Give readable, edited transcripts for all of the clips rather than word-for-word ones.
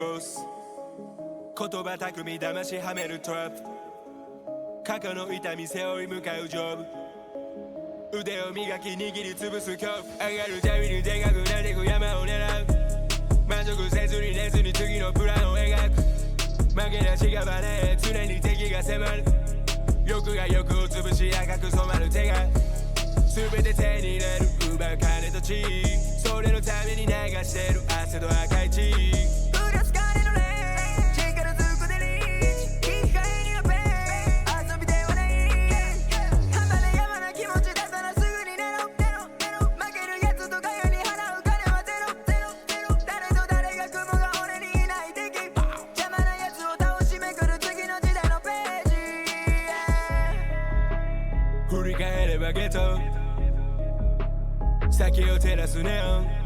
言葉巧み騙しはめるトラップ過去の痛み背負い向かうジョブ腕を磨き握りつぶす恐怖上がるたびにでかくなってく山を狙う満足せずに寝ずに次のプランを描く負けなしがバレ常に敵が迫る欲が欲を潰し赤く染まる手が全て手に入れる奪う金と地位それのために流してる汗と赤い血裏す金のレーン力ずくでリーチ生き返りのペン遊びではない離れ山な気持ちだったらすぐに寝ろ負けるやつとかよに払う金はゼロ誰と誰が雲が俺にいない敵邪魔なやつを倒しめくる次の時代のページ振り返ればゲット先を照らすネオン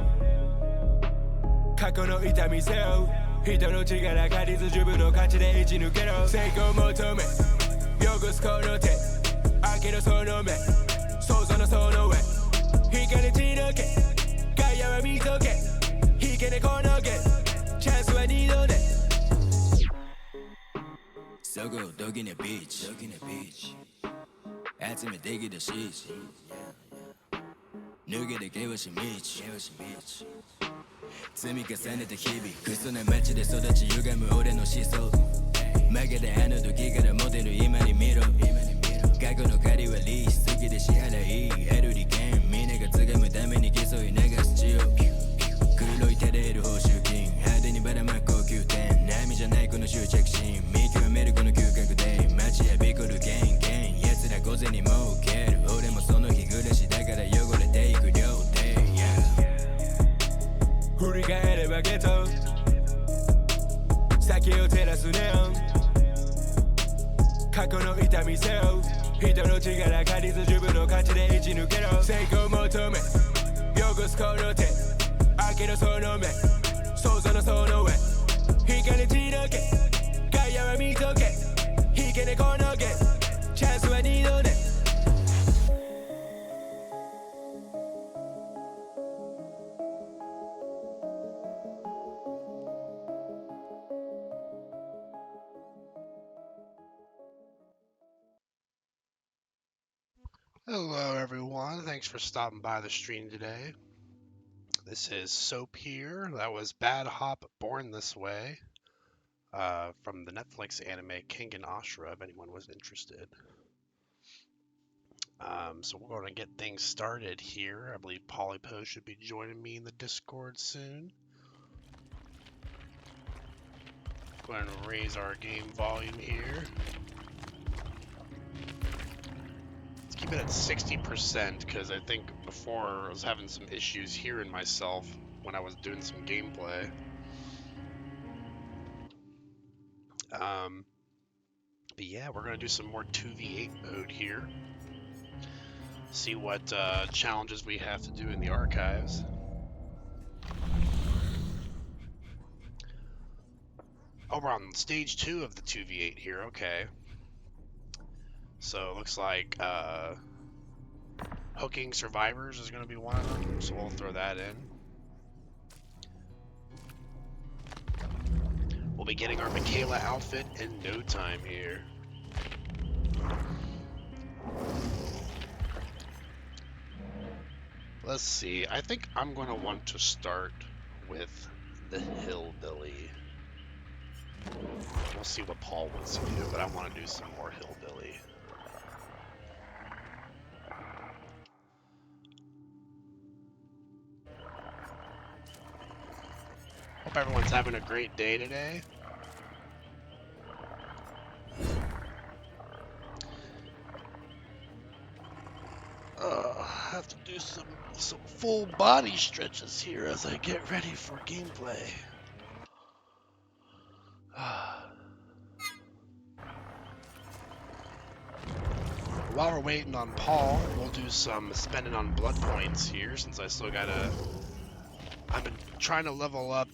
過去の痛み背負う人の力借りず自分の価値で生き抜けろ成功求め汚すこの手明けのその目想像のその上光血のけ外野は見とけ引けねこのけチャンスは二度でそこどきねビーチ集めてきたシーチ抜けて険しい道積み重ねた日々クソな街で育ち歪む俺の思想負けたあの時からモデル今に見ろ過去の借りはリース好きで支払い得る利権皆が掴むために競い流す血を黒い照れる報酬金派手にばらまく高級店波じゃないこの執着心見極めるこの嗅覚で街やビコルゲンゲン奴ら午前に儲ける俺もその日暮らしだから汚れていく両手、振り返ればゲット先を照らすネオン過去の痛み背負う人の力借りず自分の価値で生き抜けろ成功求め汚すこの手明けのその目想像のその上光血のけ外野は見とけ引けねこのけチャンスは二度でHello everyone, thanks for stopping by the stream today. This is Soap here. That was Bad Hop Born This Way from the Netflix anime King and Ashura, if anyone was interested. So we're going to get things started here. I believe PaulyPoe should be joining me in the Discord soon. Go ahead and raise our game volume here. Keep it at 60% because I think before I was having some issues hearing myself when I was doing some gameplay. But yeah, we're gonna do some more 2v8 mode here. See what challenges we have to do in the archives. Oh, we're on stage 2 of the 2v8 here. Okay. So it looks like hooking survivors is going to be one of them, so we'll throw that in. We'll be getting our Michaela outfit in no time here. Let's see, I think I'm going to want to start with the hillbilly. We'll see what Paul wants to do, but I want to do some more hillbilly. Hope everyone's having a great day today. I have to do some full body stretches here as I get ready for gameplay. While we're waiting on Paul, we'll do some spending on blood points here since I still gotta... I've been trying to level up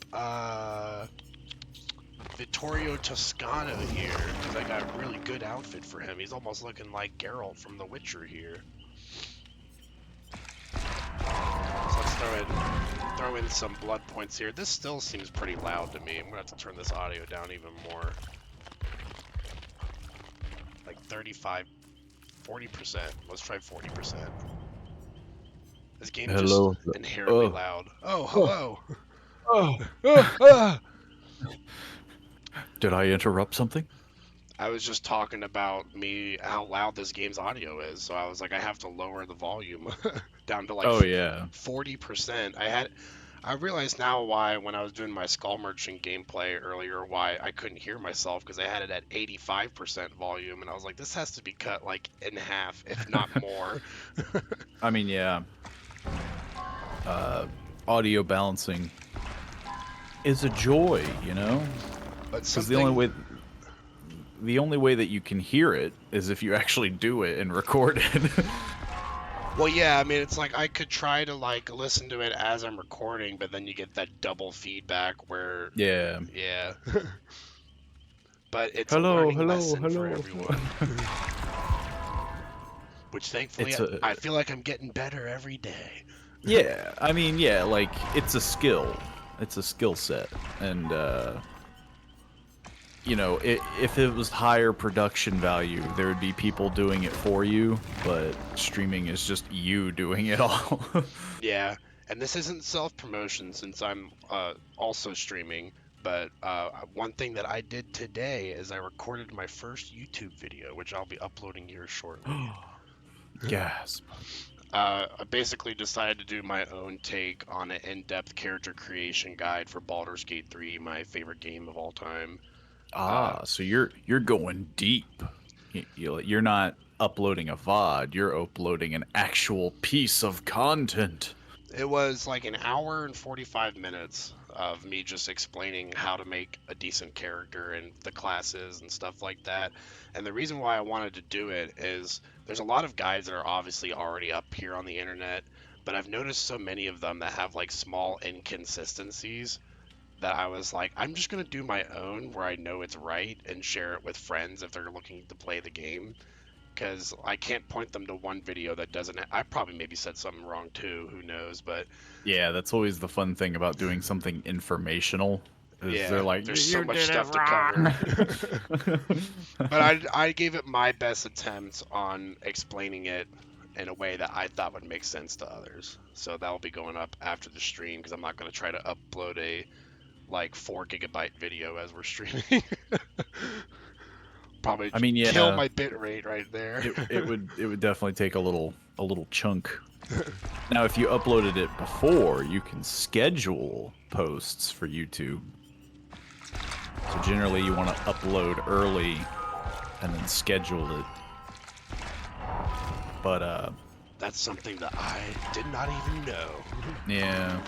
Vittorio Toscano here because I got a really good outfit for him. He's almost looking like Geralt from The Witcher here. So let's throw throw in some blood points here. This still seems pretty loud to me. I'm gonna have to turn this audio down even more. Like 35, 40%. Let's try 40%. This game's just inherently loud. Oh, hello. Did I interrupt something? I was just talking about how loud this game's audio is, so I was like, I have to lower the volume down to like 40%. I realized now why when I was doing my Skull Merchant gameplay earlier, why I couldn't hear myself, because I had it at 85% volume, and I was like, this has to be cut like in half, if not more. I mean, yeah. Audio balancing is a joy, you know? Because the only way that you can hear it is if you actually do it and record it. Well, yeah, I mean, it's like I could try to like listen to it as I'm recording, but then you get that double feedback where yeah. But it's a learning lesson for everyone. Which thankfully I feel like I'm getting better every day. Yeah, I mean, yeah, like it's a skill. It's a skill set, and you know, if it was higher production value, there would be people doing it for you, but streaming is just you doing it all. Yeah, and this isn't self-promotion since I'm also streaming, but one thing that I did today is I recorded my first YouTube video, which I'll be uploading here shortly. Gasp. I basically decided to do my own take on an in-depth character creation guide for Baldur's Gate 3, my favorite game of all time. So you're going deep. You're not uploading a VOD. You're uploading an actual piece of content. It was like an hour and 45 minutes of me just explaining how to make a decent character and the classes and stuff like that. And the reason why I wanted to do it is there's a lot of guides that are obviously already up here on the internet, but I've noticed so many of them that have like small inconsistencies that I was like, I'm just going to do my own where I know it's right and share it with friends if they're looking to play the game. Because I can't point them to one video that doesn't. I probably maybe said something wrong too. Who knows? But yeah, that's always the fun thing about doing something informational. Yeah, they're like, there's so much stuff to cover. But I gave it my best attempt on explaining it in a way that I thought would make sense to others. So that will be going up after the stream because I'm not going to try to upload a like 4 GB video as we're streaming. Probably kill my bit rate right there. it would definitely take a little chunk. Now, if you uploaded it before, you can schedule posts for YouTube. So generally, you want to upload early and then schedule it. But that's something that I did not even know. Yeah,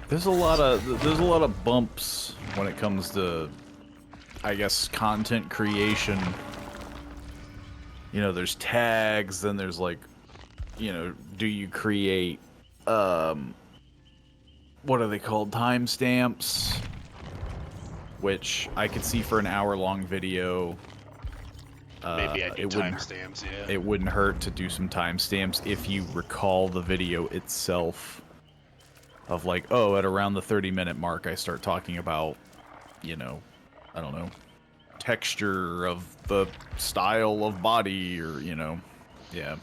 there's a lot of bumps when it comes to, I guess, content creation. You know, there's tags, then there's like, you know, do you create, what are they called? Timestamps? Which I could see for an hour-long video. Maybe I do timestamps, yeah. It wouldn't hurt to do some timestamps if you recall the video itself. Of like, oh, at around the 30-minute mark, I start talking about, you know, I don't know, texture of the style of body, or, you know, yeah.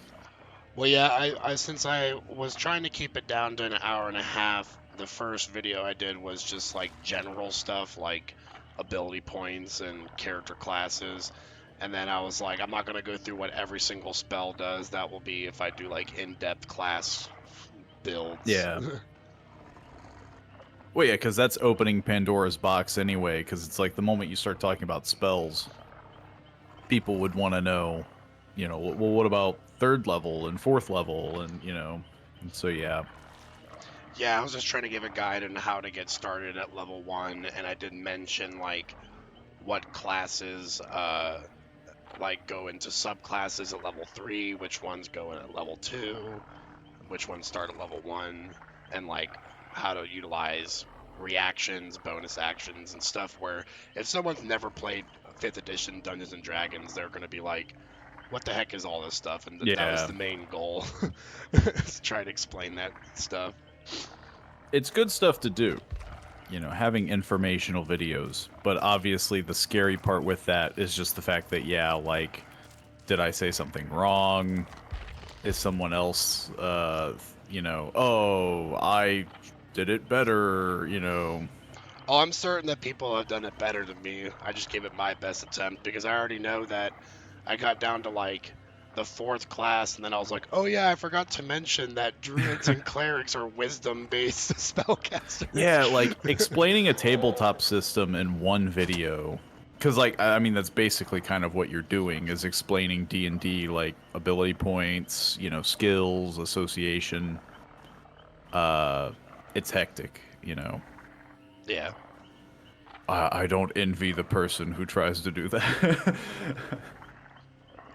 Well, yeah, I since I was trying to keep it down to an hour and a half, the first video I did was just like general stuff like ability points and character classes. And then I was like, I'm not going to go through what every single spell does. That will be if I do like in-depth class builds. Yeah. Well, yeah, because that's opening Pandora's box anyway, because it's like the moment you start talking about spells, people would want to know, you know, well, what about 3rd level and 4th level, and, you know, and so, yeah. Yeah, I was just trying to give a guide on how to get started at level 1, and I did mention, like, what classes, like, go into subclasses at level 3, which ones go in at level 2, which ones start at level 1, and, like, how to utilize reactions, bonus actions, and stuff where if someone's never played 5th edition Dungeons & Dragons, they're going to be like, what the heck is all this stuff? And that was the main goal, is try to explain that stuff. it's good stuff to do. You know, having informational videos, but obviously the scary part with that is just the fact that, yeah, like, did I say something wrong? Is someone else, you know, oh, I did it better, you know. Oh, I'm certain that people have done it better than me. I just gave it my best attempt because I already know that I got down to like the 4th class, and then I was like, oh yeah, I forgot to mention that druids and clerics are wisdom-based spellcasters. Yeah, like explaining a tabletop system in one video, because like I mean that's basically kind of what you're doing is explaining D&D, like ability points, you know, skills, association. It's hectic, you know. Yeah. I don't envy the person who tries to do that.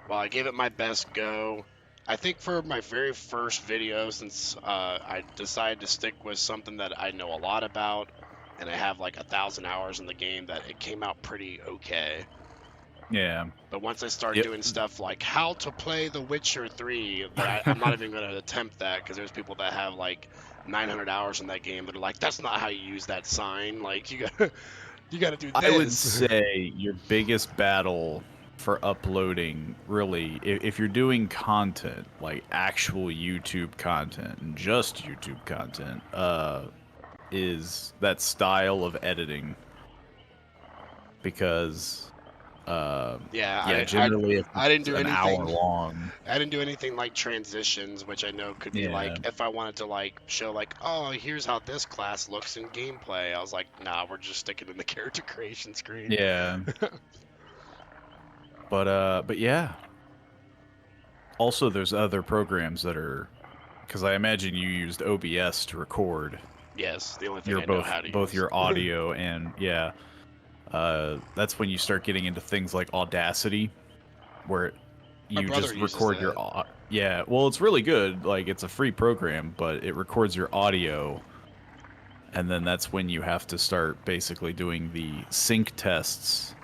Well, I gave it my best go. I think for my very first video, since I decided to stick with something that I know a lot about, and I have like 1,000 hours in the game, that it came out pretty okay. Yeah. But once I start Yep. doing stuff like how to play The Witcher 3, that I'm not even going to attempt that because there's people that have like 900 hours in that game that are like, that's not how you use that sign. Like you got to do I would this. say your biggest battle for uploading, really, if you're doing content, like actual YouTube content and just YouTube content, is that style of editing. Because, yeah, generally if I didn't it's do an hour anything. long. I didn't do anything like transitions, which I know could be Yeah. like if I wanted to like show like, oh, here's how this class looks in gameplay. I was like, nah, we're just sticking in the character creation screen. Yeah. But yeah. Also, there's other programs that are, because I imagine you used OBS to record Yes, the only thing your I know how to both use. your audio and yeah. That's when you start getting into things like Audacity, where My you brother just uses record that. yeah, well, it's really good. Like, it's a free program, but it records your audio, and then that's when you have to start basically doing the sync tests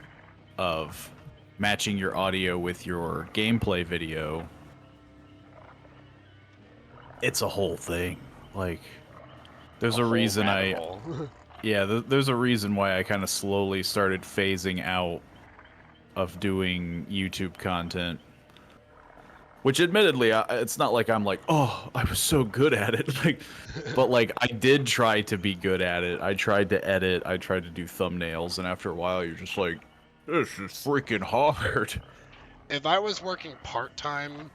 of matching your audio with your gameplay video. It's a whole thing. Like, there's a Whole reason rabbit hole. yeah, there's a reason why I kind of slowly started phasing out of doing YouTube content. Which, admittedly, it's not like I'm like, oh, I was so good at it. Like, but like, I did try to be good at it. I tried to edit. I tried to do thumbnails, and after a while, you're just like, this is freaking hard. If I was working part-time,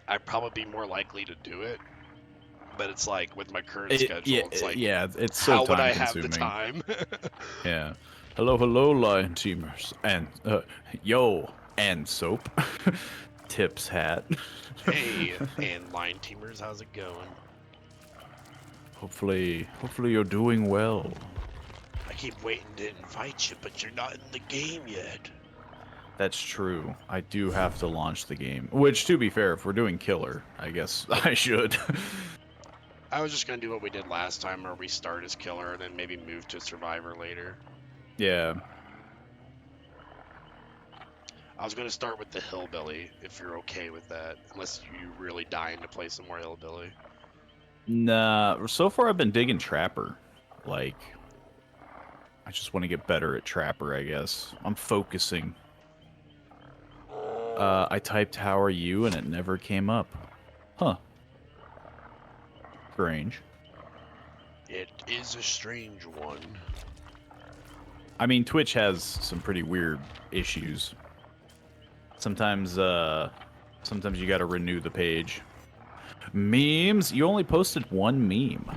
I'd probably be more likely to do it. But it's like with my current schedule, it's like, Yeah, it's so how would I time have the consuming. time? Yeah. Hello, Lion Teamers, and yo, and soap, tips hat. Hey, and line teamers, how's it going? Hopefully you're doing well. I keep waiting to invite you, but you're not in the game yet. That's true. I do have to launch the game. Which, to be fair, if we're doing killer, I guess I should. I was just gonna do what we did last time, where we start as killer and then maybe move to survivor later. Yeah. I was gonna start with the hillbilly, if you're okay with that, unless you really dying to play some more hillbilly. Nah, so far I've been digging Trapper. Like, I just want to get better at Trapper, I guess. I'm focusing. I typed how are you and it never came up. Huh. Strange. It is a strange one. I mean, Twitch has some pretty weird issues. Sometimes you gotta renew the page. Memes? You only posted one meme.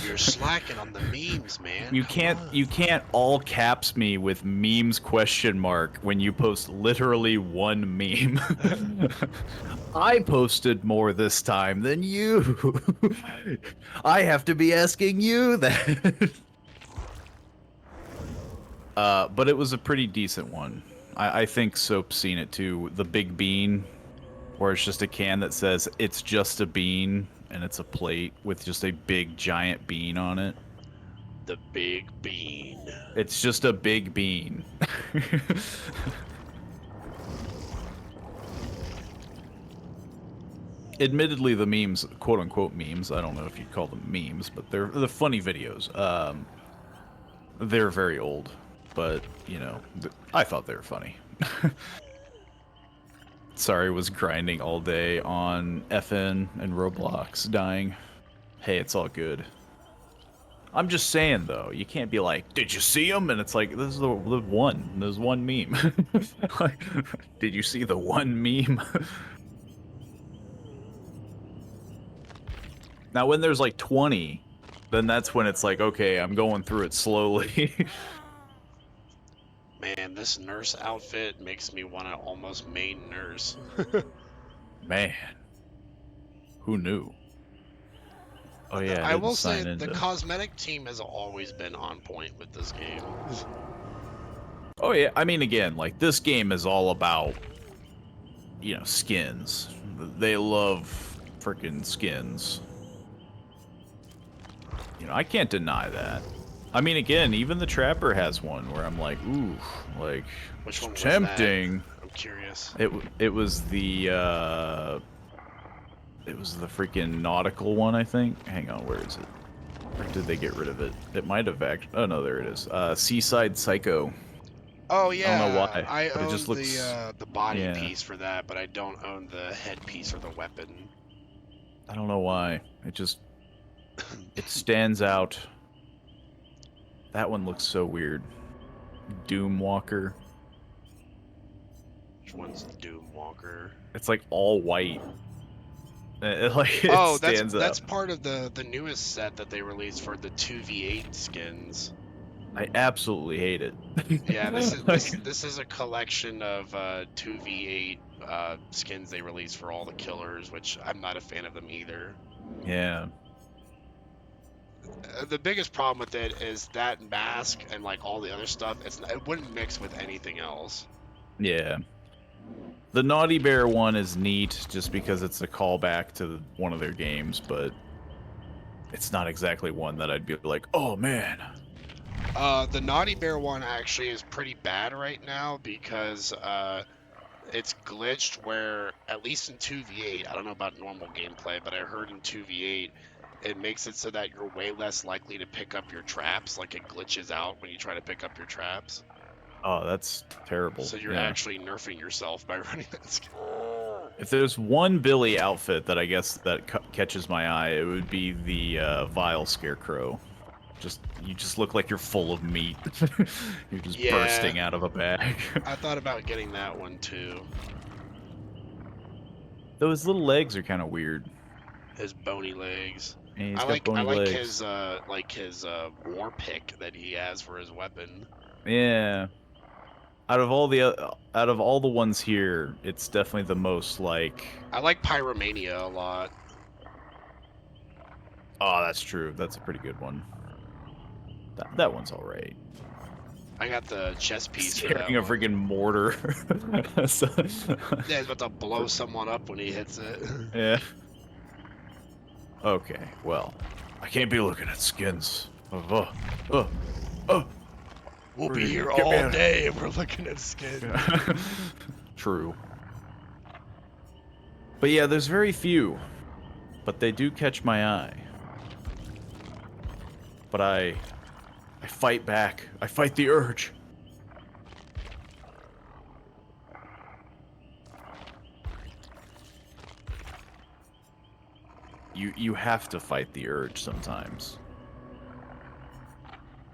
You're slacking on the memes, man. You Come can't on. all caps me with memes ? When you post literally one meme. I posted more this time than you. I have to be asking you that. But it was a pretty decent one. I think Soap's seen it too. The big bean, where it's just a can that says it's just a bean, and it's a plate with just a big giant bean on it. The big bean. It's just a big bean. admittedly, the memes, quote unquote memes, I don't know if you'd call them memes, but they're the funny videos. They're very old, but you know, I thought they were funny. Sorry, was grinding all day on FN and Roblox, dying. Hey, it's all good. I'm just saying, though, you can't be like, did you see him? And it's like, this is the one. There's one meme. Like, did you see the one meme? Now, when there's like 20, then that's when it's like, okay, I'm going through it slowly. Man, this nurse outfit makes me want to almost main nurse. Man. Who knew? Oh yeah, I will say the cosmetic team has always been on point with this game. Oh yeah, I mean, again, like, this game is all about, you know, skins. They love freaking skins. You know, I can't deny that. I mean, again, even the Trapper has one where I'm like, ooh, like, which one was tempting. That? I'm curious. It was the freaking nautical one, I think. Hang on, where is it? Or did they get rid of it? It might have actually. Oh no, there it is. Seaside Psycho. Oh yeah, I don't know why. I own it just looks, the body piece for that, but I don't own the headpiece or the weapon. I don't know why. It just it stands out. That one looks so weird. Doom Walker. Which one's Doom Walker? It's like all white. It stands out. That's part of the newest set that they released for the 2v8 skins. I absolutely hate it. Yeah, this is a collection of 2v8 skins they released for all the killers, which I'm not a fan of them either. Yeah. The biggest problem with it is that mask and like all the other stuff. It wouldn't mix with anything else. Yeah. The Naughty Bear one is neat just because it's a callback to one of their games, but it's not exactly one that I'd be like, oh man. The Naughty Bear one actually is pretty bad right now because it's glitched where, at least in 2v8, I don't know about normal gameplay, but I heard in 2v8, it makes it so that you're way less likely to pick up your traps. Like, it glitches out when you try to pick up your traps. Oh, that's terrible. So you're actually nerfing yourself by running that skin. If there's one Billy outfit that I guess that catches my eye, it would be the Vile Scarecrow. You just look like you're full of meat. You're just bursting out of a bag. I thought about getting that one too. Those little legs are kind of weird. His bony legs. Yeah, I like his war pick that he has for his weapon. Yeah. Out of all the ones here, it's definitely the most like. I like Pyromania a lot. Oh, that's true. That's a pretty good one. That one's all right. I got the chest piece. Carrying a freaking mortar. Yeah, he's about to blow someone up when he hits it. Yeah. Okay, well, I can't be looking at skins. We'll be here all day if we're looking at skins. True. But yeah, there's very few. But they do catch my eye. But I fight back. I fight the urge. You have to fight the urge sometimes.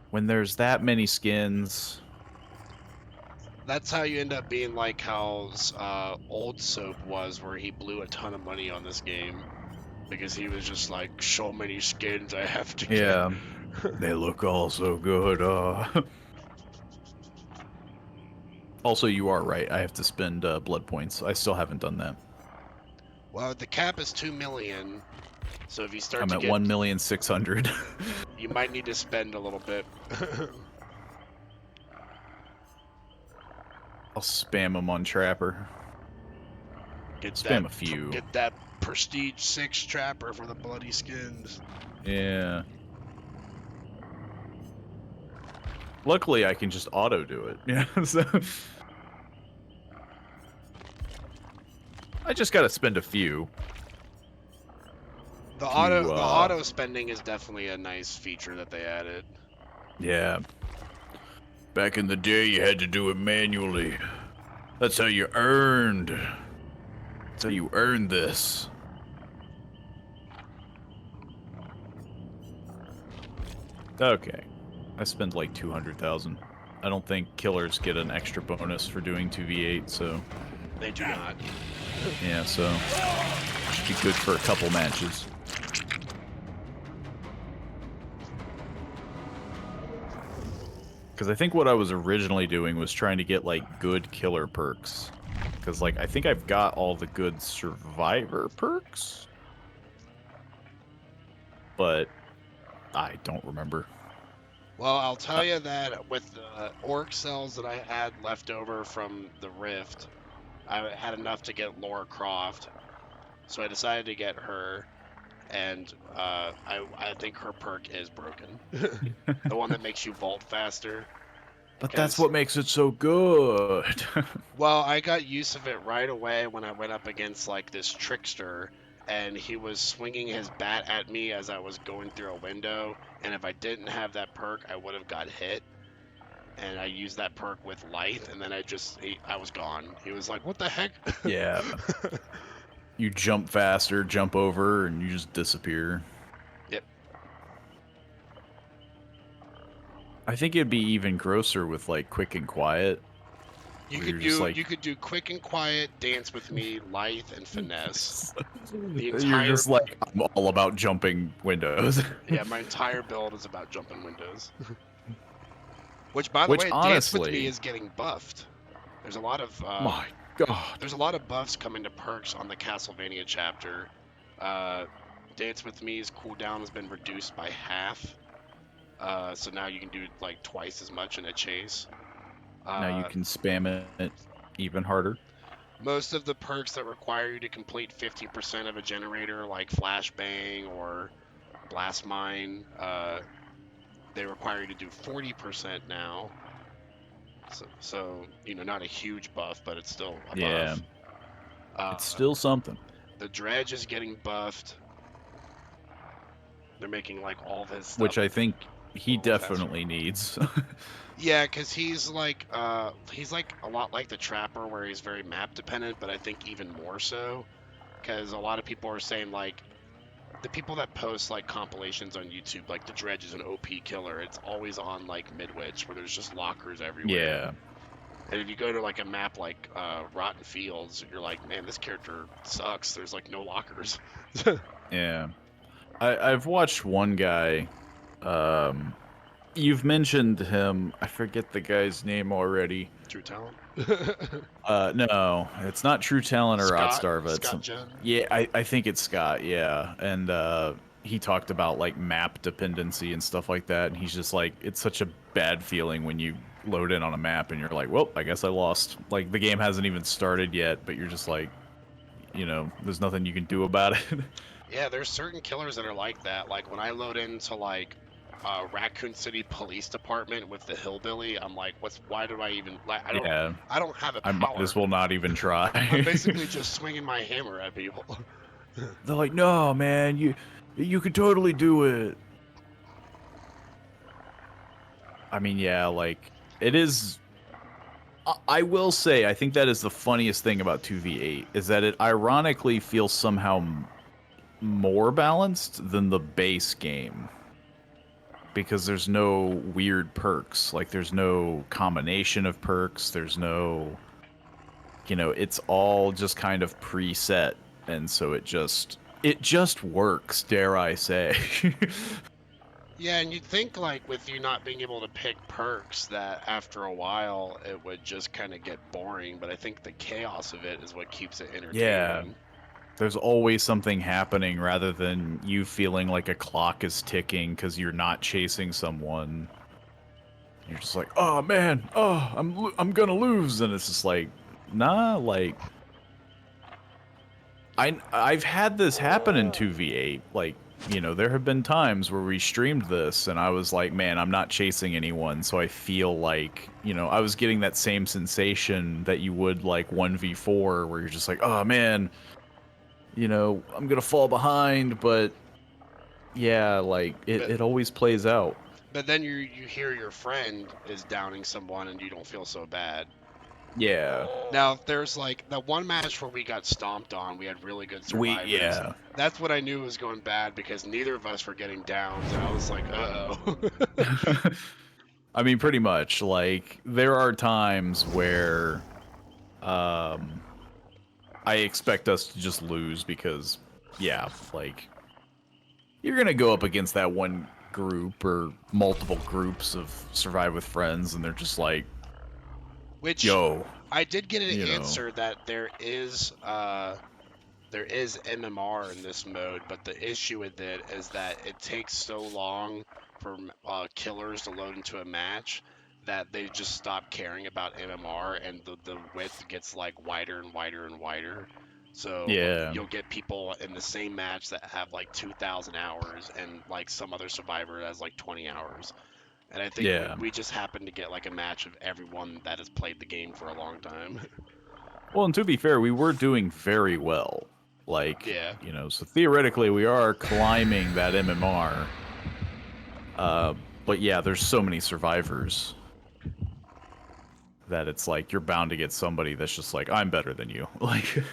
When there's that many skins. That's how you end up being like how Old Soap was, where he blew a ton of money on this game. Because he was just like, so many skins I have to get. Yeah. They look all so good. Also, you are right. I have to spend blood points. I still haven't done that. Well, the cap is 2 million. So if you start I'm to at get... 1,600,000. You might need to spend a little bit. I'll spam them on Trapper. Spam a few. Get that Prestige 6 Trapper for the bloody skins. Yeah. Luckily, I can just auto do it. Yeah. So I just gotta spend a few. The to, auto spending is definitely a nice feature that they added. Yeah. Back in the day, you had to do it manually. That's how you earned. That's how you earned this. Okay. I spent like 200,000. I don't think killers get an extra bonus for doing 2v8, so... They do not. Yeah, so... should be good for a couple matches. Because I think what I was originally doing was trying to get, like, good killer perks. Because, like, I think I've got all the good survivor perks? But I don't remember. Well, I'll tell you that with the orc cells that I had left over from the Rift, I had enough to get Laura Croft. So I decided to get her, and I think her perk is broken. The one that makes you vault faster. But that's what makes it so good. Well, I got use of it right away when I went up against like this trickster, and he was swinging his bat at me as I was going through a window, and if I didn't have that perk, I would have got hit. And I used that perk with light, and then I was gone. He was like, "What the heck?" Yeah. You jump faster, jump over, and you just disappear. Yep. I think it'd be even grosser with like quick and quiet. You could do quick and quiet, dance with me, lithe, and finesse. You're just like, I'm all about jumping windows. Yeah, my entire build is about jumping windows. Which, by the way, honestly, Dance with Me is getting buffed. There's a lot of my God. There's a lot of buffs coming to perks on the Castlevania chapter. Dance with Me's cooldown has been reduced by half. So now you can do like twice as much in a chase. Now you can spam it even harder. Most of the perks that require you to complete 50% of a generator, like Flashbang or Blast Mine, they require you to do 40% now. So not a huge buff, but it's still a buff. It's still something. The Dredge is getting buffed. They're making like all this stuff, which I think he definitely needs. Yeah, because he's like a lot like the Trapper, where he's very map dependent, but I think even more so, because a lot of people are saying like the people that post like compilations on YouTube, like the Dredge is an OP killer. It's always on like Midwich, where there's just lockers everywhere. Yeah. And if you go to like a map like Rotten Fields, you're like, man, this character sucks. There's like no lockers. Yeah. I've watched one guy. You've mentioned him. I forget the guy's name already. True Talent? No, it's not True Talent or Otstarva. Scott Yeah, I think it's Scott, yeah. And he talked about like map dependency and stuff like that, and he's just like, it's such a bad feeling when you load in on a map and you're like, well, I guess I lost. Like, the game hasn't even started yet, but you're just like, there's nothing you can do about it. Yeah, there's certain killers that are like that. Like, when I load into like Raccoon City Police Department with the hillbilly, I'm like, why do I even, like, I don't have a power. I might as well not even try. I'm basically just swinging my hammer at people. They're like, no, man, you could totally do it. I mean, yeah, like, it is. I will say, I think that is the funniest thing about 2v8, is that it ironically feels somehow more balanced than the base game. Because there's no weird perks. Like, there's no combination of perks. There's no, it's all just kind of preset. And so it just works, dare I say. Yeah, and you'd think, like, with you not being able to pick perks, that after a while it would just kind of get boring. But I think the chaos of it is what keeps it entertaining. Yeah. There's always something happening rather than you feeling like a clock is ticking because you're not chasing someone. You're just like, oh man, I'm gonna lose, and it's just like, nah, like, I've had this happen in 2v8. Like, there have been times where we streamed this, and I was like, man, I'm not chasing anyone, so I feel like, I was getting that same sensation that you would like 1v4, where you're just like, oh man, I'm gonna fall behind, but yeah, like But it always plays out. but then you hear your friend is downing someone and you don't feel so bad. Yeah. Now, if there's like that one match where we got stomped on, we had really good survivors. Yeah. That's what I knew was going bad because neither of us were getting downs, and I was like, uh-oh. I mean, pretty much. Like, there are times where I expect us to just lose because, yeah, like, you're gonna go up against that one group or multiple groups of Survive with Friends, and they're just like, Which yo, I did get an you know. answer that there is MMR in this mode, but the issue with it is that it takes so long for killers to load into a match that they just stop caring about MMR, and the width gets like wider and wider and wider. So Yeah. you'll get people in the same match that have like 2,000 hours, and like some other survivor has like 20 hours. And I think Yeah. we just happened to get like a match of everyone that has played the game for a long time. Well, and to be fair, we were doing very well. Like, Yeah. you know, so theoretically we are climbing that MMR. But yeah, there's so many survivors that it's like you're bound to get somebody that's just like, I'm better than you. Like,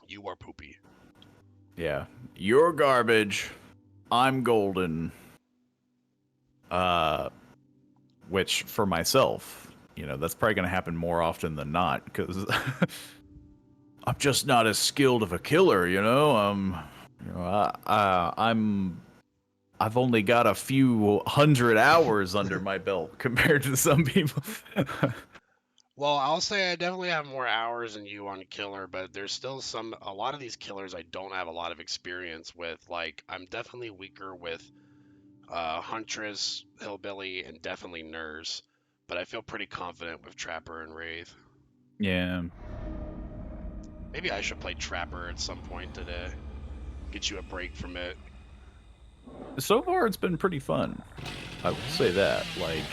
You are poopy. yeah, you're garbage. I'm golden. Which for myself, you know, that's probably gonna happen more often than not because I'm just not as skilled of a killer. You know, I've only got a few hundred hours under my belt compared to some people. Well, I'll say I definitely have more hours than you on killer, but there's still a lot of these killers I don't have a lot of experience with. Like, I'm definitely weaker with Huntress, Hillbilly, and definitely Nurse, but I feel pretty confident with Trapper and Wraith. Yeah. Maybe I should play Trapper at some point today. Get you a break from it. So far, it's been pretty fun. I will say that. Like,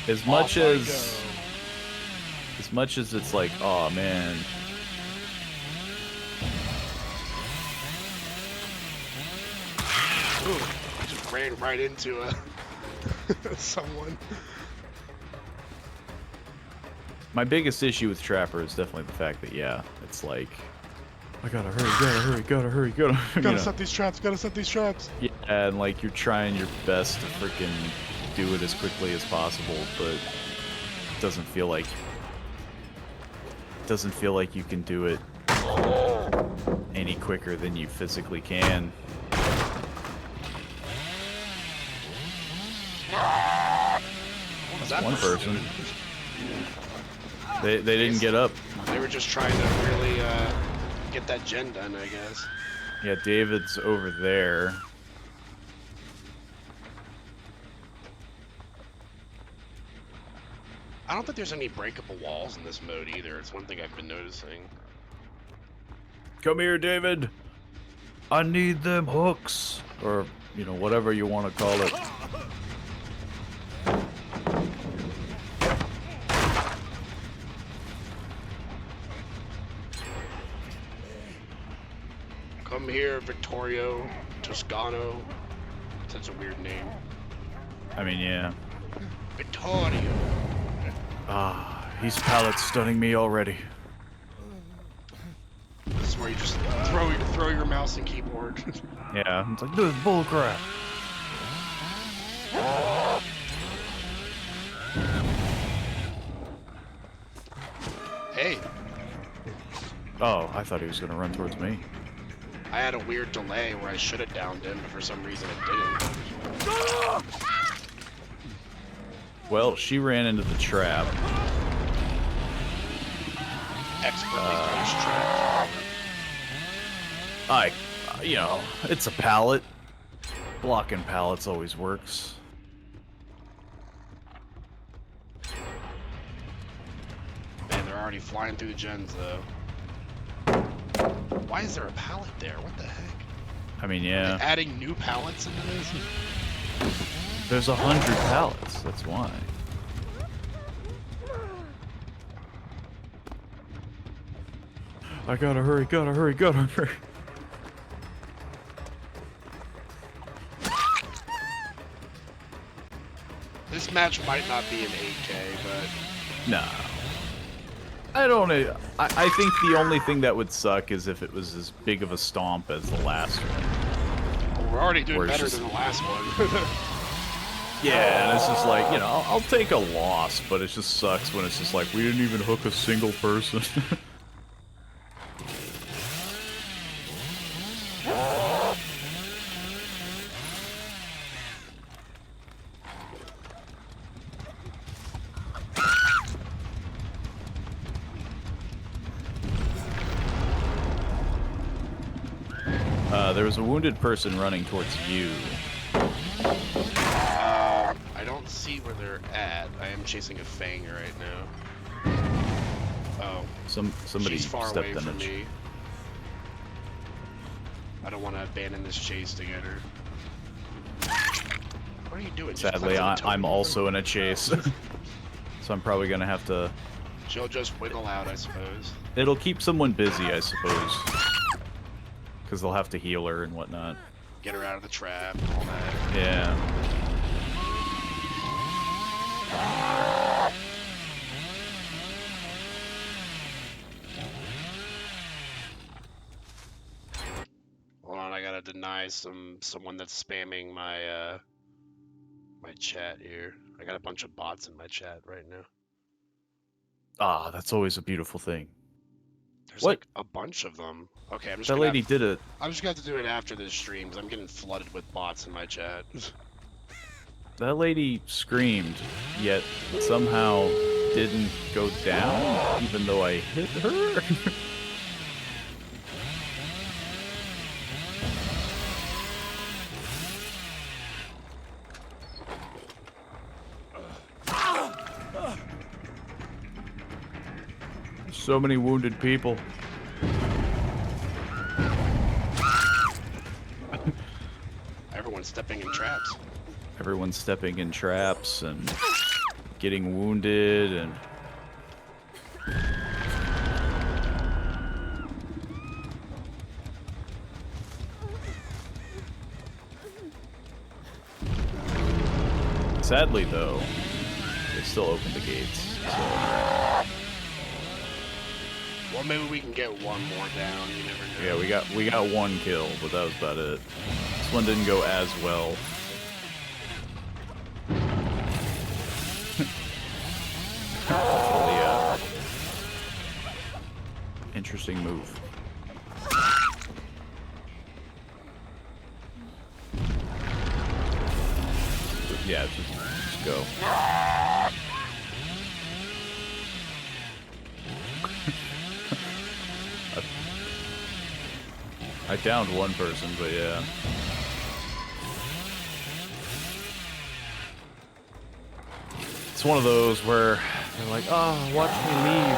as much as it's like, oh man. Ooh, I just ran right into someone. My biggest issue with Trapper is definitely the fact that, yeah, it's like, I gotta hurry. Gotta set these traps. Yeah, and like you're trying your best to freaking do it as quickly as possible, but it doesn't feel like you can do it any quicker than you physically can. That's one person. They didn't get up. They were just trying to really get that gen done, I guess. Yeah, David's over there. I don't think there's any breakable walls in this mode either. It's one thing I've been noticing. Come here, David. I need them hooks. Or, you know, whatever you want to call it. Come here, Vittorio Toscano. Such a weird name. I mean, yeah. Vittorio. Ah, he's pallet stunning me already. This is where you just throw your mouse and keyboard. Yeah, it's like, this is bullcrap. Hey, Oh, I thought he was gonna run towards me. I had a weird delay where I should have downed him, but for some reason it didn't. Well, she ran into the trap. Expertly placed trap. You know, it's a pallet. Blocking pallets always works. Man, they're already flying through the gens, though. Why is there a pallet there? What the heck? I mean, Are yeah. they adding new pallets into this? There's 100 pallets, that's why. I gotta hurry. This match might not be an 8K, but No. I don't. I think the only thing that would suck is if it was as big of a stomp as the last one. well, we're already doing Or it's better just- than the last one. Yeah, and it's just like, you know, I'll take a loss, but it just sucks when it's just like, we didn't even hook a single person. There was a wounded person running towards you. I don't see where they're at. I am chasing a Fang right now. Oh, Somebody she's far stepped away in from it. me. I don't want to abandon this chase to get her. What are you doing? Just Sadly, cleanse the I'm totem? also in a chase. So I'm probably gonna have to... She'll just wiggle out, I suppose. It'll keep someone busy, I suppose. Because they'll have to heal her and whatnot. Get her out of the trap, all that. Yeah. Hold on, I gotta deny someone that's spamming my my chat here. I got a bunch of bots in my chat right now. Ah, that's always a beautiful thing. There's What? like a bunch of them. Okay, I'm just That gonna lady did it. I'm just gonna have to do it after this stream because I'm getting flooded with bots in my chat. That lady screamed, yet somehow didn't go down, even though I hit her. So many wounded people. Everyone's stepping in traps. Everyone's stepping in traps and getting wounded and... Sadly, though, they still open the gates, so... Well, maybe we can get one more down. You never know. Yeah, we got one kill, but that was about it. This one didn't go as well. Definitely, interesting move. Yeah, just go. I downed one person, but yeah. It's one of those where they're like, oh, watch me leave.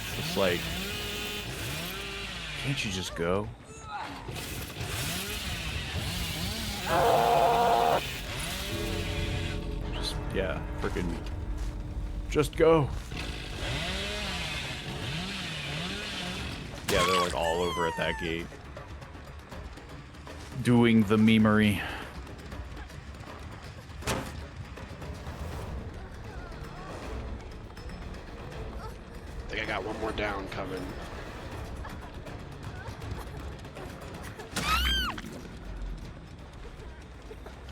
It's just like, can't you just go? Just, yeah, freaking, just go. Yeah, they're like all over at that gate. Doing the memery. I think I got one more down coming.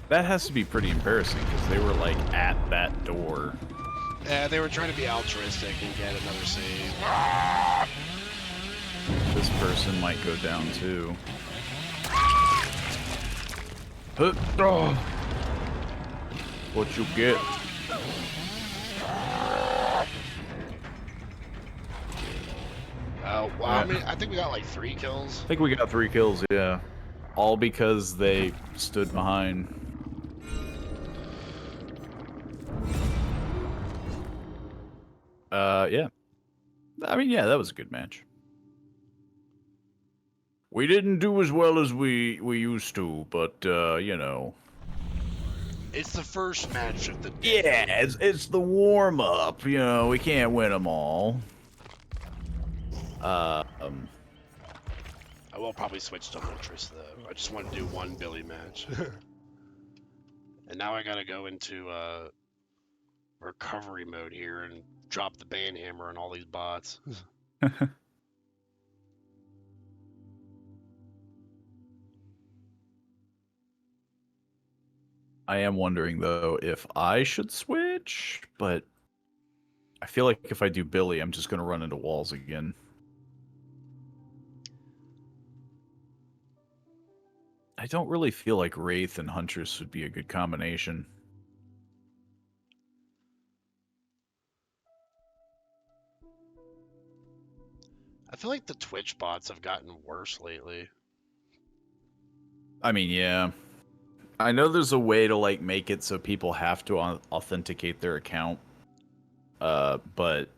That has to be pretty embarrassing because they were like at that door. Yeah, they were trying to be altruistic and get another save. This person might go down too. Oh. What you get? Oh, wow. I mean, I think we got like 3 kills. I think we got 3 kills, yeah. All because they stood behind. Yeah. I mean, yeah, that was a good match. We didn't do as well as we used to, but, you know. It's the first match of the day. Yeah, it's the warm-up, you know, we can't win them all. I will probably switch to Huntress, though. I just want to do one Billy match. And now I gotta go into, recovery mode here and drop the ban hammer on all these bots. I am wondering though if I should switch, but I feel like if I do Billy, I'm just gonna run into walls again. I don't really feel like Wraith and Huntress would be a good combination. I feel like the Twitch bots have gotten worse lately. I mean, yeah. I know there's a way to like make it so people have to authenticate their account. But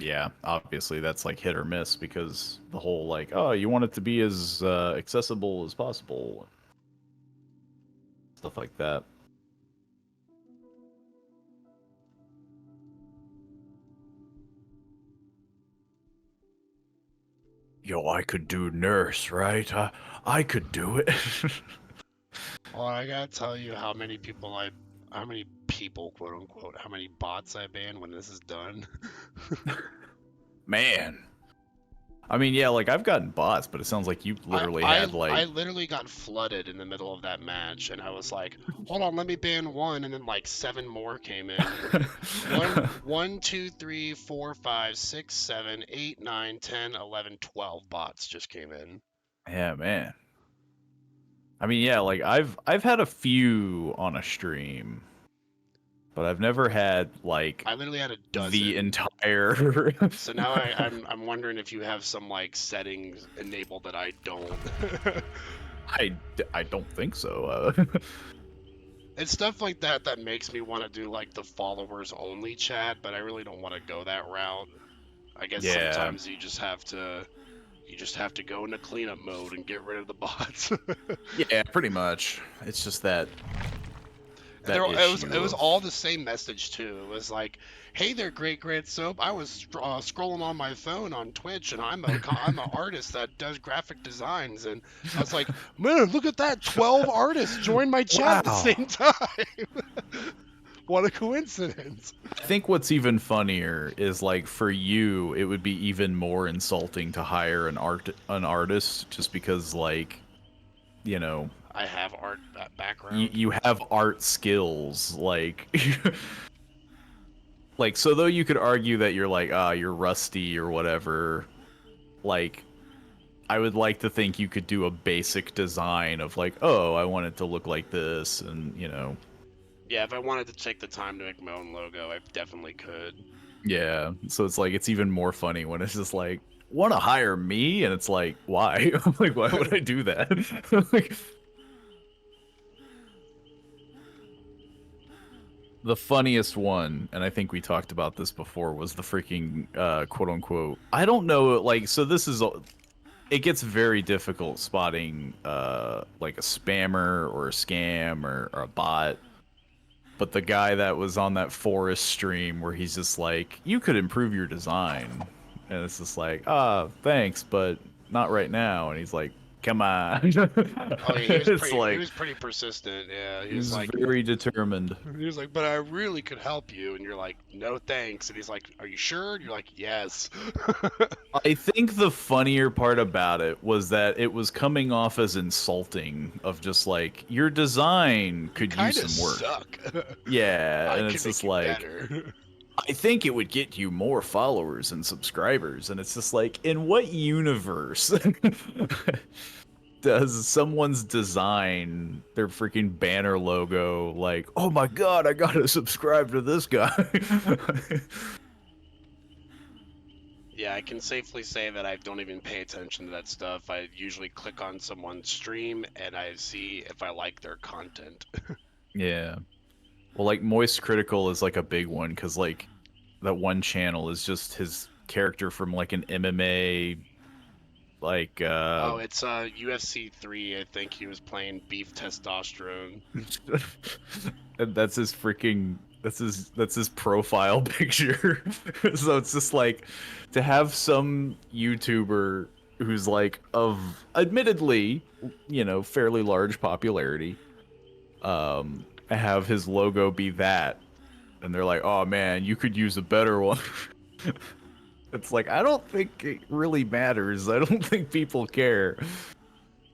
yeah, obviously that's like hit or miss because the whole like, oh, you want it to be as accessible as possible. Stuff like that. Yo, I could do nurse, right? I could do it. Well, I gotta tell you how many people, quote unquote, how many bots I ban when this is done. Man. I mean, yeah, like I've gotten bots, but it sounds like you literally had like... I literally got flooded in the middle of that match, and I was like, hold on, let me ban one, and then like 7 more came in. 1, 2, 3, 4, 5, 6, 7, 8, 9, 10, 11, 12 bots just came in. Yeah, man. I mean, yeah, like I've had a few on a stream, but I've never had like I literally had a dozen. The entire. So now I'm wondering if you have some like settings enabled that I don't. I don't think so. It's stuff like that that makes me want to do like the followers only chat, but I really don't want to go that route. I guess sometimes you just have to go into cleanup mode and get rid of the bots. Yeah, pretty much. It's just that. It was all the same message too. It was like, "Hey there, Great Grand Soap. I was scrolling on my phone on Twitch, and I'm an artist that does graphic designs." And I was like, "Man, look at that! 12 artists joined my chat at the same time. What a coincidence!" I think what's even funnier is like for you, it would be even more insulting to hire an artist just because like, you know. I have art background. You have art skills, like, like, so though you could argue that you're like, you're rusty or whatever, like, I would like to think you could do a basic design of like, oh, I want it to look like this, and, you know. Yeah, if I wanted to take the time to make my own logo, I definitely could. Yeah, so it's like, it's even more funny when it's just like, want to hire me? And it's like, why? Like, why would I do that? Like, the funniest one, and I think we talked about this before, was the freaking quote unquote. I don't know, like, so this is, it gets very difficult spotting like a spammer or a scam or a bot. But the guy that was on that forest stream where he's just like, you could improve your design, and it's just like, thanks, but not right now. And he's like, come on. Oh, yeah, he was pretty persistent. Yeah, he was like very determined. He was like, but I really could help you. And you're like, no thanks. And he's like, are you sure? And you're like, yes. I think the funnier part about it was that it was coming off as insulting, of just like, your design could use some work. Suck. Yeah, and it's just like, I think it would get you more followers and subscribers. And it's just like, in what universe does someone's design their freaking banner logo like, oh my god, I gotta subscribe to this guy? Yeah, I can safely say that I don't even pay attention to that stuff. I usually click on someone's stream and I see if I like their content. Yeah. Well, like, Moist Critical is like a big one, because like that one channel is just his character from like an MMA, like oh, it's UFC 3. I think he was playing Beef Testosterone. And that's his freaking, that's his profile picture. So it's just like, to have some YouTuber who's like of admittedly, you know, fairly large popularity, have his logo be that, and they're like, "Oh man, you could use a better one." It's like, I don't think it really matters. I don't think people care.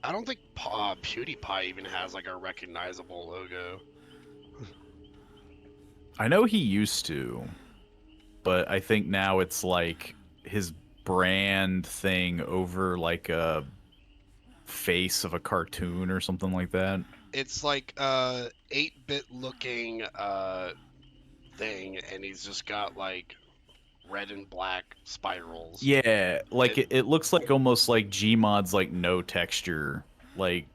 I don't think PewDiePie even has like a recognizable logo. I know he used to, but I think now it's like his brand thing over like a face of a cartoon or something like that. It's like 8-bit looking thing, and he's just got like red and black spirals. Yeah, like it looks like almost like Gmod's like no texture, like,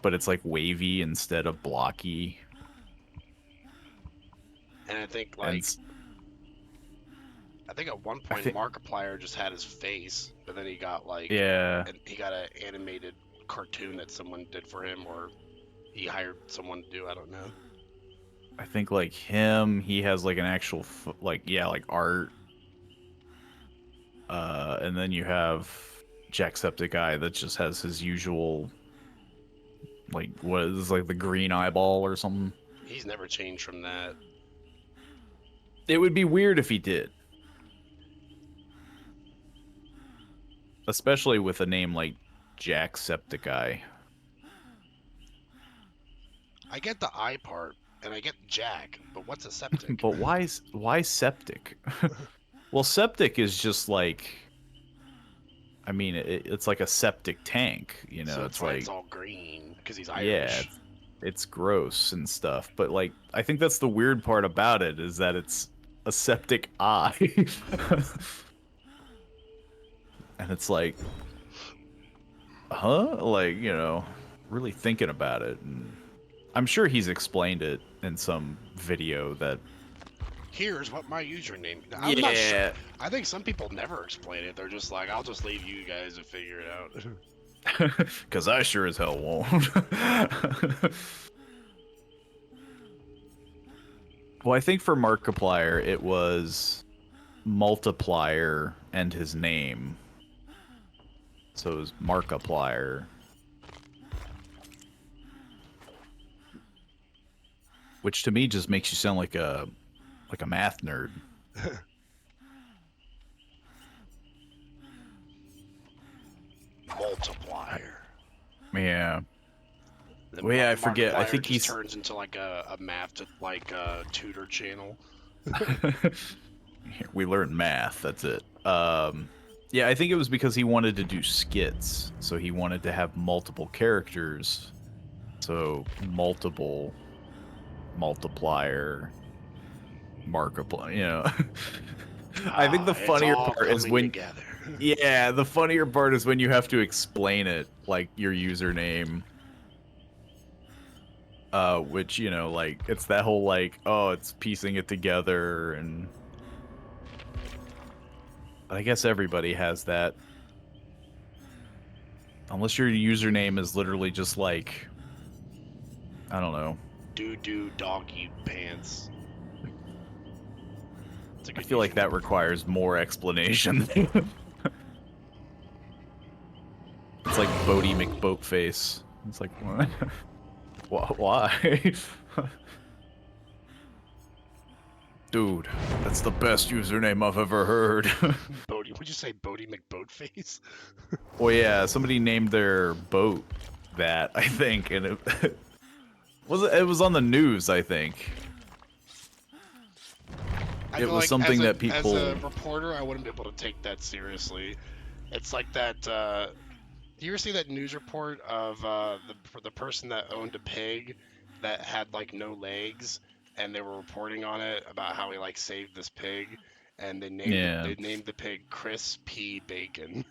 but it's like wavy instead of blocky. And I think like I think at one point Markiplier just had his face, but then he got like he got an animated cartoon that someone did for him, or he hired someone to do. I don't know. I think like him, he has like an actual like art. And then you have Jacksepticeye that just has his usual, like, what is like the green eyeball or something. He's never changed from that. It would be weird if he did. Especially with a name like Jacksepticeye. I get the eye part, and I get Jack, but what's a septic? But why septic? Well, septic is just like, I mean, it's like a septic tank, you know. So it's like it's all green because he's Irish. Yeah, it's gross and stuff. But like, I think that's the weird part about it, is that it's a septic eye, and it's like, huh? Like, you know, really thinking about it, and I'm sure he's explained it in some video that. Here's what my username. I'm not sure. I think some people never explain it. They're just like, I'll just leave you guys to figure it out. Because I sure as hell won't. Well, I think for Markiplier, it was Multiplier and his name. So it was Markiplier. Which to me just makes you sound like a math nerd. Multiplier. Yeah. Well, yeah, I forget. I think he turns into like a math tutor channel. We learned math. That's it. Yeah, I think it was because he wanted to do skits, so he wanted to have multiple characters. So multiple, multiplier, Markiplier. You know. I think the funnier part is when. Together. Yeah, the funnier part is when you have to explain it, like your username. Which, you know, like, it's that whole, like, oh, it's piecing it together, and I guess everybody has that. Unless your username is literally just like, I don't know. Doo-doo doggy pants. I feel like that requires more explanation. It's like Bodie McBoatface. It's like, what? Why? Dude, that's the best username I've ever heard. Bodie, would you say Bodie McBoatface? Well, yeah, somebody named their boat that, I think, and it was on the news, I think. It was something that people. As a reporter, I wouldn't be able to take that seriously. It's like that. Do you ever see that news report of the person that owned a pig that had like no legs, and they were reporting on it about how he like saved this pig, and they named the pig Chris P. Bacon.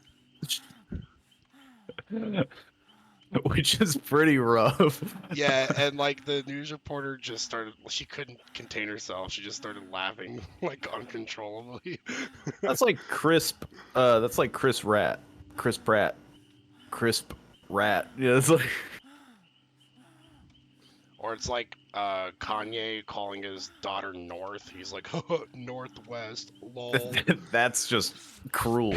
Which is pretty rough. Yeah, and like the news reporter just started. She couldn't contain herself. She just started laughing like uncontrollably. That's like crisp. That's like Chris Pratt. Crisp rat. Yeah, it's like. Or it's like Kanye calling his daughter North. He's like, Northwest, lol. That's just cruel.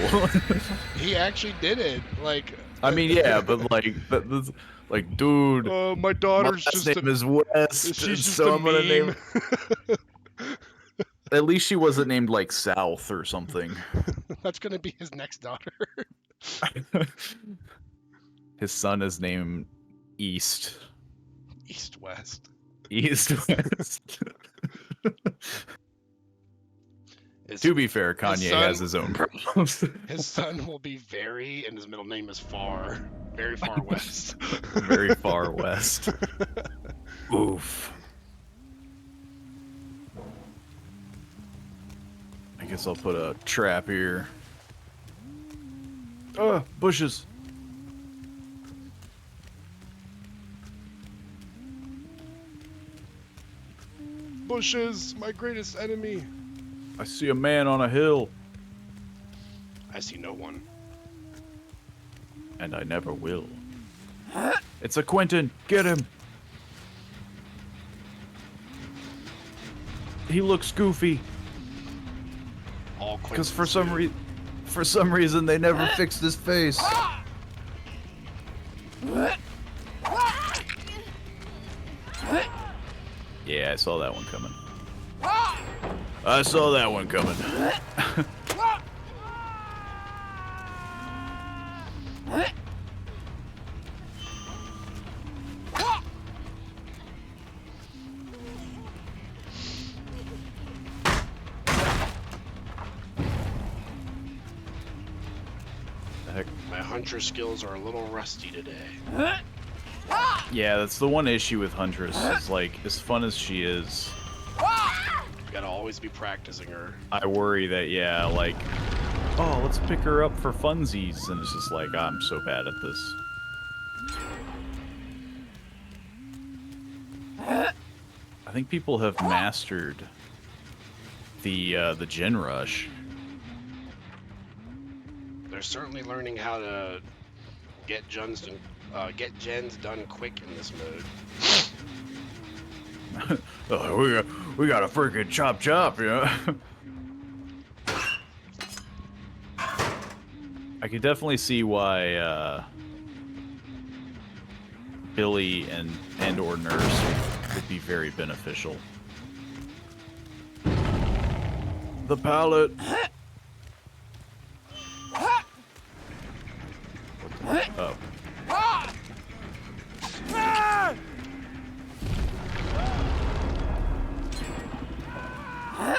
He actually did it. Like. I mean, yeah, but like, that's, like, dude. My daughter's my last name is West, She's just so a I'm gonna meme. name. At least she wasn't named like South or something. That's gonna be his next daughter. His son is named East. East West. East West. To be fair, Kanye has his own problems. His son will be Very, and his middle name is Far. Very far west. Very far west. Oof. I guess I'll put a trap here. Bushes. Bushes, my greatest enemy. I see a man on a hill. I see no one. And I never will. It's a Quentin. Get him. He looks goofy. All Because for some reason they never fixed his face. Yeah, I saw that one coming. I saw that one coming. My hunter skills are a little rusty today. Yeah, that's the one issue with Huntress. Is like, as fun as she is, You gotta always be practicing her. I worry that, yeah, like, oh, let's pick her up for funsies, and it's just like, I'm so bad at this. I think people have mastered the Gen Rush. They're certainly learning how to get gens done quick in this mode. Oh, we got a freaking chop, you know? I could definitely see why Billy and or Nurse would be very beneficial. The pallet. Oh.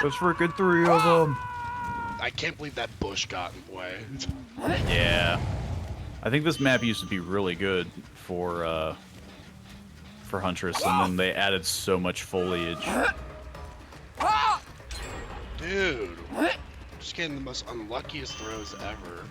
There's freaking 3 of them. I can't believe that bush got in the way. Yeah. I think this map used to be really good for Huntress, and then they added so much foliage. Dude, just getting the most unluckiest throws ever.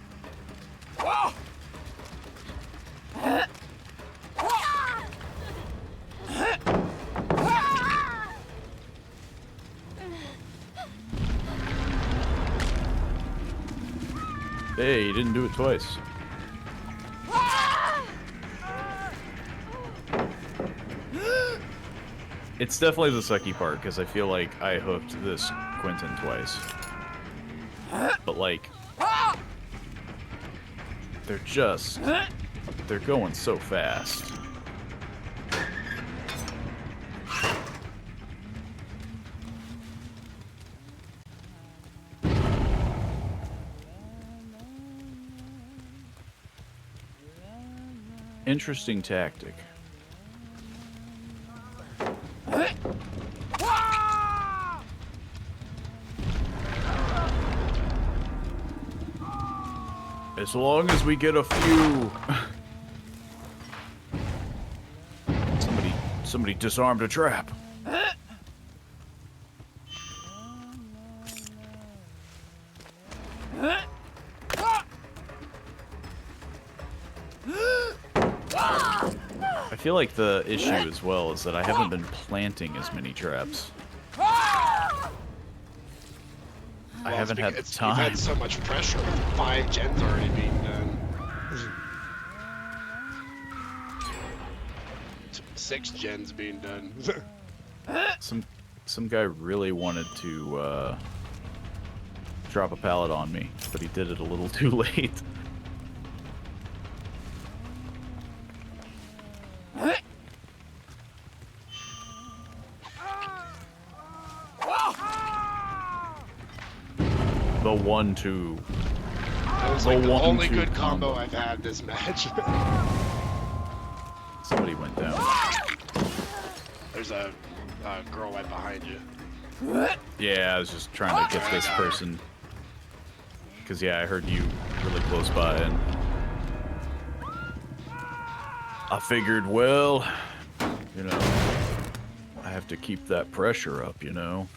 Hey, you didn't do it twice. It's definitely the sucky part, because I feel like I hooked this Quentin twice. But, like, they're going so fast. Interesting tactic. As long as we get a few. Somebody disarmed a trap. I feel like the issue as well is that I haven't been planting as many traps. I haven't had the time. You've had so much pressure with 5 gens already being done. 6 gens being done. Some guy really wanted to drop a pallet on me, but he did it a little too late. the 1-2. That was like the only good combo I've had this match. Somebody went down. There's a girl right behind you. Yeah, I was just trying to get this person. Because, yeah, I heard you really close by, and I figured, well, you know, I have to keep that pressure up, you know?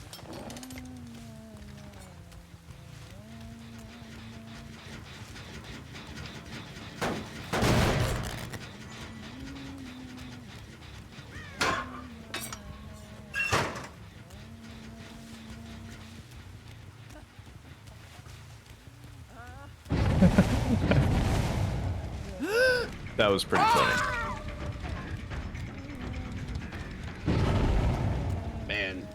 That was pretty funny. Man,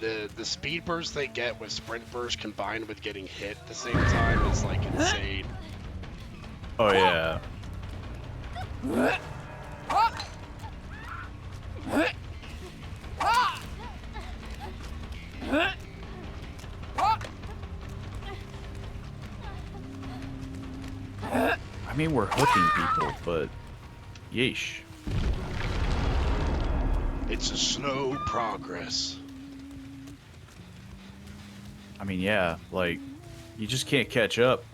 the speed burst they get with sprint burst combined with getting hit at the same time is like insane. Oh yeah. I mean, we're hooking people, but yeesh. It's a slow progress. I mean, yeah, like, you just can't catch up.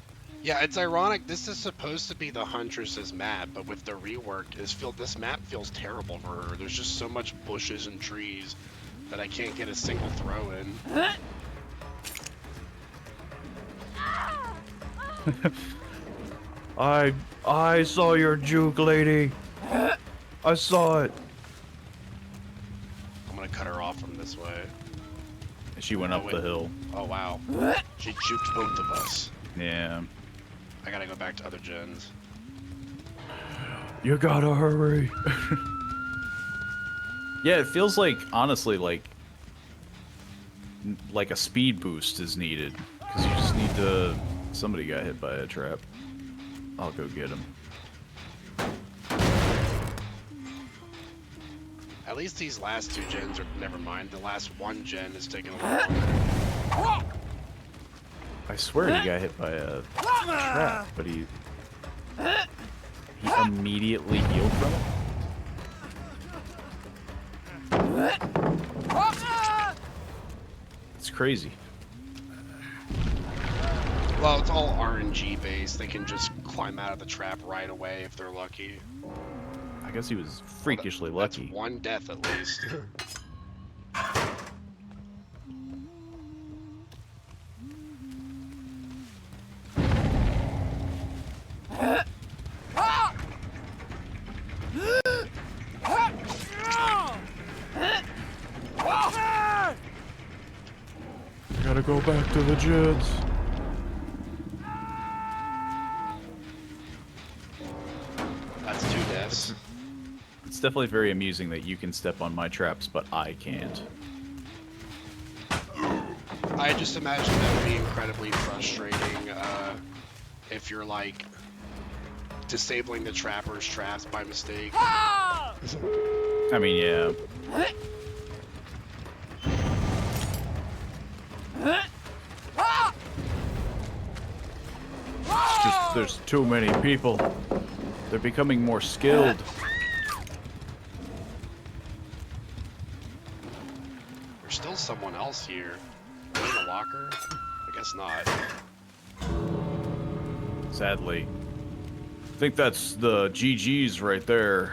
Yeah, it's ironic. This is supposed to be the Huntress's map, but with the rework, this map feels terrible for her. There's just so much bushes and trees that I can't get a single throw in. I saw your juke, lady. I saw it. I'm gonna cut her off from this way. She went up the hill. Oh wow. She juked both of us. Yeah. I gotta go back to other gens. You gotta hurry. Yeah, it feels like, honestly, like a speed boost is needed. Because you just need to... Somebody got hit by a trap. I'll go get him. At least these last two gens are... Never mind, the last one gen is taking a little longer. I swear he got hit by a trap, but he immediately healed from it? It's crazy. Well, it's all RNG based. They can just climb out of the trap right away if they're lucky. I guess he was freakishly lucky. That's one death at least. I gotta go back to the gens. That's two deaths. It's definitely very amusing that you can step on my traps, but I can't. I just imagine that would be incredibly frustrating if you're like disabling the trapper's traps by mistake. I mean, yeah. It's just, there's too many people. They're becoming more skilled. There's still someone else here. In the locker? I guess not. Sadly. I think that's the GG's right there.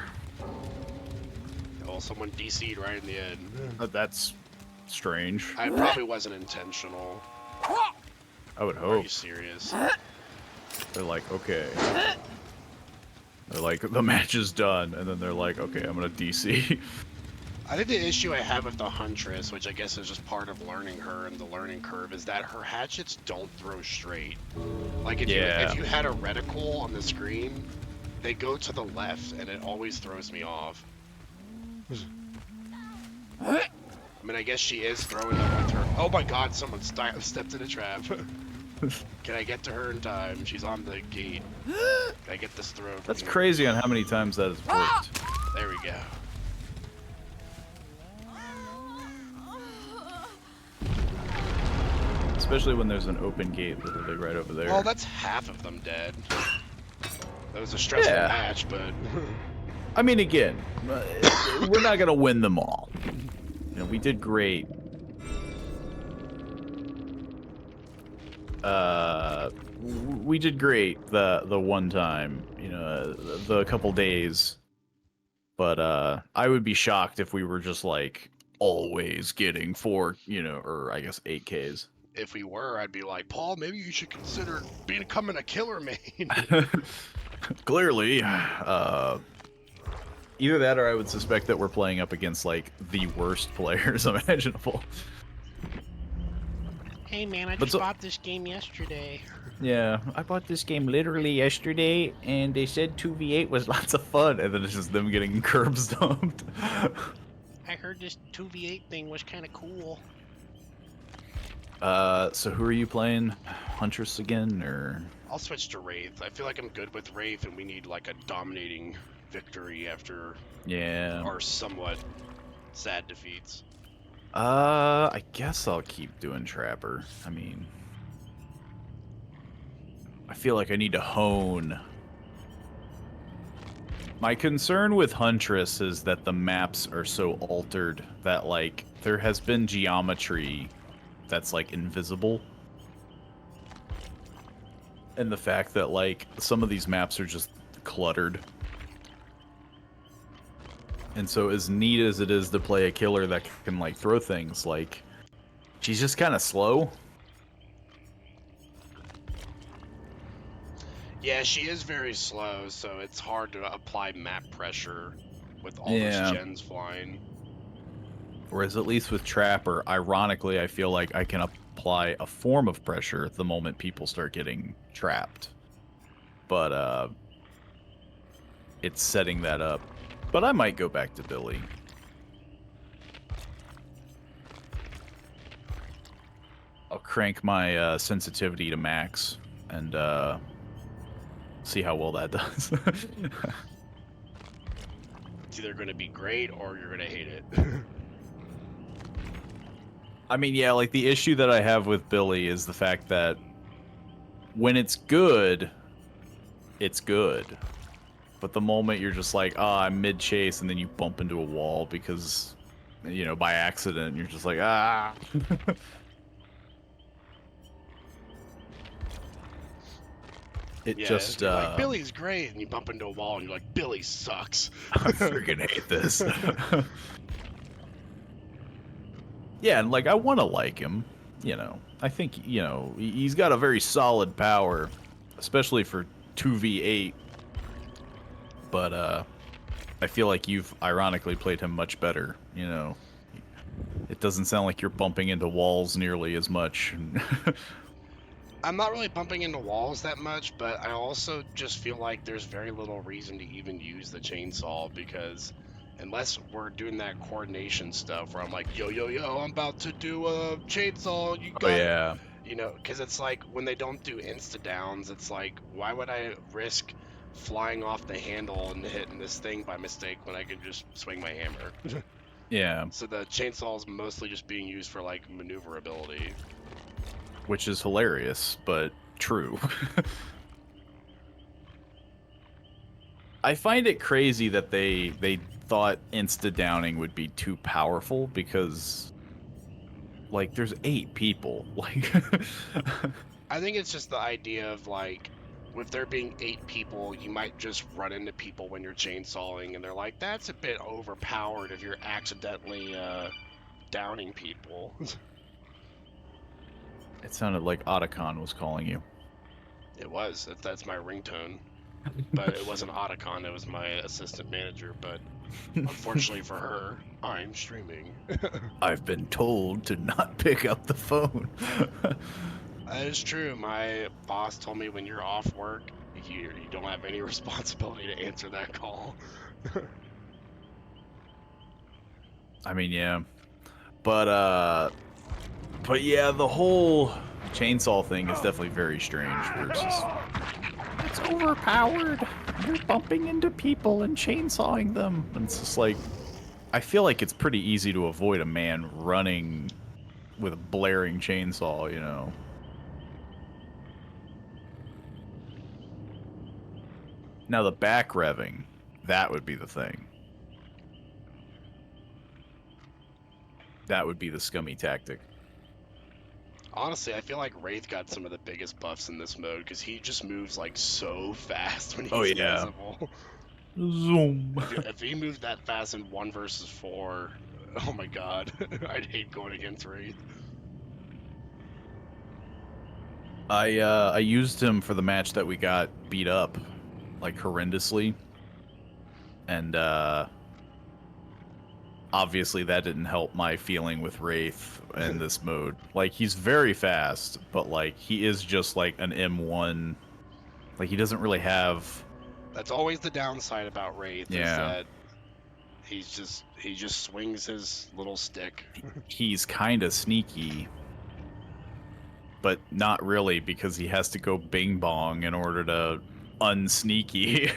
Well, someone DC'd right in the end. That's strange. It probably wasn't intentional. I would Are hope. you serious? They're like, okay. They're like, the match is done. And then they're like, okay, I'm gonna DC. I think the issue I have with the Huntress, which I guess is just part of learning her and the learning curve, is that her hatchets don't throw straight. Like if you had a reticle on the screen, they go to the left, and it always throws me off. I mean, I guess she is throwing them with her. Oh my God! Someone stepped in a trap. Can I get to her in time? She's on the gate. Can I get this throw? That's crazy on how many times that has worked. There we go. especially when there's an open gate literally right over there. Well, that's half of them dead. That was a stressful match, but... I mean, again, we're not gonna win them all. You know, we did great. We did great the one time, you know, the couple days. But I would be shocked if we were just like always getting 4, you know, or I guess 8Ks. If we were, I'd be like, Paul, maybe you should consider becoming a killer main. Clearly, either that or I would suspect that we're playing up against like the worst players imaginable. Hey man, I just bought this game yesterday. Yeah, I bought this game literally yesterday, and they said 2v8 was lots of fun, and then it's just them getting curb stomped. I heard this 2v8 thing was kind of cool. So who are you playing? Huntress again, or? I'll switch to Wraith. I feel like I'm good with Wraith, and we need like a dominating victory after our somewhat sad defeats. I guess I'll keep doing Trapper. I mean, I feel like I need to hone. My concern with Huntress is that the maps are so altered that, like, there has been geometry that's, like, invisible. And the fact that, like, some of these maps are just cluttered. And so as neat as it is to play a killer that can, like, throw things, like, she's just kind of slow. Yeah, she is very slow, so it's hard to apply map pressure with all those gens flying. Whereas at least with Trapper, ironically, I feel like I can apply a form of pressure the moment people start getting trapped. But, it's setting that up. But I might go back to Billy. I'll crank my sensitivity to max and see how well that does. It's either going to be great or you're going to hate it. I mean, yeah, like the issue that I have with Billy is the fact that when it's good, it's good. But the moment you're just like, oh, I'm mid-chase, and then you bump into a wall because, you know, by accident, you're just like, ah. Like, Billy's great, and you bump into a wall, and you're like, Billy sucks. I freaking hate this. Yeah, and, like, I want to like him, you know. I think, you know, he's got a very solid power, especially for 2v8. But I feel like you've ironically played him much better, you know. It doesn't sound like you're bumping into walls nearly as much. I'm not really bumping into walls that much, but I also just feel like there's very little reason to even use the chainsaw, because unless we're doing that coordination stuff where I'm like, yo, I'm about to do a chainsaw, you got you know, because it's like when they don't do insta-downs, it's like, why would I risk flying off the handle and hitting this thing by mistake when I could just swing my hammer? Yeah. So the chainsaw is mostly just being used for like maneuverability. Which is hilarious, but true. I find it crazy that they thought insta-downing would be too powerful because, like, there's 8 people. Like, I think it's just the idea of, like, with there being 8 people, you might just run into people when you're chainsawing, and they're like, that's a bit overpowered if you're accidentally downing people. It sounded like Otacon was calling you. It was. That's my ringtone. But it wasn't Otacon, it was my assistant manager, but unfortunately for her, I'm streaming. I've been told to not pick up the phone. That is true. My boss told me when you're off work, you don't have any responsibility to answer that call. I mean, yeah. But yeah, the whole chainsaw thing is definitely very strange. It's overpowered. You're bumping into people and chainsawing them. And it's just like, I feel like it's pretty easy to avoid a man running with a blaring chainsaw, you know. Now the back revving, that would be the thing. That would be the scummy tactic. Honestly, I feel like Wraith got some of the biggest buffs in this mode because he just moves like so fast when Oh, he's yeah. invisible. Zoom. If he moved that fast in 1 versus 4, oh my god, I'd hate going against Wraith. I used him for the match that we got beat up, like, horrendously. And, obviously that didn't help my feeling with Wraith in this mode. Like, he's very fast, but, like, he is just, like, an M1. Like, he doesn't really have... That's always the downside about Wraith, is Yeah. that he just swings his little stick. He's kind of sneaky, but not really, because he has to go bing bong in order to unsneaky.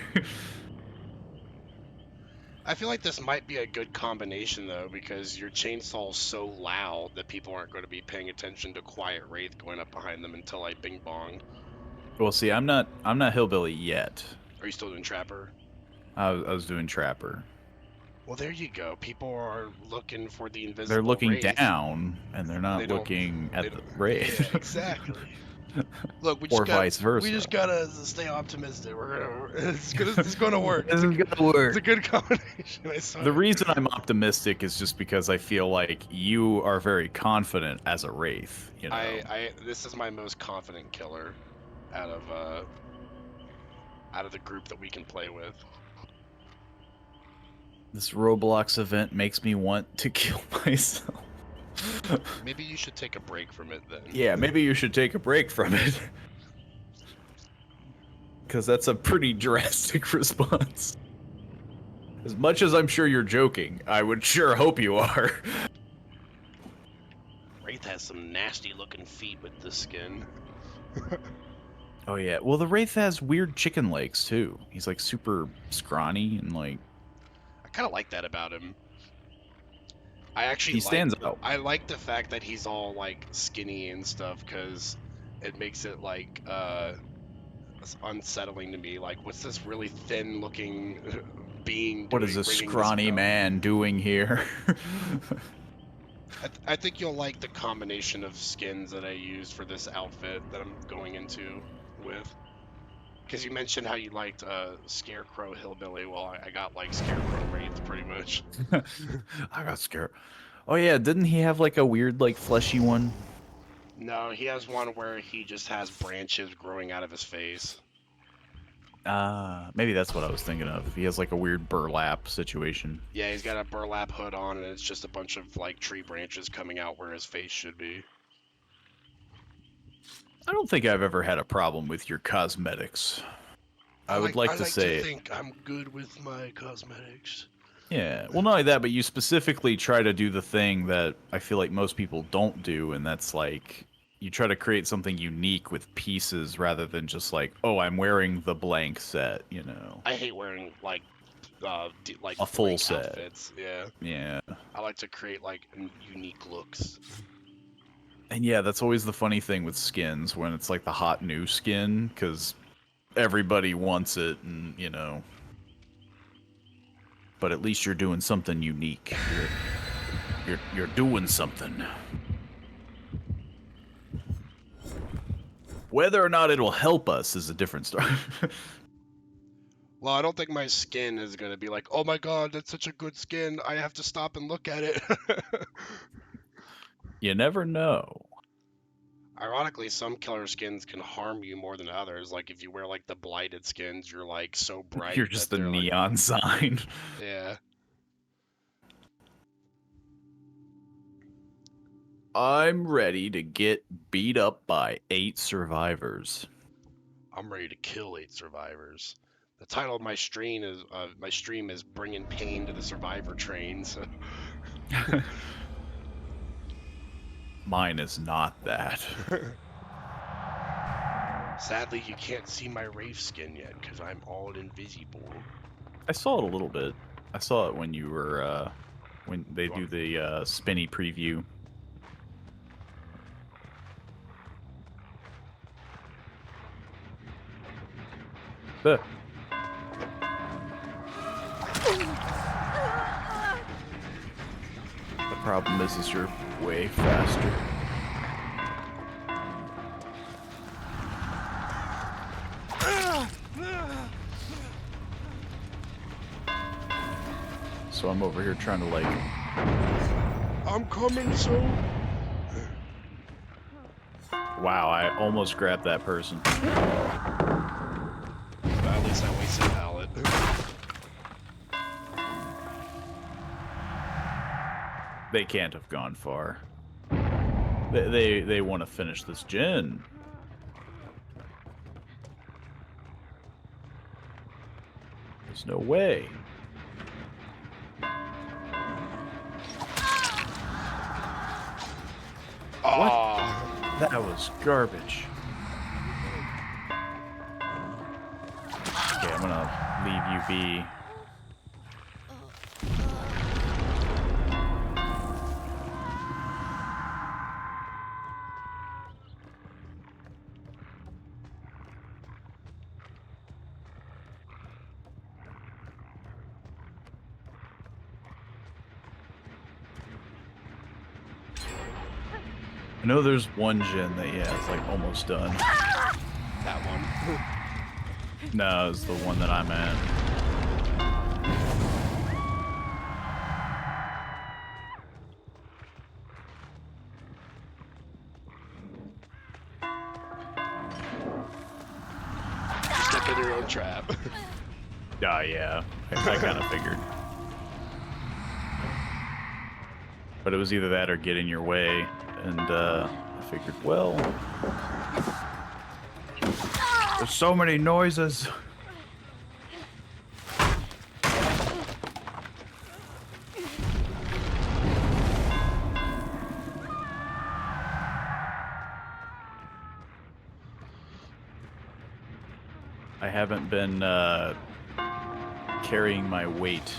I feel like this might be a good combination though, because your chainsaw's so loud that people aren't going to be paying attention to quiet Wraith going up behind them until I bing bong. Well, see, I'm not hillbilly yet. Are you still doing Trapper? I was doing Trapper. Well, there you go. People are looking for the invisible They're looking Wraith. down, and they're not They don't- looking at they the don't- Wraith. Yeah, exactly. Look, Or vice versa. We just gotta stay optimistic. It's gonna work. This is gonna work. It's a good combination. I swear. The reason I'm optimistic is just because I feel like you are very confident as a Wraith. You know, This is my most confident killer out of the group that we can play with. this Roblox event makes me want to kill myself. Maybe you should take a break from it then. Yeah, maybe you should take a break from it. Because that's a pretty drastic response. As much as I'm sure you're joking, I would sure hope you are. Wraith has some nasty looking feet with this skin. Oh yeah, well the Wraith has weird chicken legs too. He's like super scrawny and like... I kind of like that about him. I actually He stands out. I like the fact that he's all like skinny and stuff, because it makes it like unsettling to me. Like, what's this really thin looking being doing? What is this ringing scrawny bell? man doing here? I think you'll like the combination of skins that I used for this outfit that I'm going into with. Because you mentioned how you liked Scarecrow Hillbilly. Well, I got like Scarecrow Wraith pretty much. I got scared. Oh yeah, didn't he have like a weird like fleshy one? No, he has one where he just has branches growing out of his face. Maybe that's what I was thinking of. He has like a weird burlap situation. Yeah, he's got a burlap hood on, and it's just a bunch of like tree branches coming out where his face should be. I don't think I've ever had a problem with your cosmetics. I would like to say... to think I'm good with my cosmetics. Yeah, well, not only that, but you specifically try to do the thing that I feel like most people don't do, and that's like, you try to create something unique with pieces rather than just like, oh, I'm wearing the blank set, you know. I hate wearing like a full blank set. outfits. Yeah. Yeah. I like to create like unique looks. And yeah, that's always the funny thing with skins, when it's like the hot new skin, because everybody wants it, and, you know. But at least you're doing something unique. You're doing something. Whether or not it'll help us is a different story. Well, I don't think my skin is gonna be like, oh my god, that's such a good skin, I have to stop and look at it. You never know. Ironically, some killer skins can harm you more than others. Like if you wear like the blighted skins, you're like so bright. You're just that the they're, like- neon sign. Yeah. I'm ready to get beat up by 8 survivors. I'm ready to kill 8 survivors. The title of my stream is "Bringing Pain to the Survivor Train." So. Mine is not that. Sadly, you can't see my Wraith skin yet because I'm all invisible. I saw it a little bit. I saw it when you were when they do the spinny preview. The problem is you're way faster. So I'm over here trying to like... I'm coming, so... Wow, I almost grabbed that person. But at least I wasted a pallet. They can't have gone far. They want to finish this gen. There's no way. Oh. That was garbage. Okay, I'm gonna leave you be. I know there's one gen that, yeah, it's like almost done. That one. No, it's the one that I'm at. Step in your own trap. Ah, yeah. I kind of figured. But it was either that or get in your way, and I figured, well... There's so many noises! I haven't been carrying my weight.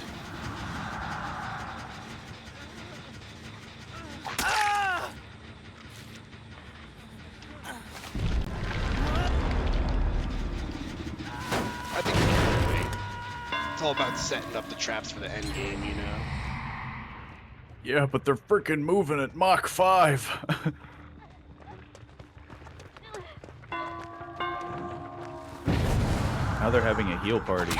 I think you can wait. It's all about setting up the traps for the end game, you know? Yeah, but they're freaking moving at Mach 5. Now they're having a heal party.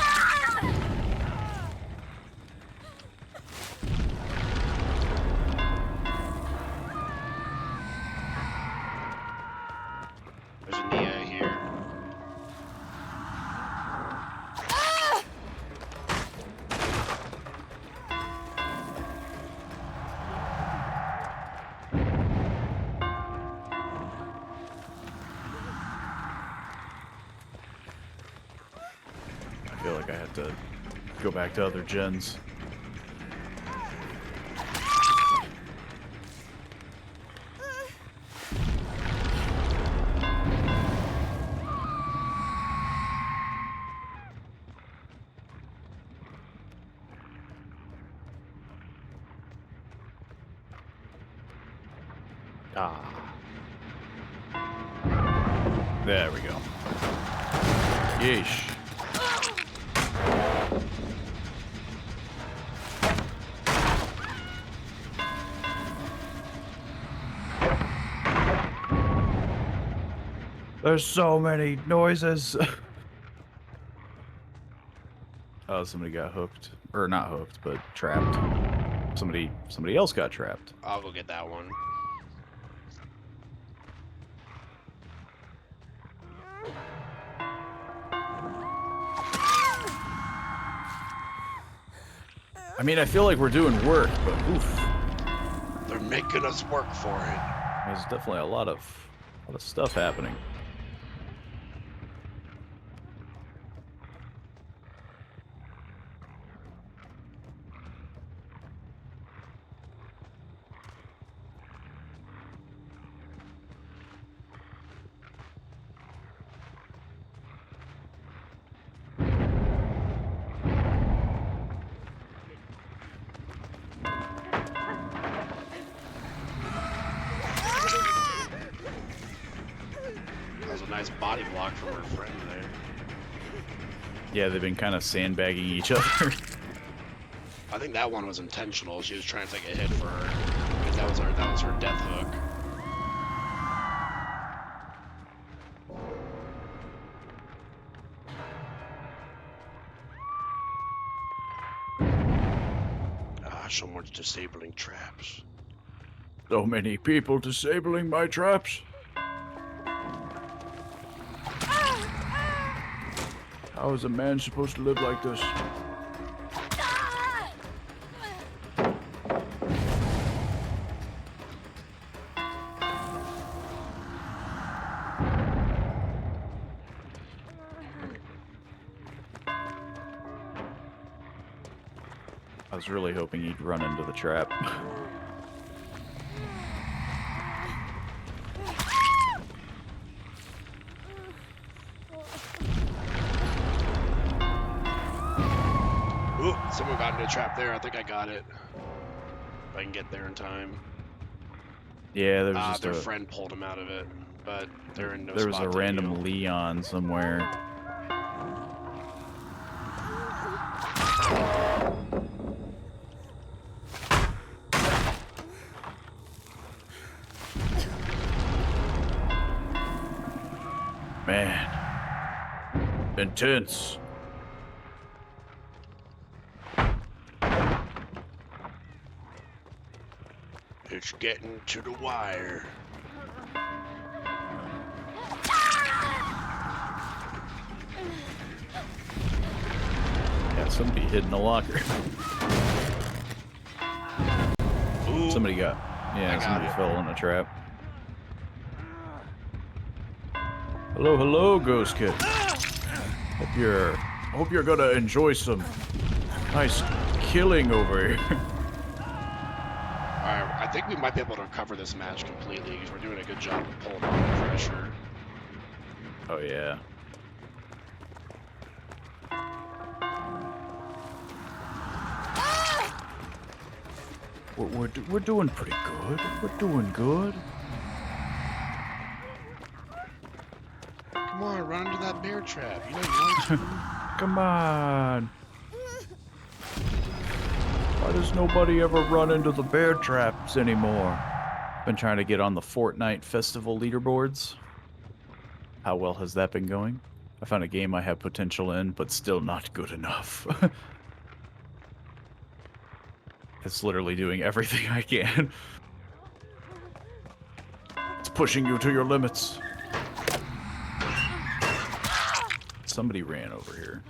There's a Nia here. I feel like I have to go back to other gens. Ah. There we go. Yeesh. There's so many noises. Oh, somebody got hooked. Or not hooked, but trapped. Somebody else got trapped. I'll go get that one. I mean, I feel like we're doing work, but oof. They're making us work for it. There's definitely a lot of stuff happening. That was a nice body block from her friend there. Yeah, they've been kind of sandbagging each other. I think that one was intentional. She was trying to take a hit for her. Because that was her death hook. So much disabling traps. So many people disabling my traps. How is a man supposed to live like this? I was really hoping he'd run into the trap. Ooh, someone got into a trap there. I think I got it. If I can get there in time. Yeah, there was just their friend pulled him out of it, but they're in no there was spot a to random heal. Leon somewhere. Man. Intense. It's getting to the wire. Yeah, somebody hid in the locker. Ooh, Somebody got somebody it. fell in a trap. Hello, hello, Ghost Kid. Hope you're gonna enjoy some nice killing over here. Alright, I think we might be able to cover this match completely because we're doing a good job of pulling on the pressure. Oh yeah. We're doing pretty good. We're doing good. Come on, run into that bear trap. You know you want to. Come on. Why does nobody ever run into the bear traps anymore? Been trying to get on the Fortnite festival leaderboards. How well has that been going? I found a game I have potential in, but still not good enough. It's literally doing everything I can. It's pushing you to your limits. Somebody ran over here.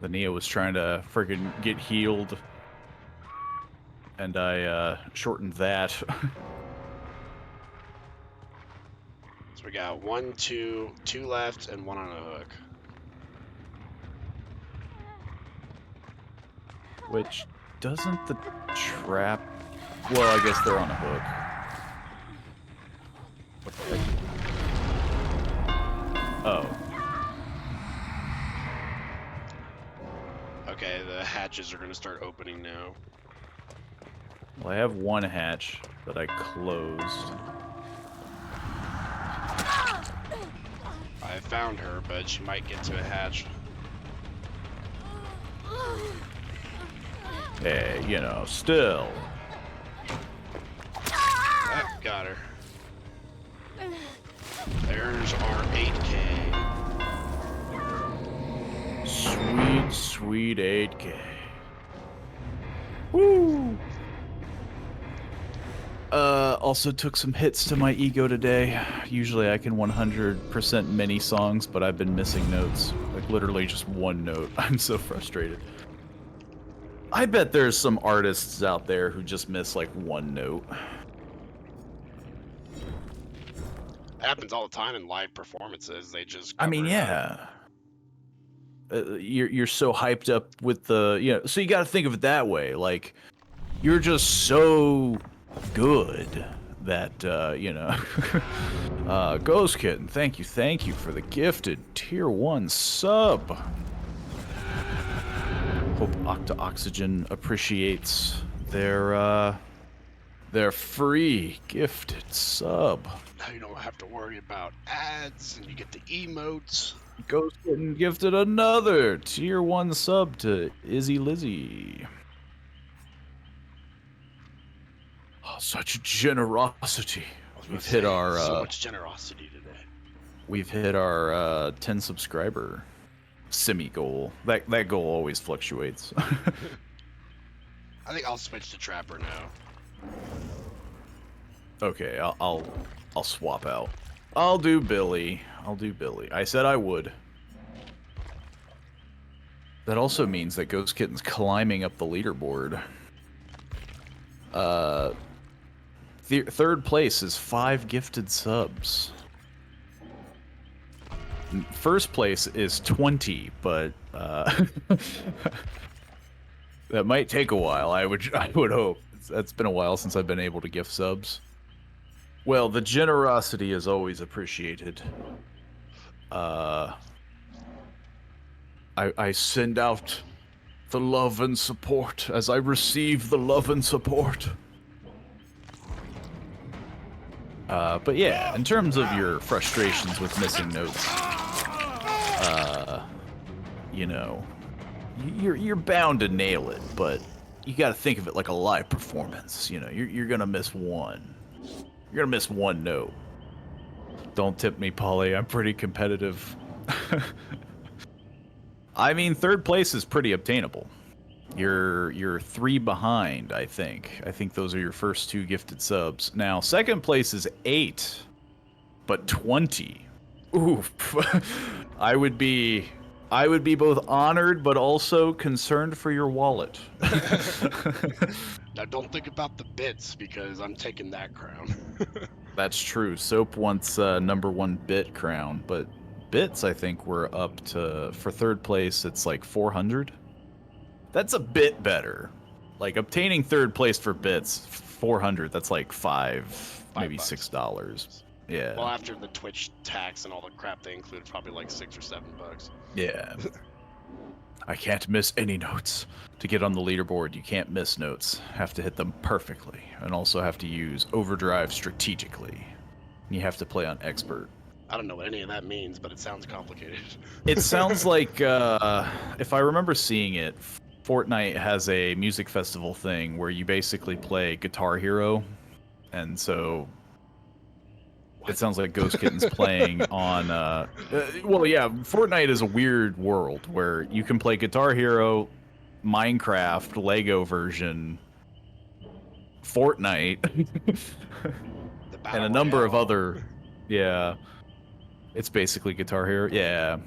The Neo was trying to friggin' get healed, and I shortened that. So we got 1, 2, 2 left, and 1 on a hook. Which, doesn't the trap... Well, I guess they're on a hook. What the heck? Oh. Okay, the hatches are going to start opening now. Well, I have one hatch that I closed. I found her, but she might get to a hatch. Hey, you know, still. Ah, got her. There's our 8K. Sweet, sweet 8K. Woo! Also took some hits to my ego today. Usually I can 100% many songs, but I've been missing notes. Like, literally just one note. I'm so frustrated. I bet there's some artists out there who just miss, like, one note. It happens all the time in live performances. They just I mean, cover it up. yeah. You're so hyped up with the, you know, so you got to think of it that way. Like, you're just so good that, you know, Ghost Kitten, thank you for the gifted tier 1 sub. Hope Octa Oxygen appreciates their their free gifted sub. Now you don't have to worry about ads, and you get the emotes. Ghost Kitten gifted another tier 1 sub to Izzy Lizzy. Oh, such generosity. We've hit our so much generosity today. We've hit our 10 subscriber semi goal. That goal always fluctuates. I think I'll switch to Trapper now. Okay, I'll swap out. I'll do Billy. I said I would. That also means that Ghost Kitten's climbing up the leaderboard. Third place is 5 gifted subs. First place is 20, but that might take a while. I would hope. It's been a while since I've been able to gift subs. Well, the generosity is always appreciated. I send out the love and support as I receive the love and support. But yeah, in terms of your frustrations with missing notes, you know, you're bound to nail it, but you got to think of it like a live performance. You know, you're gonna miss one. You're gonna miss one note. Don't tip me, Pauly. I'm pretty competitive. I mean, third place is pretty obtainable. You're 3 behind, I think. I think those are your first 2 gifted subs. Now, second place is 8, but 20. Oof. I would be both honored but also concerned for your wallet. Now don't think about the bits, because I'm taking that crown. That's true. Soap wants #1 bit crown, but bits I think we're up to, for third place it's like 400. That's a bit better. Like obtaining third place for bits, 400, that's like $5, maybe $6. Yeah. Well, after the Twitch tax and all the crap they include, probably like $6 or $7. Yeah. I can't miss any notes. To get on the leaderboard, you can't miss notes. Have to hit them perfectly, and also have to use overdrive strategically. You have to play on expert. I don't know what any of that means, but it sounds complicated. It sounds like, if I remember seeing it, Fortnite has a music festival thing where you basically play Guitar Hero, and so it sounds like Ghost Kitten's playing on, well, yeah, Fortnite is a weird world where you can play Guitar Hero, Minecraft, Lego version, Fortnite, and a number of other, yeah, it's basically Guitar Hero, yeah.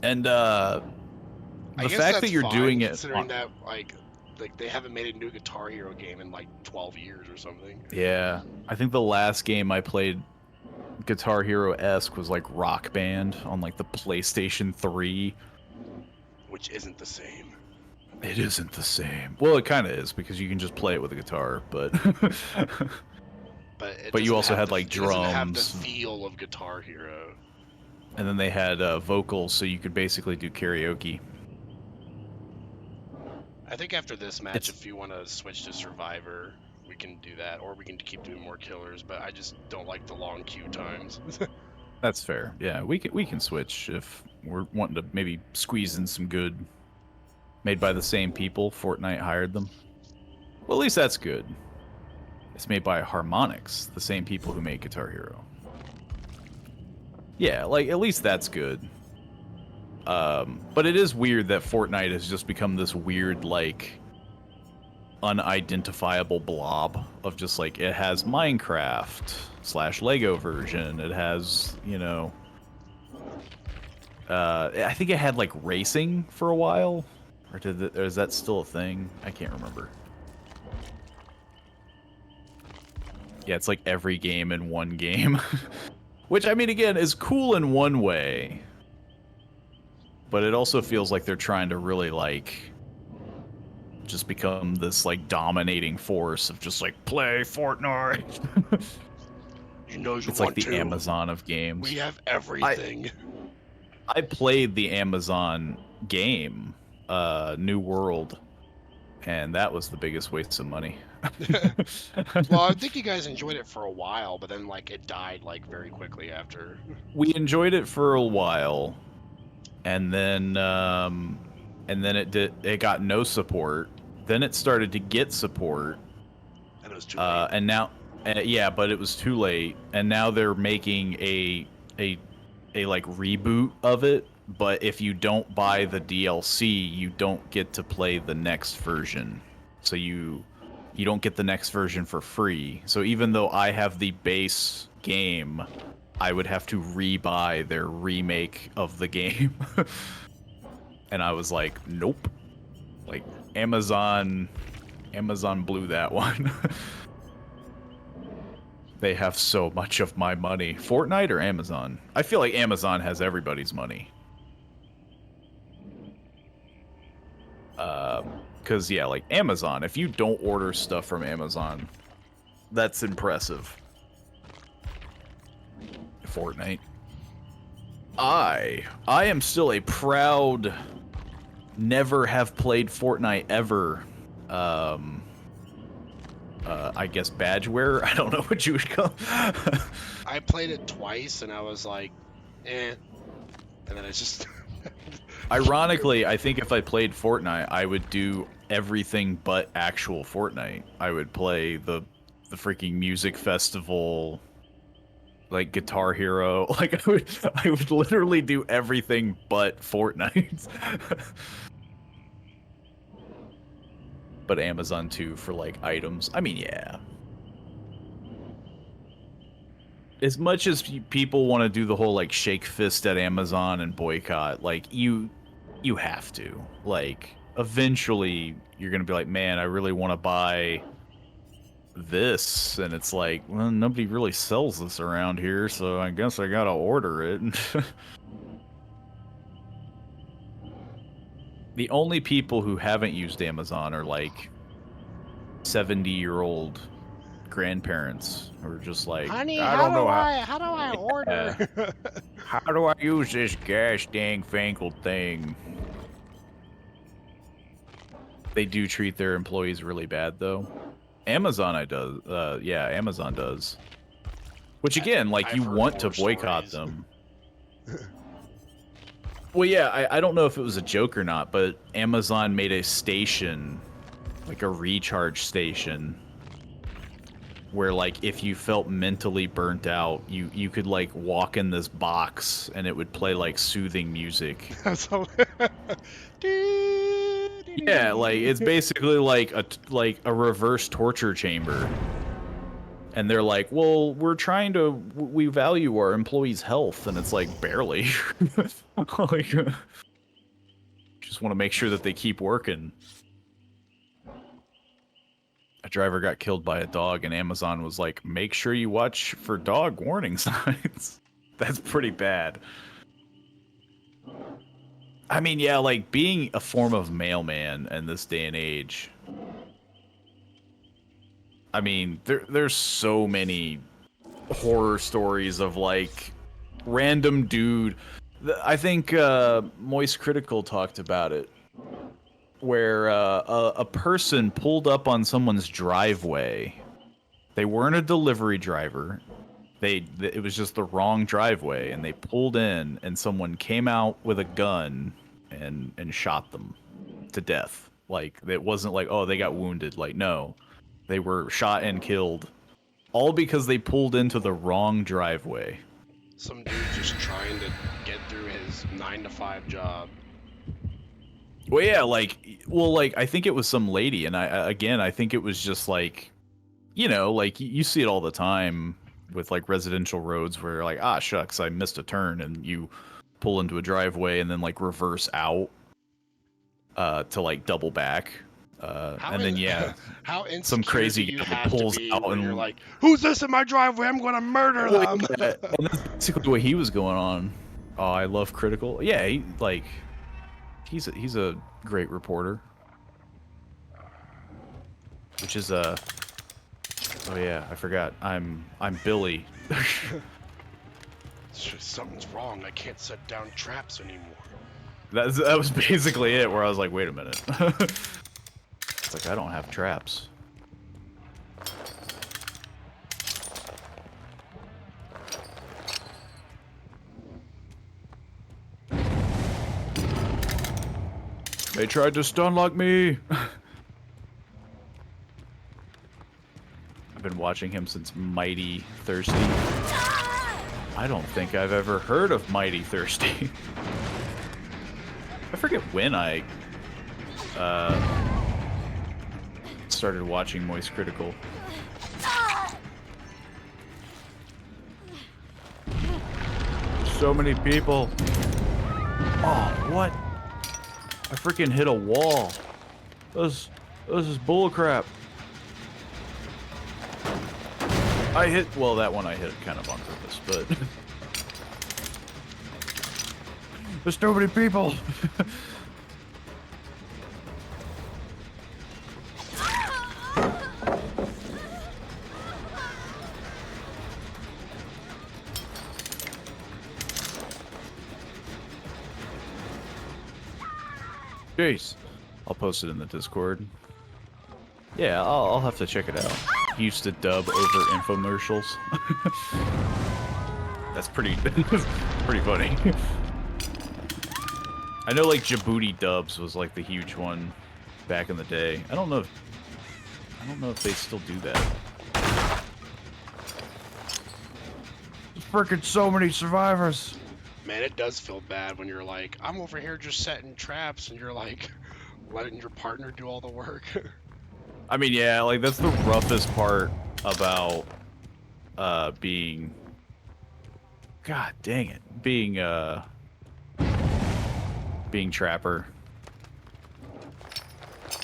And, the fact that you're doing it, considering that like they haven't made a new Guitar Hero game in like 12 years or something. Yeah, I think the last game I played Guitar Hero-esque was like Rock Band on like the PlayStation 3. Which isn't the same. It isn't the same. Well, it kind of is, because you can just play it with a guitar, but but you also had like It doesn't have the drums, feel of Guitar Hero. and then they had vocals, so you could basically do karaoke. I think after this match, if you want to switch to Survivor, we can do that, or we can keep doing more killers. But I just don't like the long queue times. That's fair. Yeah, we can switch if we're wanting to maybe squeeze in some good. Made by the same people. Fortnite hired them. Well, at least that's good. It's made by Harmonix, the same people who made Guitar Hero. Yeah, like, at least that's good. But it is weird that Fortnite has just become this weird, like, unidentifiable blob of just, like, it has Minecraft / Lego version. It has, you know... I think it had, like, racing for a while. Or is that still a thing? I can't remember. Yeah, it's like every game in one game. Which, I mean, again, is cool in one way. But it also feels like they're trying to really, like, just become this, like, dominating force of just, like, play Fortnite. You know you it's want like the to. Amazon of games. We have everything. I played the Amazon game, New World, and that was the biggest waste of money. Well, I think you guys enjoyed it for a while, but then like it died like very quickly after. We enjoyed it for a while, and then it got no support. Then it started to get support, And it was too late. and now, yeah, but it was too late. And now they're making a like reboot of it. But if you don't buy the DLC, you don't get to play the next version. So you don't get the next version for free. So even though I have the base game, I would have to rebuy their remake of the game. And I was like, nope. Like Amazon blew that one. They have so much of my money. Fortnite or Amazon? I feel like Amazon has everybody's money. Because, yeah, like Amazon, if you don't order stuff from Amazon, that's impressive. Fortnite. I am still a proud, never have played Fortnite ever, I guess badge wearer? I don't know what you would call. I played it twice, and I was like, eh. And then it's just... Ironically, I think if I played Fortnite, I would do everything but actual Fortnite. I would play the freaking music festival, like Guitar Hero. Like I would literally do everything but Fortnite. But Amazon too for like items. I mean, yeah. As much as people want to do the whole like shake fist at Amazon and boycott, like you have to. Like eventually you're going to be like, "Man, I really want to buy this." And it's like, "Well, nobody really sells this around here, so I guess I got to order it." The only people who haven't used Amazon are like 70-year-old grandparents who are just like, Honey, I don't know how do I order? how do I use this gosh dang fangled thing? They do treat their employees really bad though. Amazon Amazon does. Which again, like I've you heard want to horror boycott stories. them. Well, yeah, I don't know if it was a joke or not, but Amazon made a station, like a recharge station, where like if you felt mentally burnt out, you could like walk in this box and it would play like soothing music. So... Yeah, like it's basically like a reverse torture chamber. And they're like, well, we value our employees' health, and it's like barely. Like, just want to make sure that they keep working. A driver got killed by a dog, and Amazon was like, make sure you watch for dog warning signs. That's pretty bad. I mean, yeah, like being a form of mailman in this day and age. I mean, there's so many horror stories of like random dude. I think Moist Critical talked about it, where a person pulled up on someone's driveway. They weren't a delivery driver. It was just the wrong driveway, and they pulled in, and someone came out with a gun and shot them to death. Like it wasn't like, oh, they got wounded. Like no. They were shot and killed, all because they pulled into the wrong driveway. Some dude just trying to get through his 9-to-5 job. Well, yeah, like I think it was some lady, and I think it was just like, you know, like you see it all the time with like residential roads where you're like, ah, shucks, I missed a turn, and you pull into a driveway and then like reverse out to like double back. And then yeah, how some crazy guy pulls out and you're like, "Who's this in my driveway? I'm gonna murder them." And that's basically what he was going on. Oh, I love Critical. Yeah, he's a great reporter. Which is oh yeah, I forgot. I'm Billy. Something's wrong. I can't set down traps anymore. That was basically it. Where I was like, wait a minute. It's like I don't have traps. They tried to stun lock me! I've been watching him since Mighty Thirsty. I don't think I've ever heard of Mighty Thirsty. I forget when I started watching Moist Critical. So many people. Oh, what? I freaking hit a wall. This is bullcrap. I hit, well, that one I hit kind of on purpose, but there's too many people. Jeez. I'll post it in the Discord. Yeah, I'll have to check it out. He used to dub over infomercials. That's pretty pretty funny. I know like Djibouti dubs was like the huge one back in the day. I don't know if they still do that. There's freaking so many survivors. Man, it does feel bad when you're like, I'm over here just setting traps, and you're like, letting your partner do all the work. I mean, yeah, like that's the roughest part about being, god dang it, being trapper,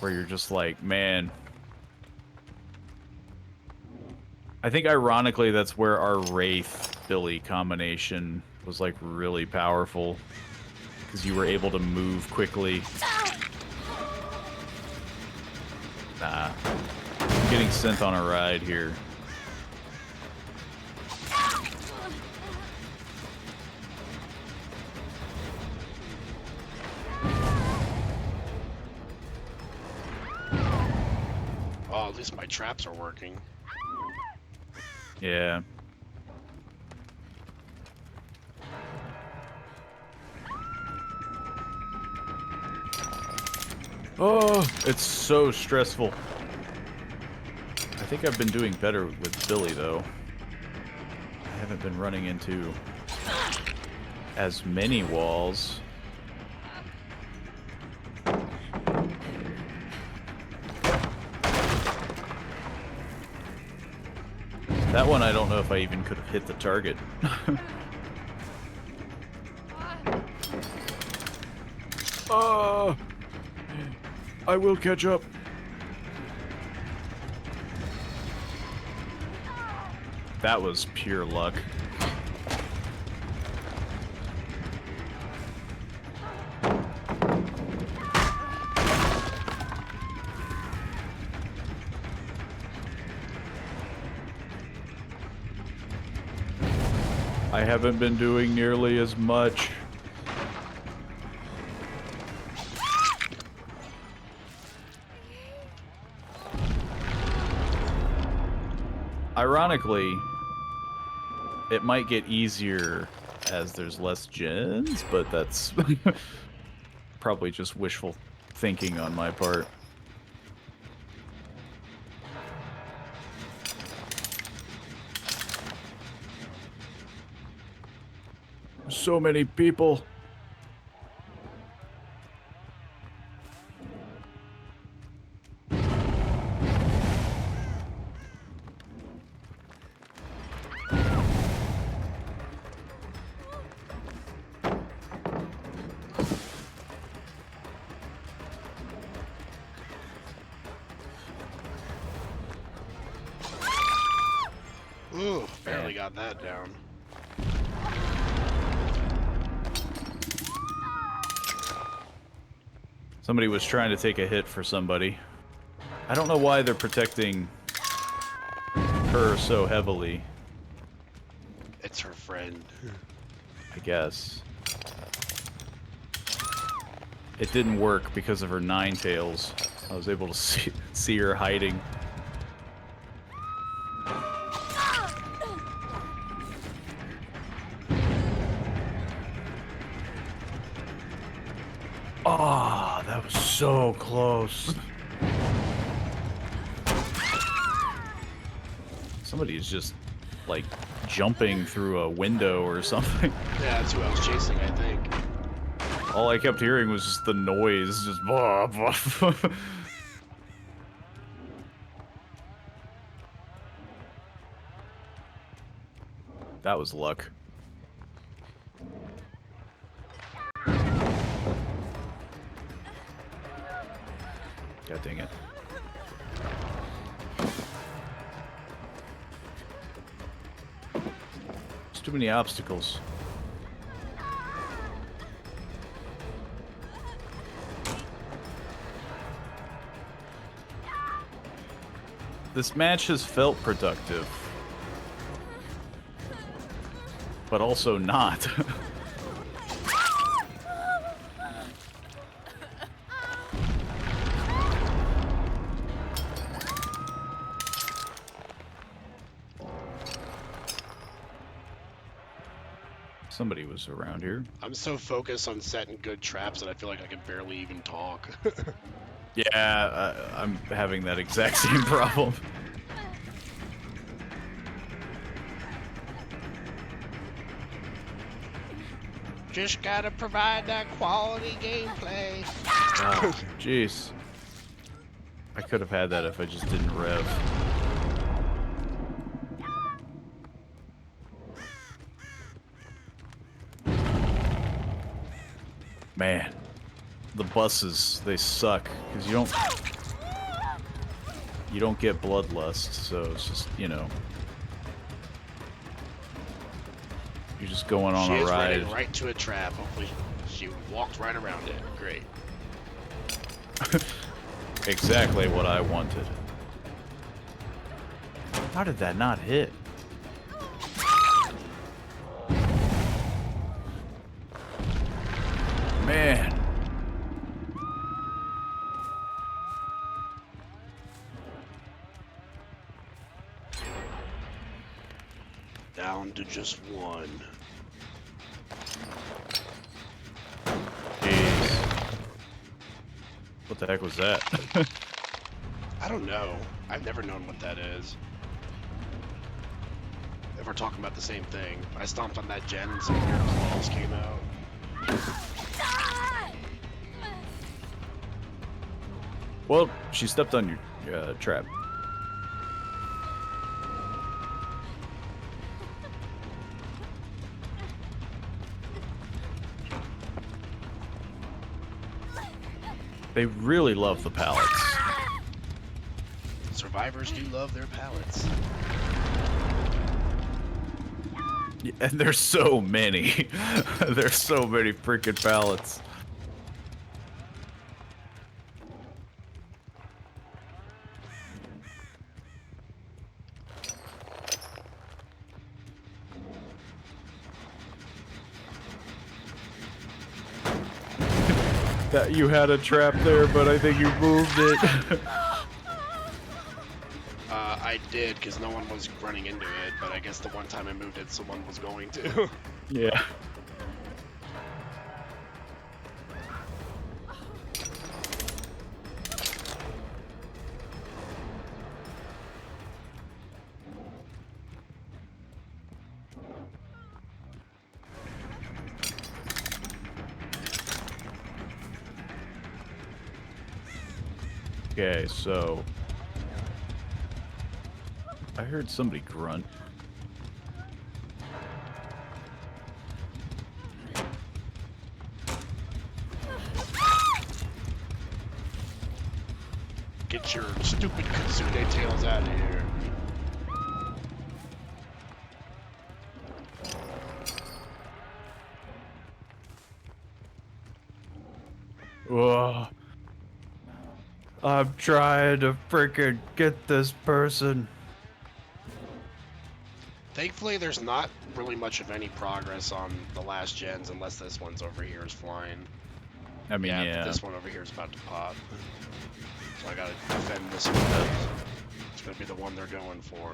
where you're just like, man. I think ironically that's where our Wraith Billy combination was like really powerful, because you were able to move quickly. Nah, I'm getting sent on a ride here. Oh, at least my traps are working. Yeah. Oh, it's so stressful. I think I've been doing better with Billy, though. I haven't been running into as many walls. That one, I don't know if I even could have hit the target. I will catch up. That was pure luck. I haven't been doing nearly as much. Ironically, it might get easier as there's less gens, but that's probably just wishful thinking on my part. So many people. Ooh, barely got that down. Somebody was trying to take a hit for somebody. I don't know why they're protecting her so heavily. It's her friend. I guess. It didn't work because of her nine tails. I was able to see her hiding. Oh, that was so close. Somebody is just, like, jumping through a window or something. Yeah, that's who I was chasing, I think. All I kept hearing was just the noise, just blah, blah. That was luck. God dang it. There's too many obstacles. This match has felt productive, but also not. Somebody was around here. I'm so focused on setting good traps that I feel like I can barely even talk. Yeah, I'm having that exact same problem. Just gotta provide that quality gameplay. Oh, jeez. I could have had that if I just didn't rev. Man, the buses, they suck, because you don't get bloodlust, so it's just, you know, you're just going on a ride. Running right to a trap. Hopefully she walked right around it. Great. Exactly what I wanted. How did that not hit? Man. Down to just one. Jeez. What the heck was that? I don't know. I've never known what that is. If we're talking about the same thing. I stomped on that gen and some weird claws came out. Well, she stepped on your trap. They really love the pallets. Survivors do love their pallets. Yeah, and there's so many. There's so many freaking pallets. That you had a trap there, but I think you moved it. I did, because no one was running into it, but I guess the one time I moved it, someone was going to. Yeah. Okay, so I heard somebody grunt. Get your stupid Kitsune tails out of here. Whoa. I'm trying to freaking get this person. Thankfully, there's not really much of any progress on the last gens, unless this one's over here is flying. I mean, yeah. This one over here is about to pop. So I gotta defend this one. It's gonna be the one they're going for.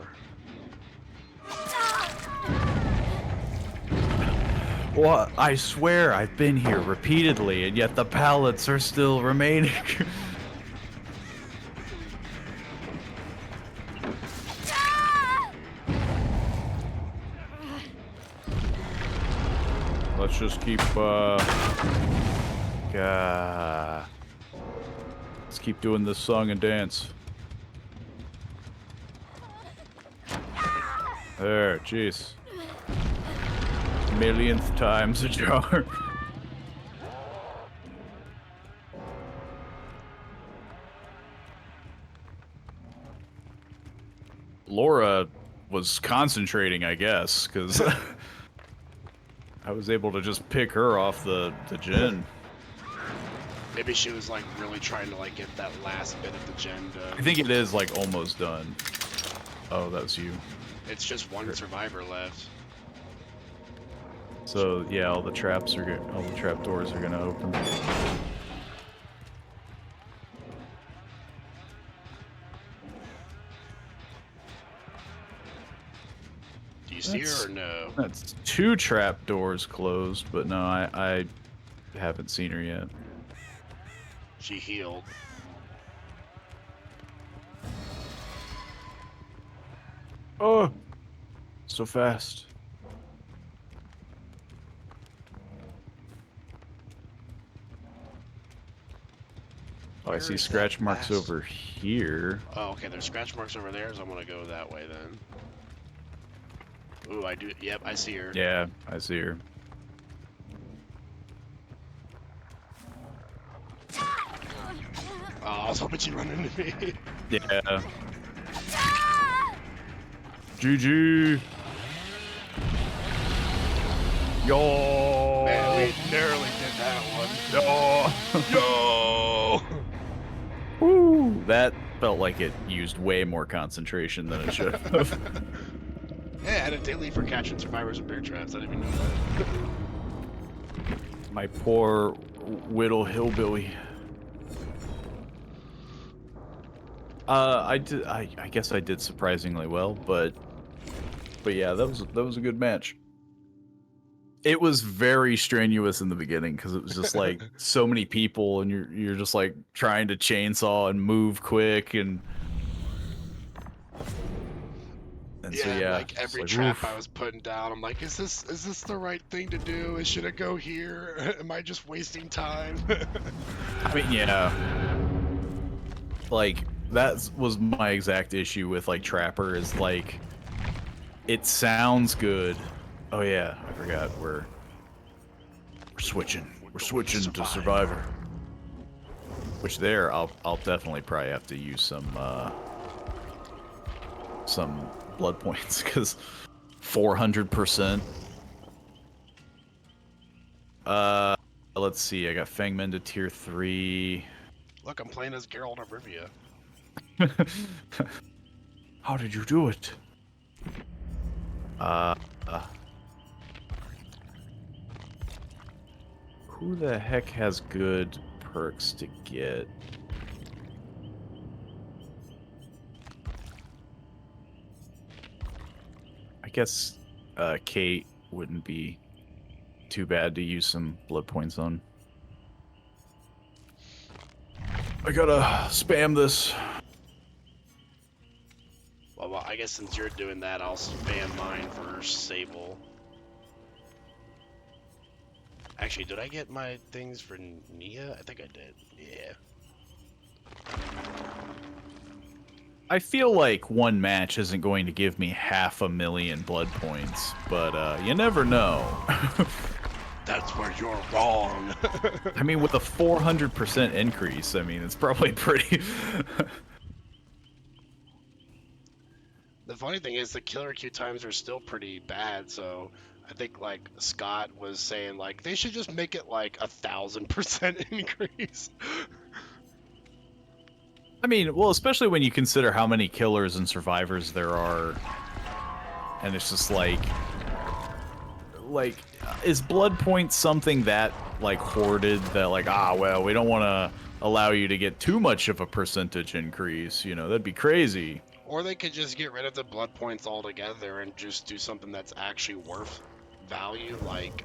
Well, I swear I've been here repeatedly, and yet the pallets are still remaining. Let's just keep, let's keep doing this song and dance. There, jeez. Millionth times a jar. Laura was concentrating, I guess, because I was able to just pick her off the gen. Maybe she was like really trying to like get that last bit of the gen done. I think it is like almost done. Oh, that's you. It's just one survivor left. So yeah, all the trap doors are gonna open. Do you see her or no? That's 2 trap doors closed, but no, I haven't seen her yet. She healed. Oh, so fast. Oh, I see scratch marks over here. Oh, okay, there's scratch marks over there, so I'm gonna go that way then. Ooh, I do. Yep, I see her. Yeah, I see her. Oh, I was hoping she'd run into me. Yeah. GG. Yo. Man, we nearly did that one. Yo. Yo. Woo. That felt like it used way more concentration than it should have. Hey, I had a daily for catching survivors and bear traps. I didn't even know that. My poor whittle hillbilly. I guess I did surprisingly well, but yeah, that was a good match. It was very strenuous in the beginning because it was just like so many people, and you're just like trying to chainsaw and move quick and Yeah, so yeah, like every like, trap oof. I was putting down, I'm like, is this the right thing to do? Should it go here? Am I just wasting time? I mean, yeah, like that was my exact issue with like Trapper is like it sounds good. Oh yeah, I forgot we're switching. We're switching to Survivor. Which there I'll definitely probably have to use some blood points because 400%. Let's see. I got Fangmen to tier 3. Look, I'm playing as Geralt of Rivia. How did you do it? Who the heck has good perks to get? I guess Kate wouldn't be too bad to use some blood points on. I gotta spam this. Well, I guess since you're doing that, I'll spam mine for Sable. Actually, did I get my things for Nia? I think I did. Yeah. I feel like one match isn't going to give me 500,000 blood points, but you never know. That's where you're wrong. I mean, with a 400% increase, I mean, it's probably pretty... The funny thing is the killer queue times are still pretty bad, so I think like Scott was saying like they should just make it like 1,000% increase. I mean, well, especially when you consider how many killers and survivors there are, and it's just like, is blood points something that like hoarded that like well we don't want allow you to get too much of a percentage increase. You know, that'd be crazy. Or they could just get rid of the blood points altogether and just do something that's actually worth value, like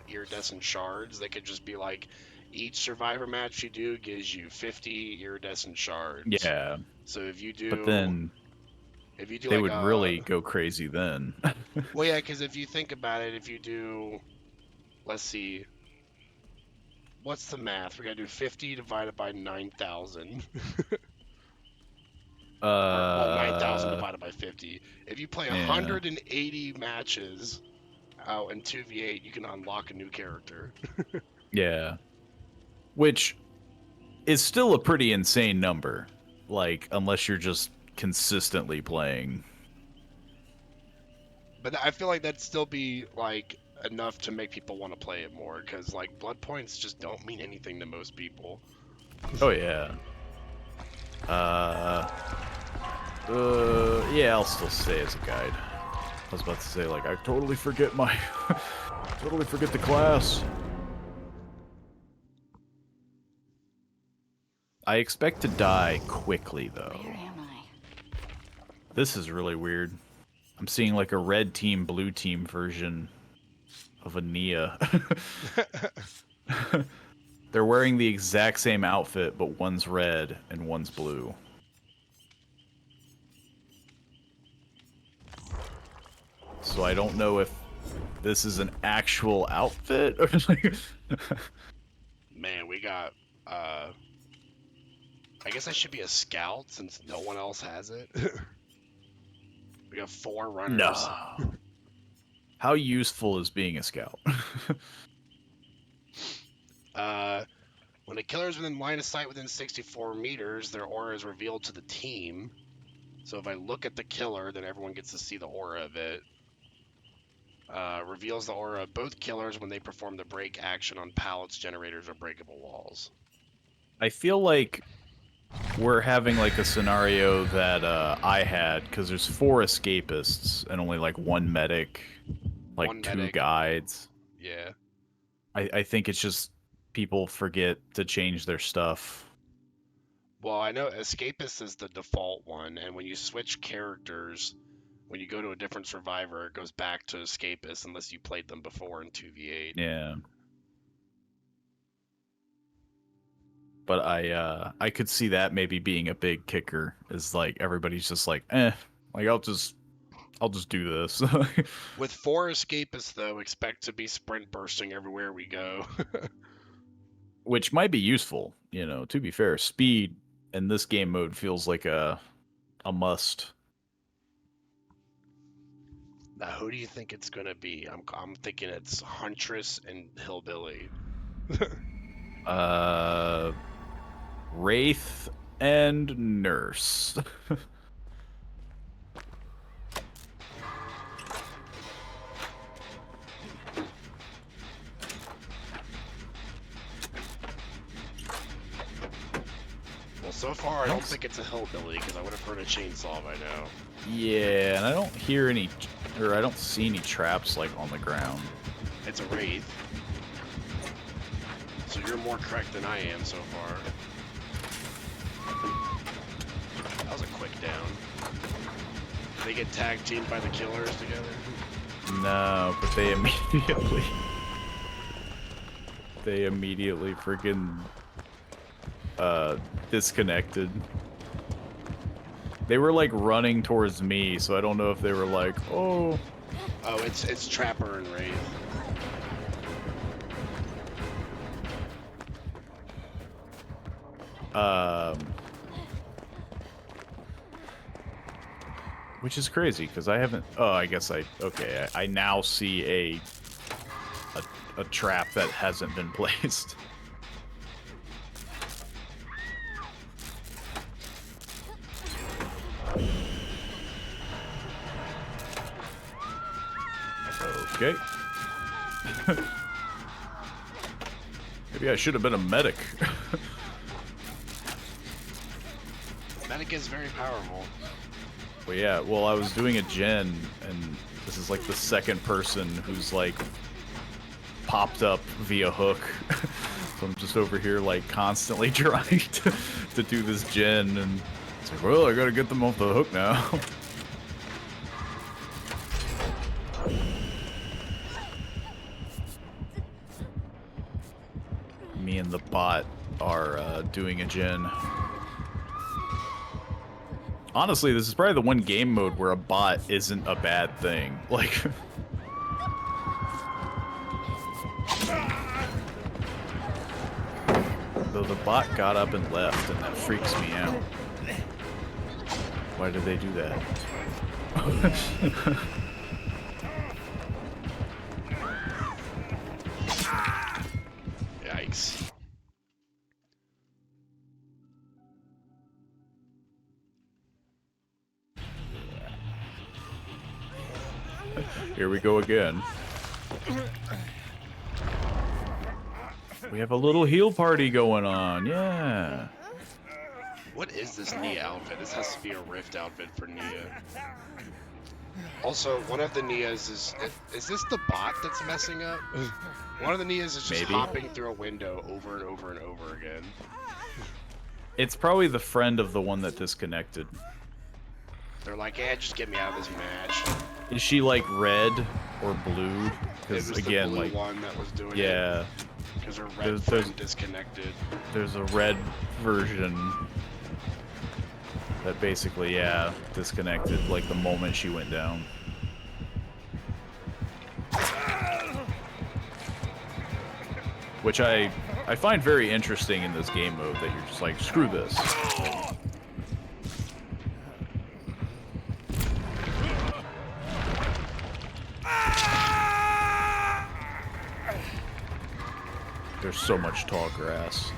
iridescent shards. They could just be like, each survivor match you do gives you 50 iridescent shards. Yeah. So if you do, But then they like would really go crazy then. well, yeah, because if you think about it, if you do, let's see, what's the math? We gotta do 50 divided by 9,000. Well, 9,000 divided by 50. If you play 180 matches out in 2v8, you can unlock a new character. Yeah. Which is still a pretty insane number. Like, unless you're just consistently playing. But I feel like that'd still be, like, enough to make people want to play it more, because, like, blood points just don't mean anything to most people. Oh, yeah. Yeah, I'll still stay as a guide. I was about to say, like, I totally forget my... totally forget the class. I expect to die quickly, though. Where am I? This is really weird. I'm seeing, like, a red team, blue team version of a Nia. They're wearing the exact same outfit, but one's red and one's blue. So I don't know if this is an actual outfit or like... Man, we got, I guess I should be a scout since no one else has it. We got 4 runners. No. How useful is being a scout? When a killer is within line of sight within 64 meters, their aura is revealed to the team. So if I look at the killer, then everyone gets to see the aura of it. Reveals the aura of both killers when they perform the break action on pallets, generators, or breakable walls. I feel like we're having like a scenario that I had, because there's 4 escapists and only like 1 medic, like 2 medic. guides. Yeah. I think it's just people forget to change their stuff. Well, I know Escapist is the default one, and when you switch characters, when you go to a different survivor, it goes back to Escapist unless you played them before in 2v8. Yeah. But I could see that maybe being a big kicker, is like everybody's just like, like I'll just do this. With 4 Escapists though, expect to be sprint bursting everywhere we go. Which might be useful, you know, to be fair. Speed in this game mode feels like a must. Now, who do you think it's gonna be? I'm thinking it's Huntress and Hillbilly. Wraith and Nurse. Well, so far I don't think it's a Hillbilly, because I would have heard a chainsaw by now. Yeah, and I don't hear any, or I don't see any traps like on the ground. It's a Wraith. So you're more correct than I am so far. That was a quick down. They get tag teamed by the killers together? No, but they immediately freaking disconnected. They were like running towards me, so I don't know if they were like, oh. Oh, it's Trapper and Wraith. Which is crazy, because I haven't... Oh, I guess okay, I now see a trap that hasn't been placed. Okay. Maybe I should have been a medic. Medic is very powerful. Well, yeah, well, I was doing a gen, and this is like the second person who's like popped up via hook So I'm just over here, like, constantly trying to do this gen, and it's like, well, I gotta get them off the hook now. Me and the bot are doing a gen. Honestly, this is probably the one game mode where a bot isn't a bad thing. Like... Though the bot got up and left, and that freaks me out. Why did they do that? Yikes. Here we go again. We have a little heal party going on, yeah. What is this Nia outfit? This has to be a Rift outfit for Nia. Also, one of the Nias is this the bot that's messing up? One of the Nias is just hopping through a window over and over and over again. It's probably the friend of the one that disconnected. They're like, yeah, just get me out of this match. Is she like red or blue? Because the again, blue like one that was doing yeah, because her red friend disconnected. There's a red version that basically, yeah, disconnected like the moment she went down. Which I find very interesting in this game mode, that you're just like, screw this. There's so much tall grass.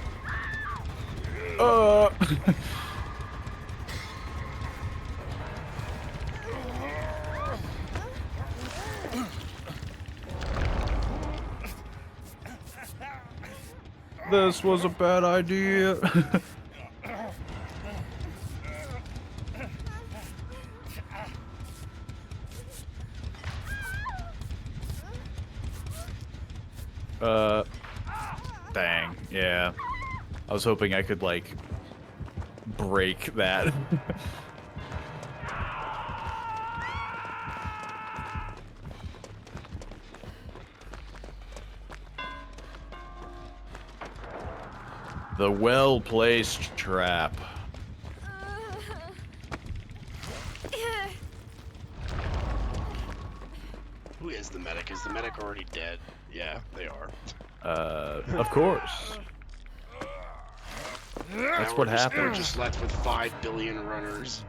This was a bad idea. Dang, yeah. I was hoping I could, like, break that. The well-placed trap. Who is the medic? Is the medic already dead? Yeah, they are. Of course. That's what happened. We're just left with 5 billion runners.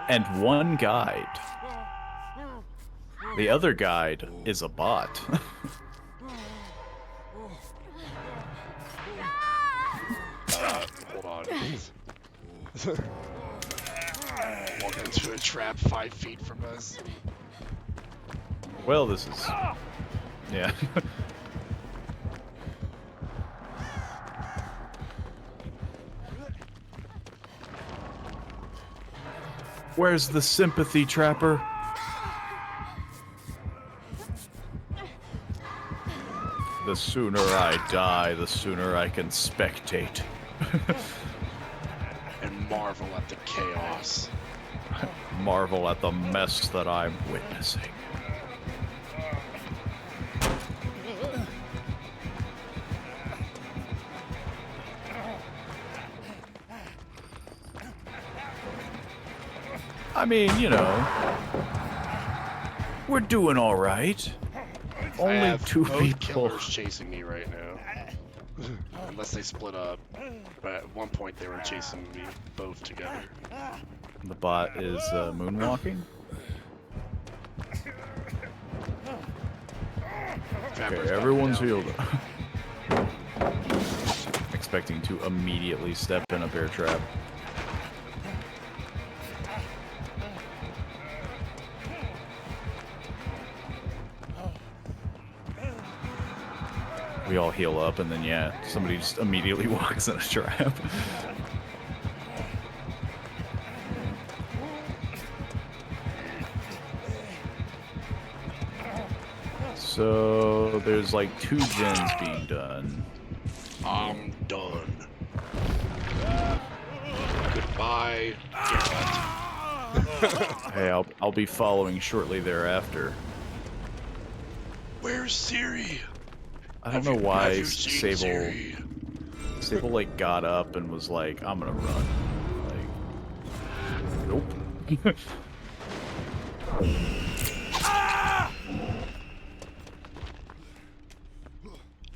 And one guide. The other guide is a bot. Hold on. Walk into a trap 5 feet from us. Well, this is... yeah. Where's the sympathy, Trapper? The sooner I die, the sooner I can spectate. And marvel at the chaos. Marvel at the mess that I'm witnessing. I mean, you know, we're doing all right. Only 2 people. Killers chasing me right now. Unless they split up. But at one point they were chasing me both together. The bot is moonwalking. Okay, everyone's healed. Expecting to immediately step in a bear trap. We all heal up, and then, yeah, somebody just immediately walks in a trap. So there's like 2 gens being done. I'm done. Goodbye, Garrett. Hey, I'll be following shortly thereafter. Where's Siri? I don't know why Have you seen Siri? Sable like got up and was like, I'm gonna run. Like, nope.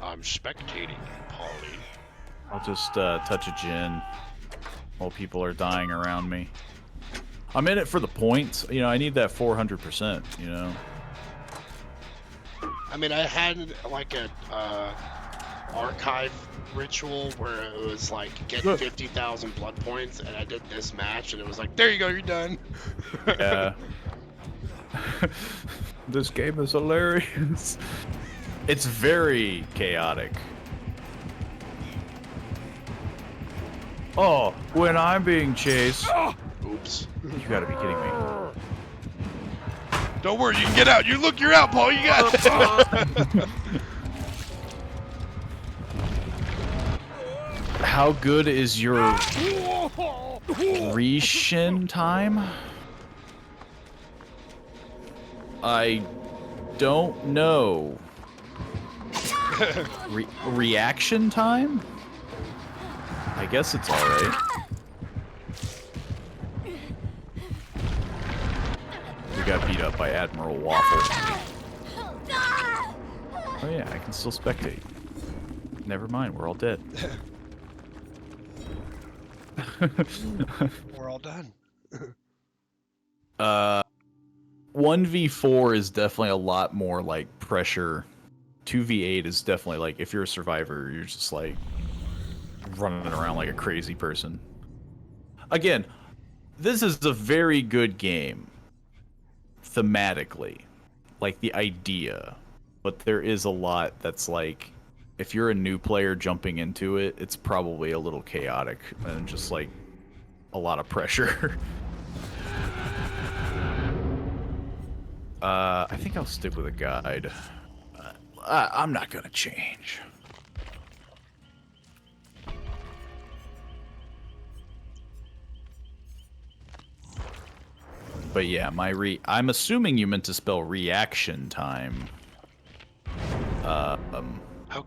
I'm spectating, Pauly. I'll just touch a gin while people are dying around me. I'm in it for the points. You know, I need that 400%, you know? I mean, I had like a archive ritual where it was like get 50,000 blood points, and I did this match, and it was like, there you go, you're done. Yeah. This game is hilarious. It's very chaotic. Oh, when I'm being chased. Oops. You gotta be kidding me. Don't worry, you can get out. You're out, Paul. You got it. How good is your reshin time? I don't know. Reaction time? I guess it's alright. We got beat up by Admiral Waffle. Oh yeah, I can still spectate. Never mind, we're all dead. We're all done. 1v4 is definitely a lot more like pressure. 2v8 is definitely like, if you're a survivor, you're just like running around like a crazy person. Again, this is a very good game thematically, like the idea, but there is a lot that's like, if you're a new player jumping into it, it's probably a little chaotic and just like a lot of pressure. I think I'll stick with a guide. I'm not gonna change. But yeah, I'm assuming you meant to spell reaction time. How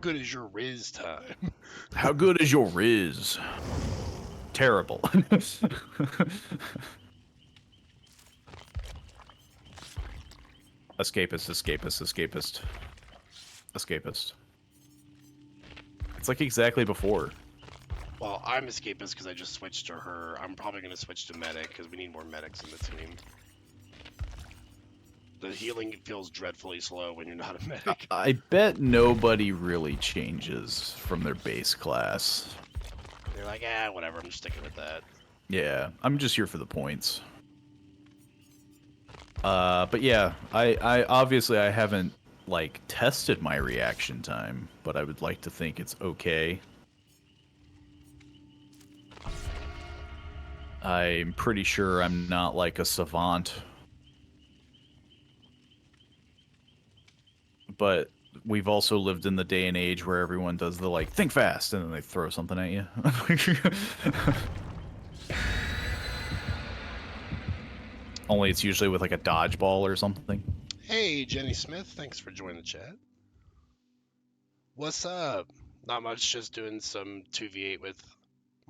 good is your Riz time? How good is your Riz? Terrible. Escapist, escapist, escapist. Escapist. It's like exactly before. Well, I'm escapist because I just switched to her. I'm probably going to switch to medic because we need more medics in the team. The healing feels dreadfully slow when you're not a medic. I bet nobody really changes from their base class. They're like, whatever, I'm just sticking with that. Yeah, I'm just here for the points. But yeah, I obviously I haven't like tested my reaction time, but I would like to think it's okay. I'm pretty sure I'm not like a savant. But we've also lived in the day and age where everyone does the like think fast and then they throw something at you. Only it's usually with like a dodgeball or something. Hey, Jenny Smith, thanks for joining the chat. What's up? Not much, just doing some 2v8 with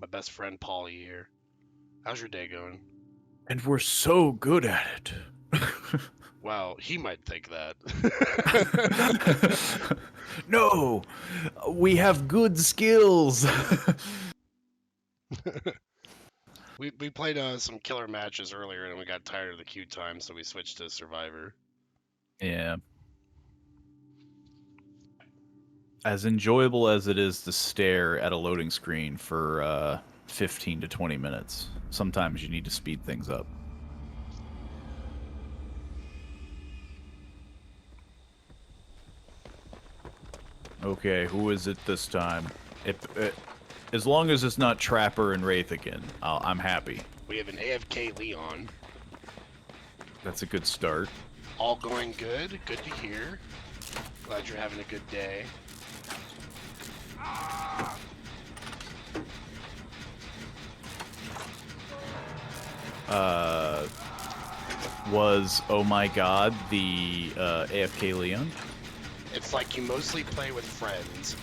my best friend Pauly here. How's your day going? And we're so good at it. Well, he might think that. No, we have good skills. we played some killer matches earlier and we got tired of the queue time, so we switched to Survivor. Yeah. As enjoyable as it is to stare at a loading screen for 15 to 20 minutes, sometimes you need to speed things up. Okay, who is it this time? As long as it's not Trapper and Wraith again, I'm happy. We have an AFK Leon. That's a good start. All going good. Good to hear. Glad you're having a good day. Was Oh My God the AFK Leon? It's like you mostly play with friends.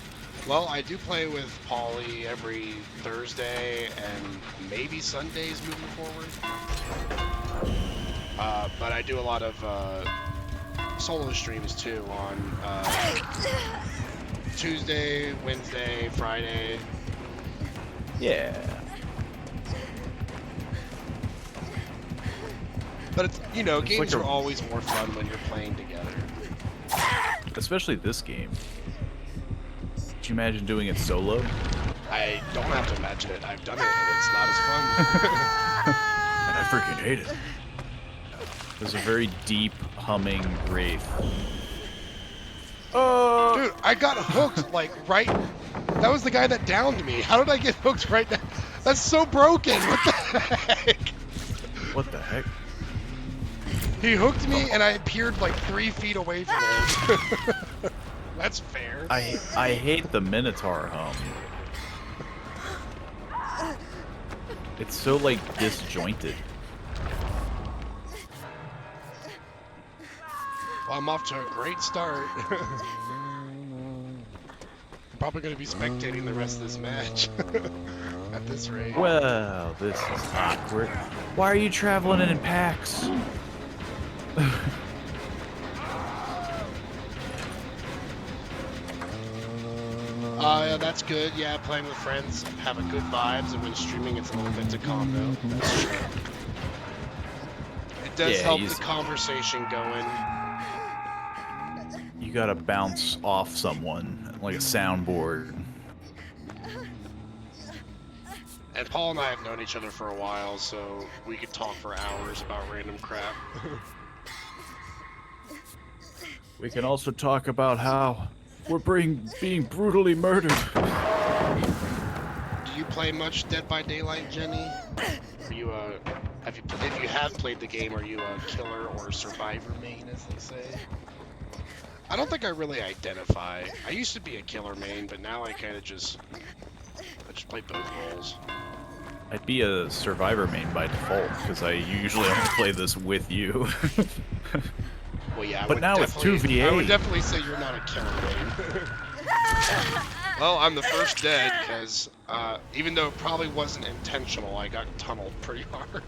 Well, I do play with Pauly every Thursday and maybe Sundays moving forward. But I do a lot of solo streams too on Tuesday, Wednesday, Friday. Yeah. But it's, you know, games like are always more fun when you're playing together. Especially this game. Could you imagine doing it solo? I don't have to imagine it. I've done it, and it's not as fun. And I freaking hate it. There's a very deep humming wraith. Dude, I got hooked, like, right... That was the guy that downed me. How did I get hooked right now? That's so broken. What the heck? What the heck? He hooked me, and I appeared, like, 3 feet away from him. That's fair. I hate the Minotaur hum. It's so, like, disjointed. Well, I'm off to a great start. Probably going to be spectating the rest of this match at this rate. Well, this is awkward. Why are you traveling in packs? Yeah, that's good. Yeah, playing with friends, having good vibes, and when streaming, it's a little bit to combo. That's true. It does help the conversation going. You gotta bounce off someone, like a soundboard. And Paul and I have known each other for a while, so we could talk for hours about random crap. We can also talk about how we're being brutally murdered. Do you play much Dead by Daylight, Jenny? Are you if you have played the game, are you a killer or survivor main, as they say? I don't think I really identify. I used to be a killer main, but now I kind of just play both roles. I'd be a survivor main by default, because I usually only play this with you. Well, yeah, but now it's 2v8. I would definitely say you're not a killer main. Well, I'm the first dead, because even though it probably wasn't intentional, I got tunneled pretty hard.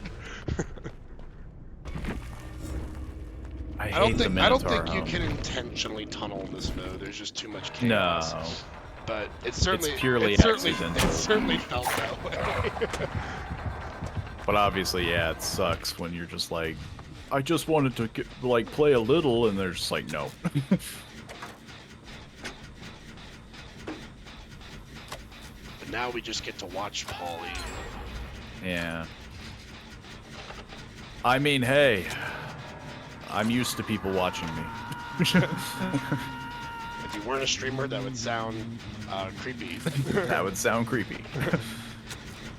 I don't think you can intentionally tunnel this mode. There's just too much chaos. No. But it's certainly accidental. It certainly felt that way. But obviously, yeah, it sucks when you're just like, I just wanted to like play a little, and they're just like, no. But now we just get to watch Pauly. Yeah. I mean, hey, I'm used to people watching me. If you weren't a streamer, that would sound creepy. That would sound creepy.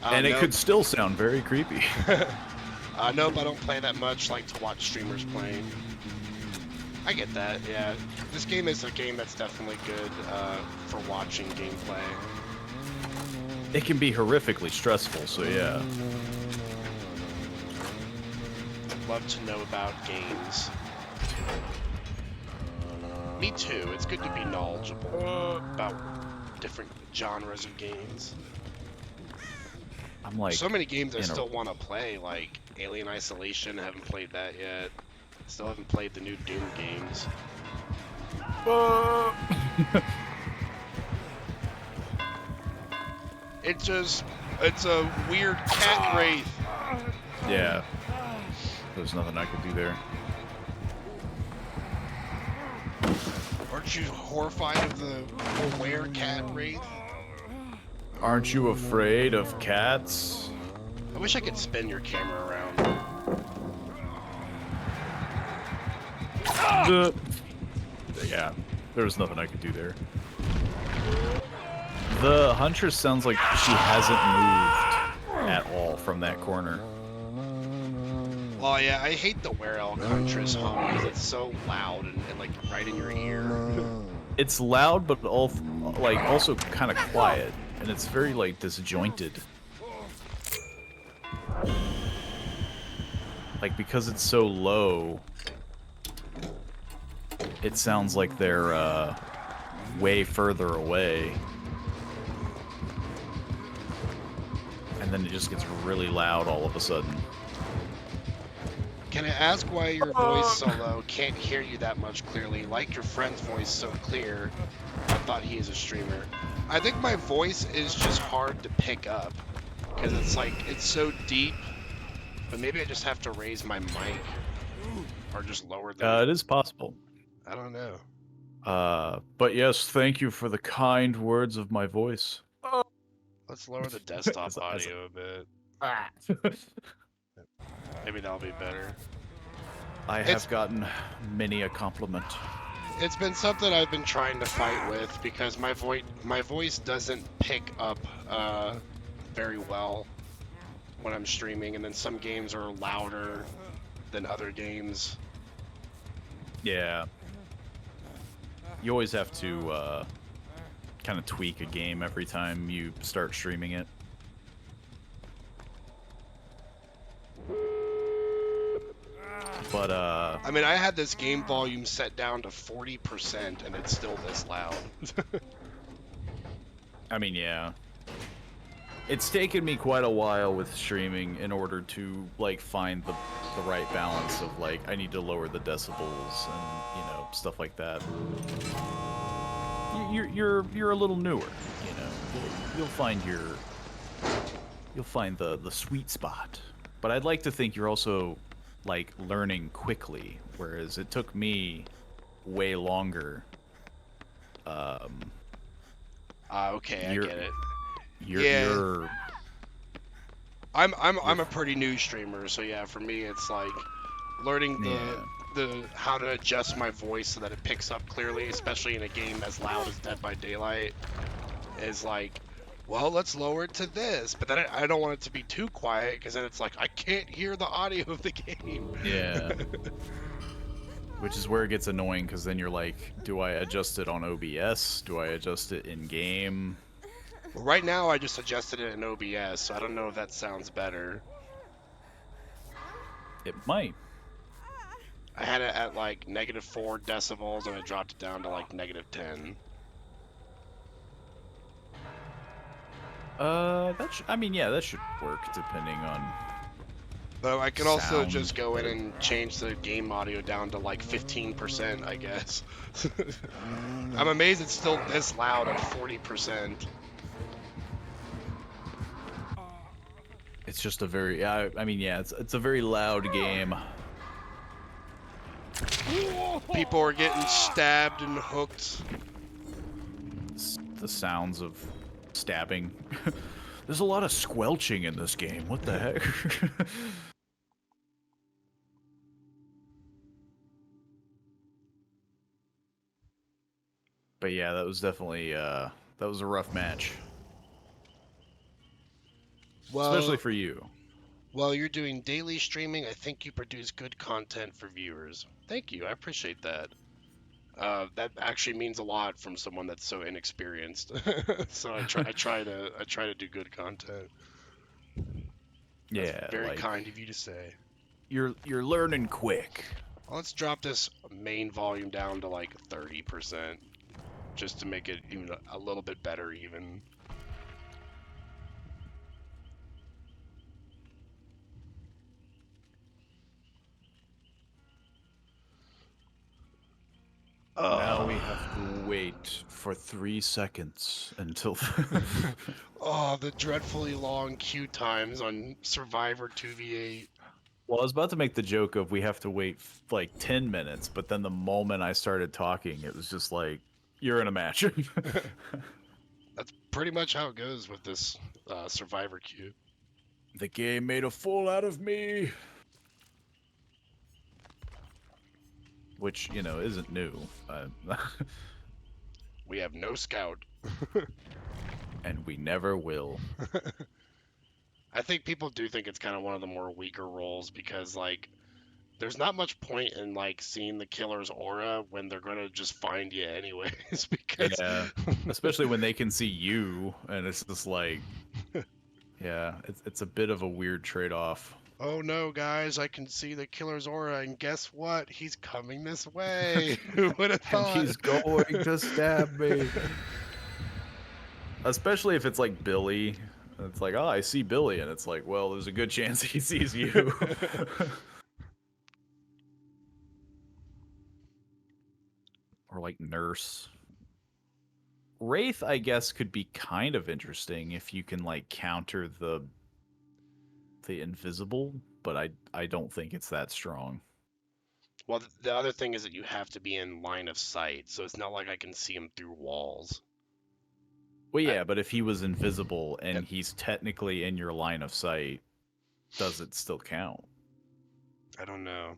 And it could still sound very creepy. Nope, I don't play that much. Like to watch streamers playing. I get that, yeah. This game is a game that's definitely good for watching gameplay. It can be horrifically stressful, so yeah. Love to know about games. Me too. It's good to be knowledgeable about different genres of games. I'm like, so many games I still want to play, like Alien Isolation. I haven't played that yet. Still haven't played the new Doom games. It's a weird cat wraith. Yeah. There's nothing I could do there. Aren't you horrified of the were-cat wraith? Aren't you afraid of cats? I wish I could spin your camera around. Yeah, there was nothing I could do there. The Huntress sounds like she hasn't moved at all from that corner. Well, yeah, I hate the Where El Country's hum because it's so loud and like right in your ear. It's loud, but also kind of quiet, and it's very like disjointed. Like because it's so low, it sounds like they're way further away. And then it just gets really loud all of a sudden. Can I ask why your voice so low? Can't hear you that much clearly. Like your friend's voice so clear. I thought he is a streamer. I think my voice is just hard to pick up because it's like it's so deep. But maybe I just have to raise my mic or just lower the. It is possible. I don't know. But yes, thank you for the kind words of my voice. Let's lower the desktop As a- audio a bit. Maybe that'll be better. I have gotten many a compliment. It's been something I've been trying to fight with because my voice doesn't pick up very well when I'm streaming, and then some games are louder than other games. Yeah. You always have to kind of tweak a game every time you start streaming it. But I mean, I had this game volume set down to 40% and it's still this loud. I mean, yeah. It's taken me quite a while with streaming in order to like find the right balance of like I need to lower the decibels and stuff like that. You're a little newer, You'll find the sweet spot. But I'd like to think you're also like learning quickly, whereas it took me way longer. Okay, I get it. You're I'm a pretty new streamer, so yeah, for me it's like learning the how to adjust my voice so that it picks up clearly, especially in a game as loud as Dead by Daylight, is like, well, let's lower it to this, but then I don't want it to be too quiet because then it's like I can't hear the audio of the game. Yeah. Which is where it gets annoying because then you're like, do I adjust it on OBS? Do I adjust it in game? Well, right now I just adjusted it in OBS, so I don't know if that sounds better. It might. I had it at like -4 decibels and I dropped it down to like -10. That should work depending on. But I can also sound. just go in and change the game audio down to like 15%, I guess. I'm amazed it's still this loud at 40%. It's just a very, it's a very loud game. People are getting stabbed and hooked. The sounds of stabbing. There's a lot of squelching in this game. What the heck? But yeah, that was definitely that was a rough match. Well, especially for you. While you're doing daily streaming, I think you produce good content for viewers. Thank you, I appreciate that. That actually means a lot from someone that's so inexperienced. So I try to do good content. That's Yeah, very kind of you to say. You're learning quick. Well, let's drop this main volume down to like 30%, just to make it even a little bit better even. Now we have to wait for 3 seconds until. Oh, the dreadfully long queue times on Survivor 2v8. Well, I was about to make the joke of we have to wait like 10 minutes, but then the moment I started talking, it was just like, you're in a match. That's pretty much how it goes with this Survivor queue. The game made a fool out of me. Which, isn't new. We have no scout. And we never will. I think people do think it's kind of one of the more weaker roles because, like, There's not much point in like seeing the killer's aura when they're gonna just find you anyways, because Yeah, especially when they can see you, and it's just like, yeah, it's a bit of a weird trade-off. oh no, guys, I can see the killer's aura, and guess what? He's coming this way. Who would have And thought? he's going to stab me. Especially if it's like Billy. It's like, oh, I see Billy, and it's like, well, there's a good chance he sees you. Or like Nurse. Wraith, I guess, could be kind of interesting if you can like counter the invisible, but I don't think it's that strong. Well, the other thing is that you have to be in line of sight, so it's not like I can see him through walls. Well, yeah, but if he was invisible and Yep. he's technically in your line of sight, does it still count? I don't know.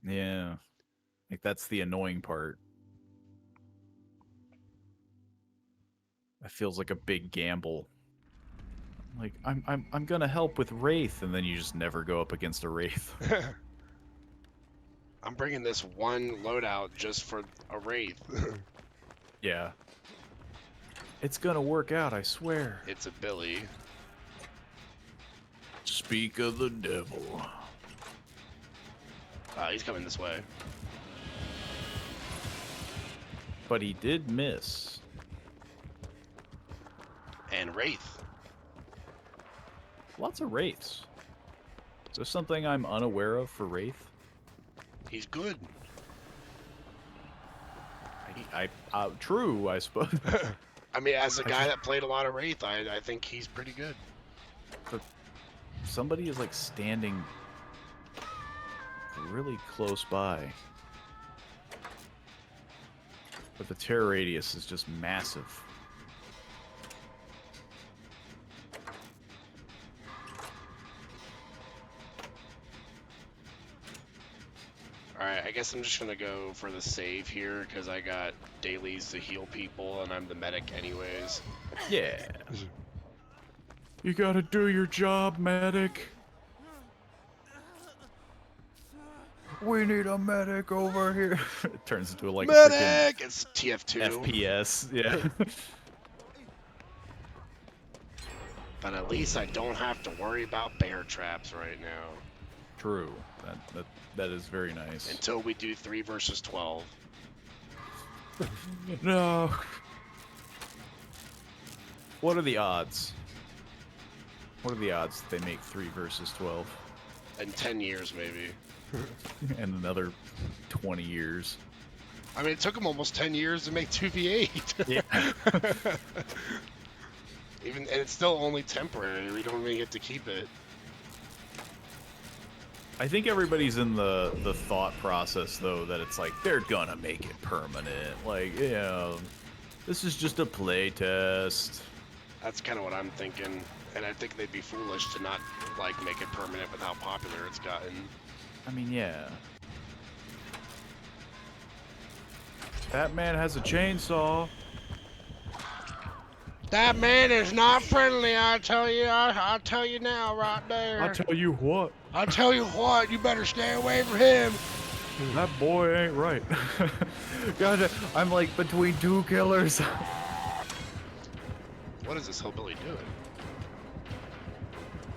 Yeah. Like, that's the annoying part. That feels like a big gamble. Like, I'm gonna help with Wraith, and then you just never go up against a Wraith. I'm bringing this one loadout just for a Wraith. Yeah. It's gonna work out, I swear. It's a Billy. Speak of the devil. He's coming this way. But he did miss. And Wraith. Lots of Wraiths. Is there something I'm unaware of for Wraith? He's good. True, I suppose. I mean, as a guy that played a lot of Wraith, I think he's pretty good. But somebody is like standing really close by. But the terror radius is just massive. Alright, I guess I'm just gonna go for the save here, because I got dailies to heal people, and I'm the medic anyways. Yeah. You gotta do your job, medic. We need a medic over here. It turns into like Medic! It's TF2. a freaking FPS. Yeah. But at least I don't have to worry about bear traps right now. True. That is very nice. Until we do 3 versus 12. No. What are the odds? What are the odds that they make 3 versus 12? In 10 years, maybe. And another 20 years. I mean, it took them almost 10 years to make 2v8. Yeah. And it's still only temporary. We don't even get to keep it. I think everybody's in the thought process, though, that it's like, they're gonna make it permanent. Like, yeah, this is just a play test. That's kind of what I'm thinking. And I think they'd be foolish to not, like, make it permanent with how popular it's gotten. I mean, yeah. That man has a chainsaw. That man is not friendly, I tell you. I'll tell you now, right there. I tell you what, I'll tell you what, you better stay away from him. that boy ain't right. God, I'm like between two killers. What is this hillbilly doing?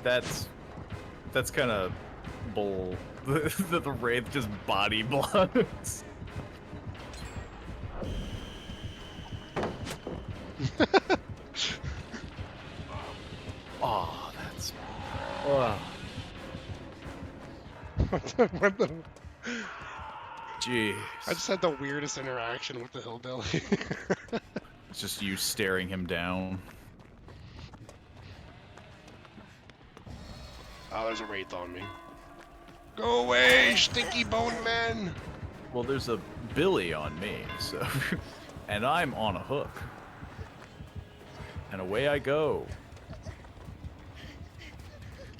That's kind of bull. The Wraith just body blocks. Oh, that's. Oh, What the? jeez. I just had the weirdest interaction with the hillbilly. It's just you staring him down. Oh, there's a wraith on me. Go away, stinky bone man! Well, there's a Billy on me, so. And I'm on a hook. And away I go.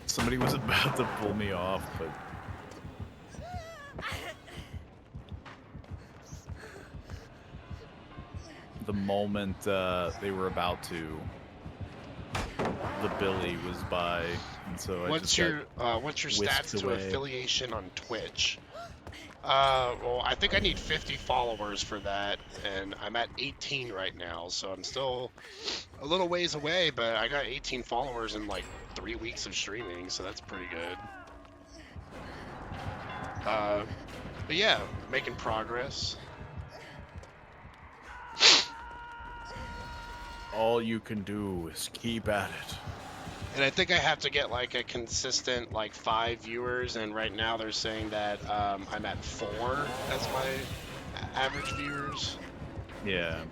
Somebody was about to pull me off, but. The moment they were about to, the Billy was by and so I What's just your whisked stats to away. affiliation on Twitch? Well, I think I need 50 followers for that, and I'm at 18 right now, so I'm still a little ways away, but I got 18 followers in like 3 weeks of streaming, so that's pretty good. But yeah, making progress. All you can do is keep at it. And I think I have to get like a consistent like 5 viewers, and right now they're saying that I'm at 4 as my average viewers. Yeah.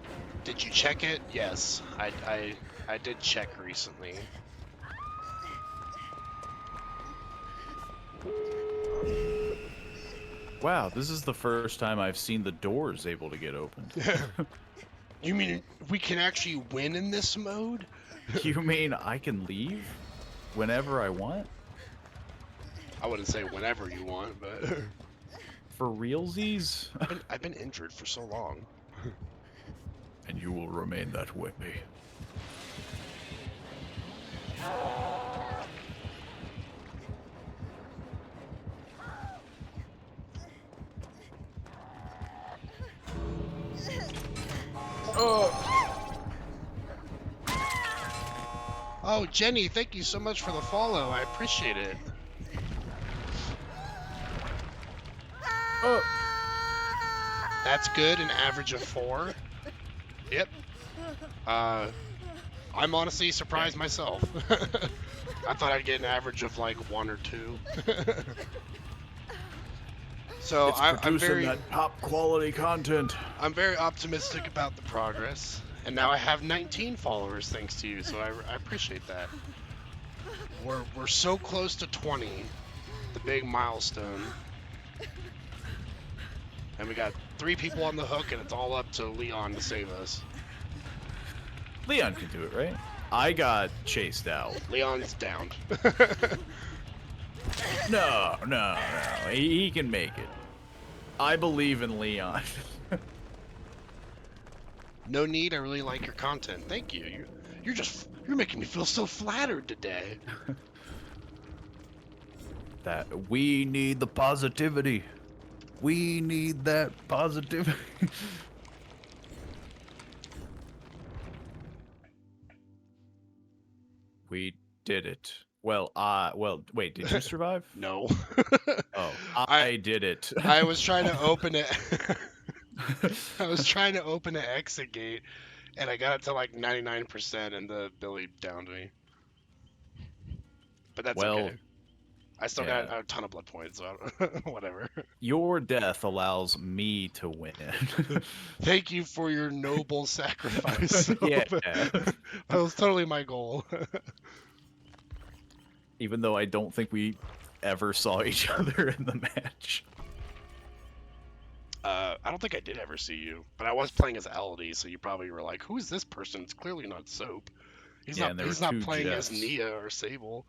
Did you check it? Yes, I did check recently. Wow, this is the first time I've seen the doors able to get opened. You mean we can actually win in this mode? You mean I can leave whenever I want? I wouldn't say whenever you want, but For realsies? I've been injured for so long. And you will remain that way. Oh, Jenny, thank you so much for the follow. I appreciate it. Oh. That's good, an average of 4. Yep. I'm honestly surprised myself. I thought I'd get an average of like 1 or 2. So It's I'm producing very that top quality content. I'm very optimistic about the progress. And now I have 19 followers thanks to you, so I appreciate that. We're so close to 20, the big milestone. And we got 3 people on the hook, and it's all up to Leon to save us. Leon can do it, right? I got chased out. Leon's downed. No. He can make it. I believe in Leon. No need. I really like your content. Thank you. You're making me feel so flattered today. That we need the positivity. We need that positivity. We did it. Well, wait, did you survive? No. Oh, I did it. I was trying to open it. I was trying to open an exit gate, and I got it to like 99%, and the Billy downed me. But that's okay. I still got a ton of blood points, so whatever. Your death allows me to win. Thank you for your noble sacrifice. Yeah. That was totally my goal. Even though I don't think we ever saw each other in the match. I don't think I did ever see you, but I was playing as Elodie, so you probably were like, "Who is this person? It's clearly not Soap. He's not playing Jeffs. as Nia or Sable."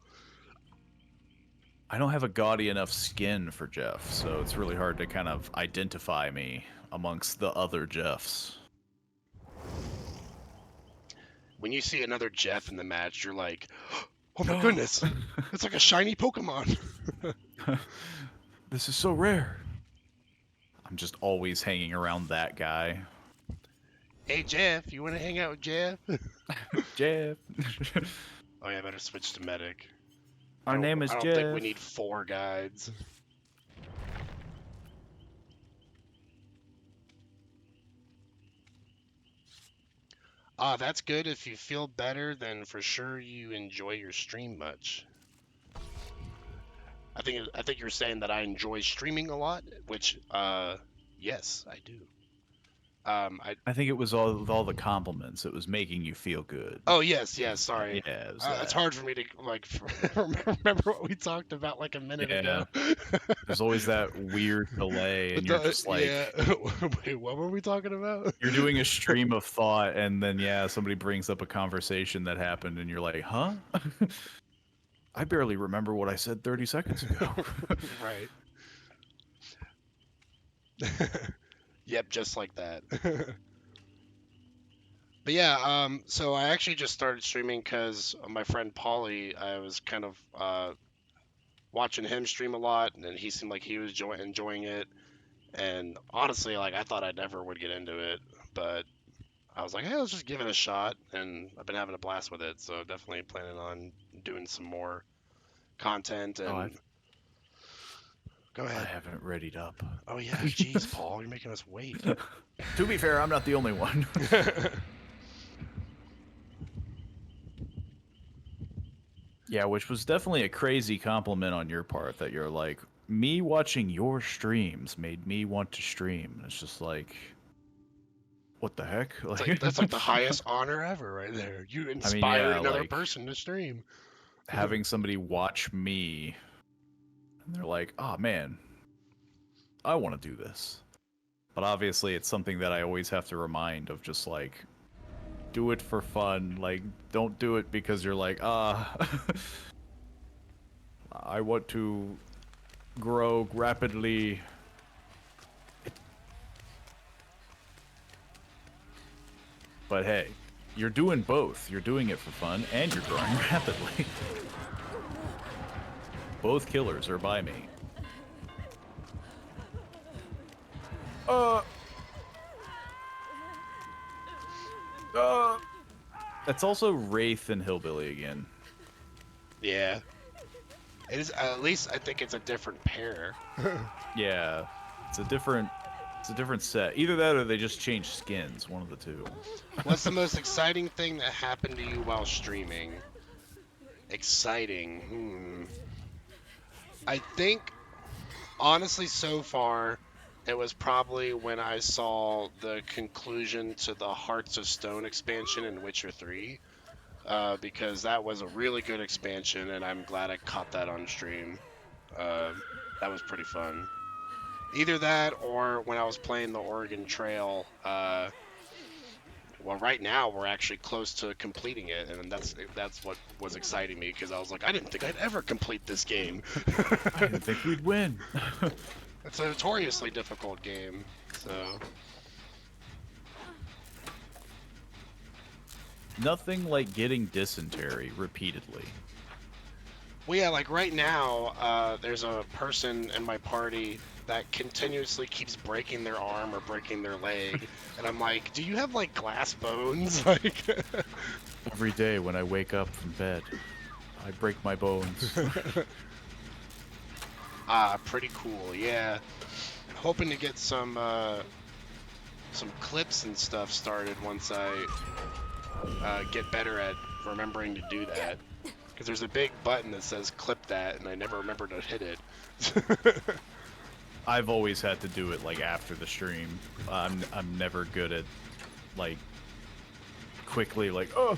I don't have a gaudy enough skin for Jeff, so it's really hard to kind of identify me amongst the other Jeffs. When you see another Jeff in the match, you're like, "Oh my goodness, it's like a shiny Pokemon." This is so rare. I'm just always hanging around that guy. Hey Jeff, you want to hang out with Jeff? Jeff. Oh yeah, I better switch to medic. Our name is Jeff. I Jeff. don't think we need 4 guides. That's good. If you feel better, then for sure you enjoy your stream much. I think you're saying that I enjoy streaming a lot, which yes, I do. I think it was all the compliments. It was making you feel good. Oh yes, sorry. Yeah, It's hard for me to like remember what we talked about like a minute ago. There's always that weird delay, and you're just like, wait, what were we talking about? You're doing a stream of thought, and then somebody brings up a conversation that happened, and you're like, huh? I barely remember what I said 30 seconds ago. Right. Yep, just like that. But yeah, so I actually just started streaming because my friend Pauly, I was kind of watching him stream a lot, and he seemed like he was enjoying it. And honestly, like I thought I never would get into it, but I was like, hey, let's just give it a shot, and I've been having a blast with it. So definitely planning on doing some more content. Oh, And go I ahead. haven't readied up. Oh yeah, jeez, Paul, you're making us wait. To be fair, I'm not the only one. Yeah, which was definitely a crazy compliment on your part that you're like, me watching your streams made me want to stream. It's just like, what the heck? It's like that's like the highest honor ever, right there. You inspire yeah, another like person to stream. having somebody watch me and they're like, oh man, I want to do this. But obviously, it's something that I always have to remind of just like, do it for fun. Like, don't do it because you're like, I want to grow rapidly. But hey, you're doing both. You're doing it for fun and you're growing rapidly. Both killers are by me. That's also Wraith and Hillbilly again. Yeah. It is, at least I think it's a different pair. Yeah, it's a different set. Either that or they just changed skins. One of the two. What's the most exciting thing that happened to you while streaming? Exciting. I think, honestly, so far, it was probably when I saw the conclusion to the Hearts of Stone expansion in Witcher 3. Because that was a really good expansion, and I'm glad I caught that on stream. That was pretty fun. Either that, or when I was playing the Oregon Trail. Well, right now we're actually close to completing it, and that's what was exciting me because I was like, I didn't think I'd ever complete this game. I didn't think we'd win. It's a notoriously difficult game, so. Nothing like getting dysentery repeatedly. Well, yeah, like right now, there's a person in my party that continuously keeps breaking their arm or breaking their leg, and I'm like, do you have like glass bones? Like, Every day when I wake up from bed, I break my bones. pretty cool, yeah. Hoping to get some clips and stuff started once I get better at remembering to do that. Because there's a big button that says clip that, and I never remember to hit it. I've always had to do it like after the stream. I'm never good at like quickly like oh.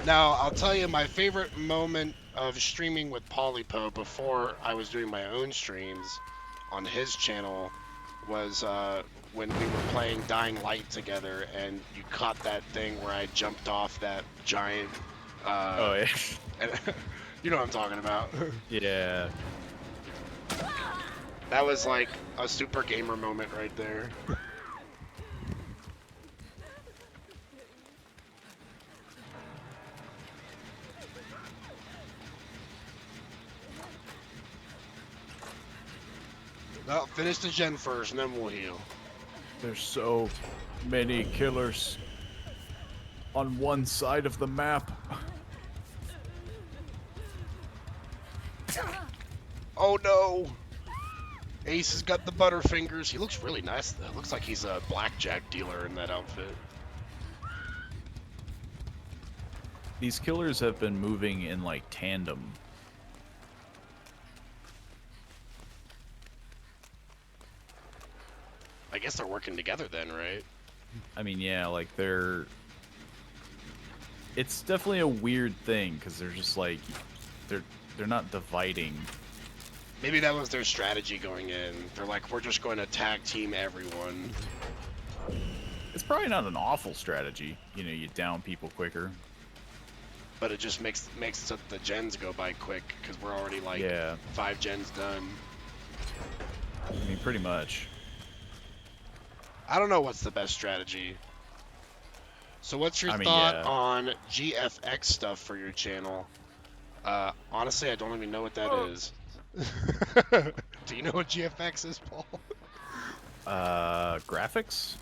Now I'll tell you my favorite moment of streaming with PaulyPoe before I was doing my own streams on his channel was when we were playing Dying Light together, and you caught that thing where I jumped off that giant. Oh yeah. You know what I'm talking about. Yeah. That was like a super gamer moment right there. Well, finish the gen first, and then we'll heal. There's so many killers on one side of the map. Oh no! Ace has got the butterfingers. He looks really nice though. Looks like he's a blackjack dealer in that outfit. These killers have been moving in like tandem. I guess they're working together then, right? I mean, yeah, like they're... It's definitely a weird thing because they're just like they're not dividing. Maybe that was their strategy going in. They're like, we're just going to tag team everyone. It's probably not an awful strategy. You know, you down people quicker. But it just makes the gens go by quick because we're already like 5 gens done. I mean, pretty much. I don't know what's the best strategy. So what's your I mean, thought yeah. on GFX stuff for your channel? Honestly, I don't even know what that is. Do you know what GFX is, Paul? Graphics?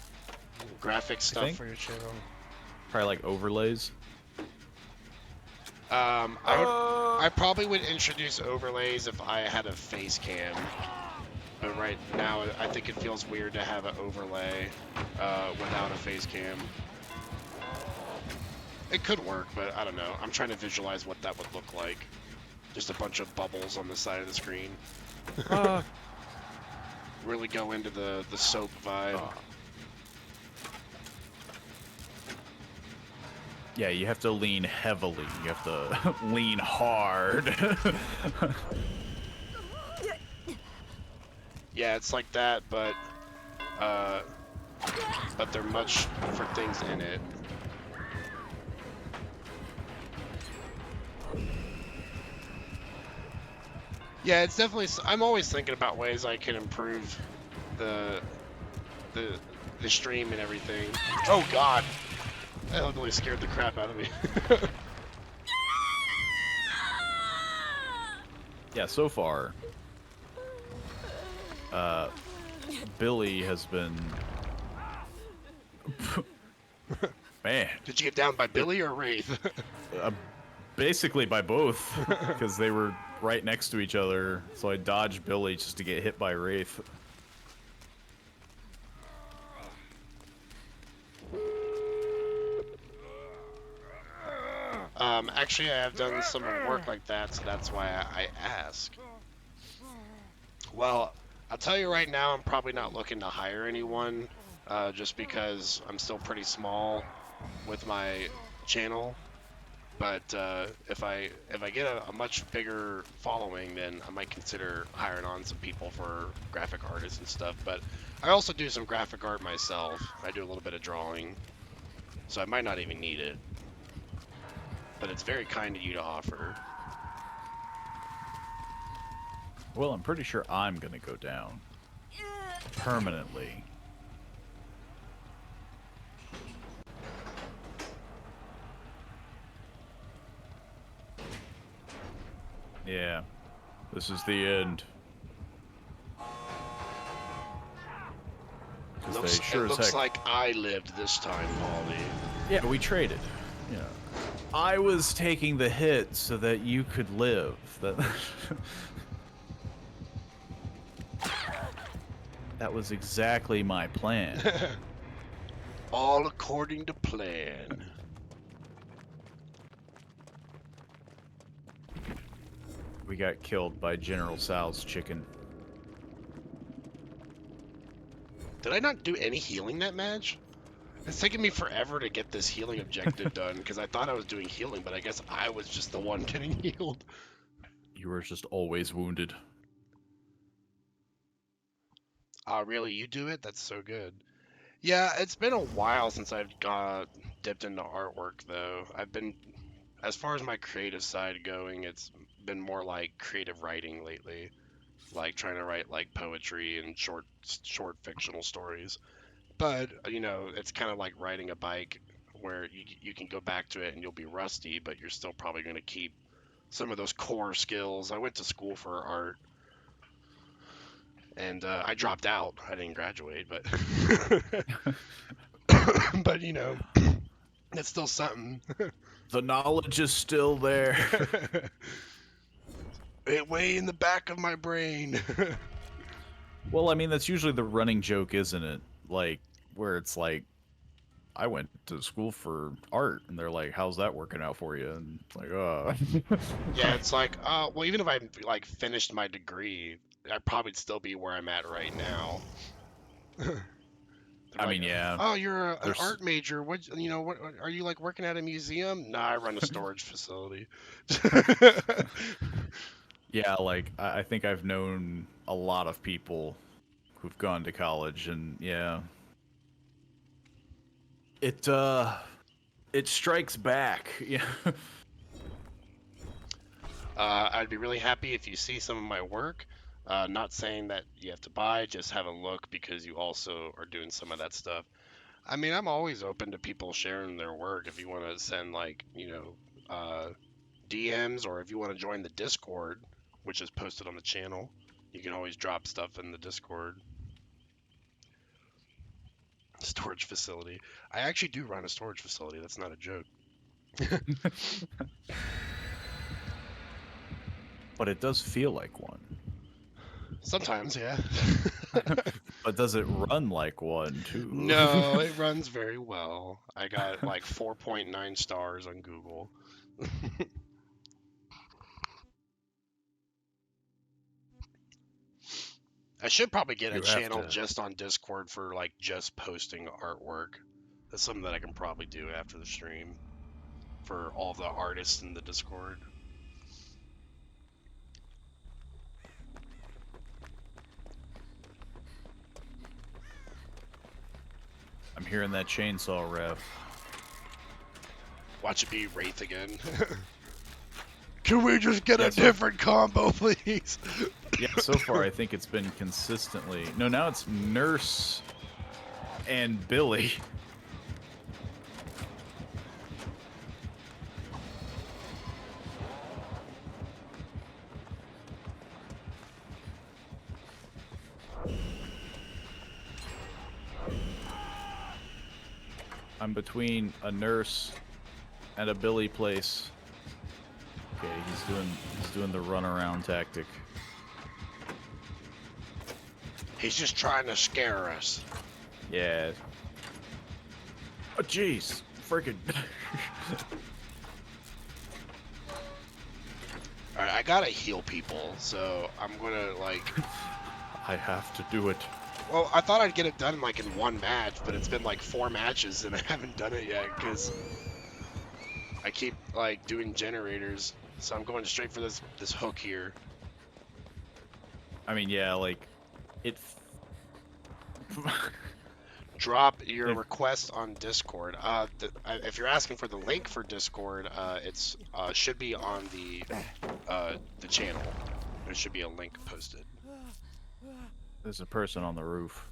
Graphic stuff think? for your channel. Probably like overlays. I probably would introduce overlays if I had a face cam. But right now, I think it feels weird to have an overlay without a face cam. It could work, but I don't know. I'm trying to visualize what that would look like. Just a bunch of bubbles on the side of the screen. Really go into the soap vibe. Yeah, you have to lean heavily. You have to lean hard. Yeah, it's like that, but there are much for things in it. Yeah, it's definitely. I'm always thinking about ways I can improve the stream and everything. Oh God, that literally scared the crap out of me. Yeah, so far, Billy has been. Man. Did you get down by Billy or Wraith? Basically by both, because they were right next to each other, so I dodged Billy just to get hit by Wraith. Actually, I have done some work like that, so that's why I ask. Well, I'll tell you right now, I'm probably not looking to hire anyone, just because I'm still pretty small with my channel. But if I get a much bigger following, then I might consider hiring on some people for graphic artists and stuff. But I also do some graphic art myself. I do a little bit of drawing, so I might not even need it. But it's very kind of you to offer. Well, I'm pretty sure I'm gonna go down. Permanently. Yeah. This is the end. It looks like I lived this time, Pauly. Yeah, we traded. Yeah. I was taking the hit so that you could live. That was exactly my plan. All according to plan. We got killed by General Sal's chicken. Did I not do any healing that match? It's taken me forever to get this healing objective done, because I thought I was doing healing, but I guess I was just the one getting healed. You were just always wounded. Really? You do it? That's so good. Yeah, it's been a while since I've dipped into artwork, though. I've been, as far as my creative side going, it's been more like creative writing lately. Like trying to write like poetry and short fictional stories. But, you know, it's kind of like riding a bike where you can go back to it and you'll be rusty, but you're still probably going to keep some of those core skills. I went to school for art, and I dropped out. I didn't graduate, but but you know, it's still something. The knowledge is still there. It way in the back of my brain. Well, I mean, that's usually the running joke, isn't it? Like, where it's like, I went to school for art, and they're like, how's that working out for you? And it's like, oh. Yeah, it's like, well, even if I like finished my degree, I'd probably still be where I'm at right now. I mean, yeah. Oh, you're an art major. What, you know, what are you like working at a museum? Nah, I run a storage facility. Yeah, like, I think I've known a lot of people who've gone to college, and yeah. It strikes back. Yeah. I'd be really happy if you see some of my work. Not saying that you have to buy, just have a look, because you also are doing some of that stuff. I mean, I'm always open to people sharing their work. If you want to send like, DMs, or if you want to join the Discord, which is posted on the channel, you can always drop stuff in the Discord. Storage facility. I actually do run a storage facility. That's not a joke. But it does feel like one. Sometimes, yeah. But does it run like one, too? No, it runs very well. I got like 4.9 stars on Google. I should probably get a channel just on Discord for like just posting artwork. That's something that I can probably do after the stream for all the artists in the Discord. I'm hearing that chainsaw rev. Watch it be Wraith again. Can we just get a different combo, please? Yeah, so far I think it's been consistently... No, now it's Nurse and Billy. I'm between a Nurse and a Billy place. Okay, he's doing the runaround tactic. He's just trying to scare us. Yeah. Oh jeez, freaking. Alright, I gotta heal people, so I'm gonna like... I have to do it. Well, I thought I'd get it done like in one match, but it's been like 4 matches and I haven't done it yet because I keep like doing generators. So I'm going straight for this hook here. I mean, yeah, like it. Drop your request on Discord. If you're asking for the link for Discord, it's should be on the channel. There should be a link posted. There's a person on the roof.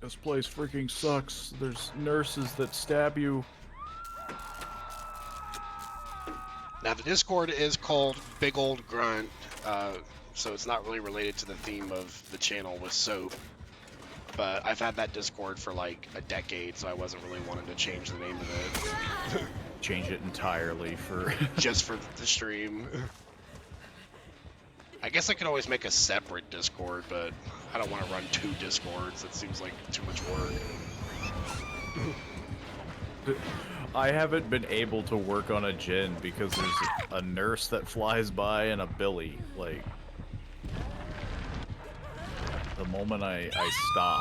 This place freaking sucks. There's nurses that stab you. Now the Discord is called Big Old Grunt, so it's not really related to the theme of the channel with soap. But I've had that Discord for like a decade, so I wasn't really wanting to change the name of it. Change it entirely for... just for the stream. I guess I could always make a separate Discord, but I don't want to run 2 Discords. That seems like too much work. I haven't been able to work on a gen because there's a nurse that flies by and a Billy. Like, the moment I stop,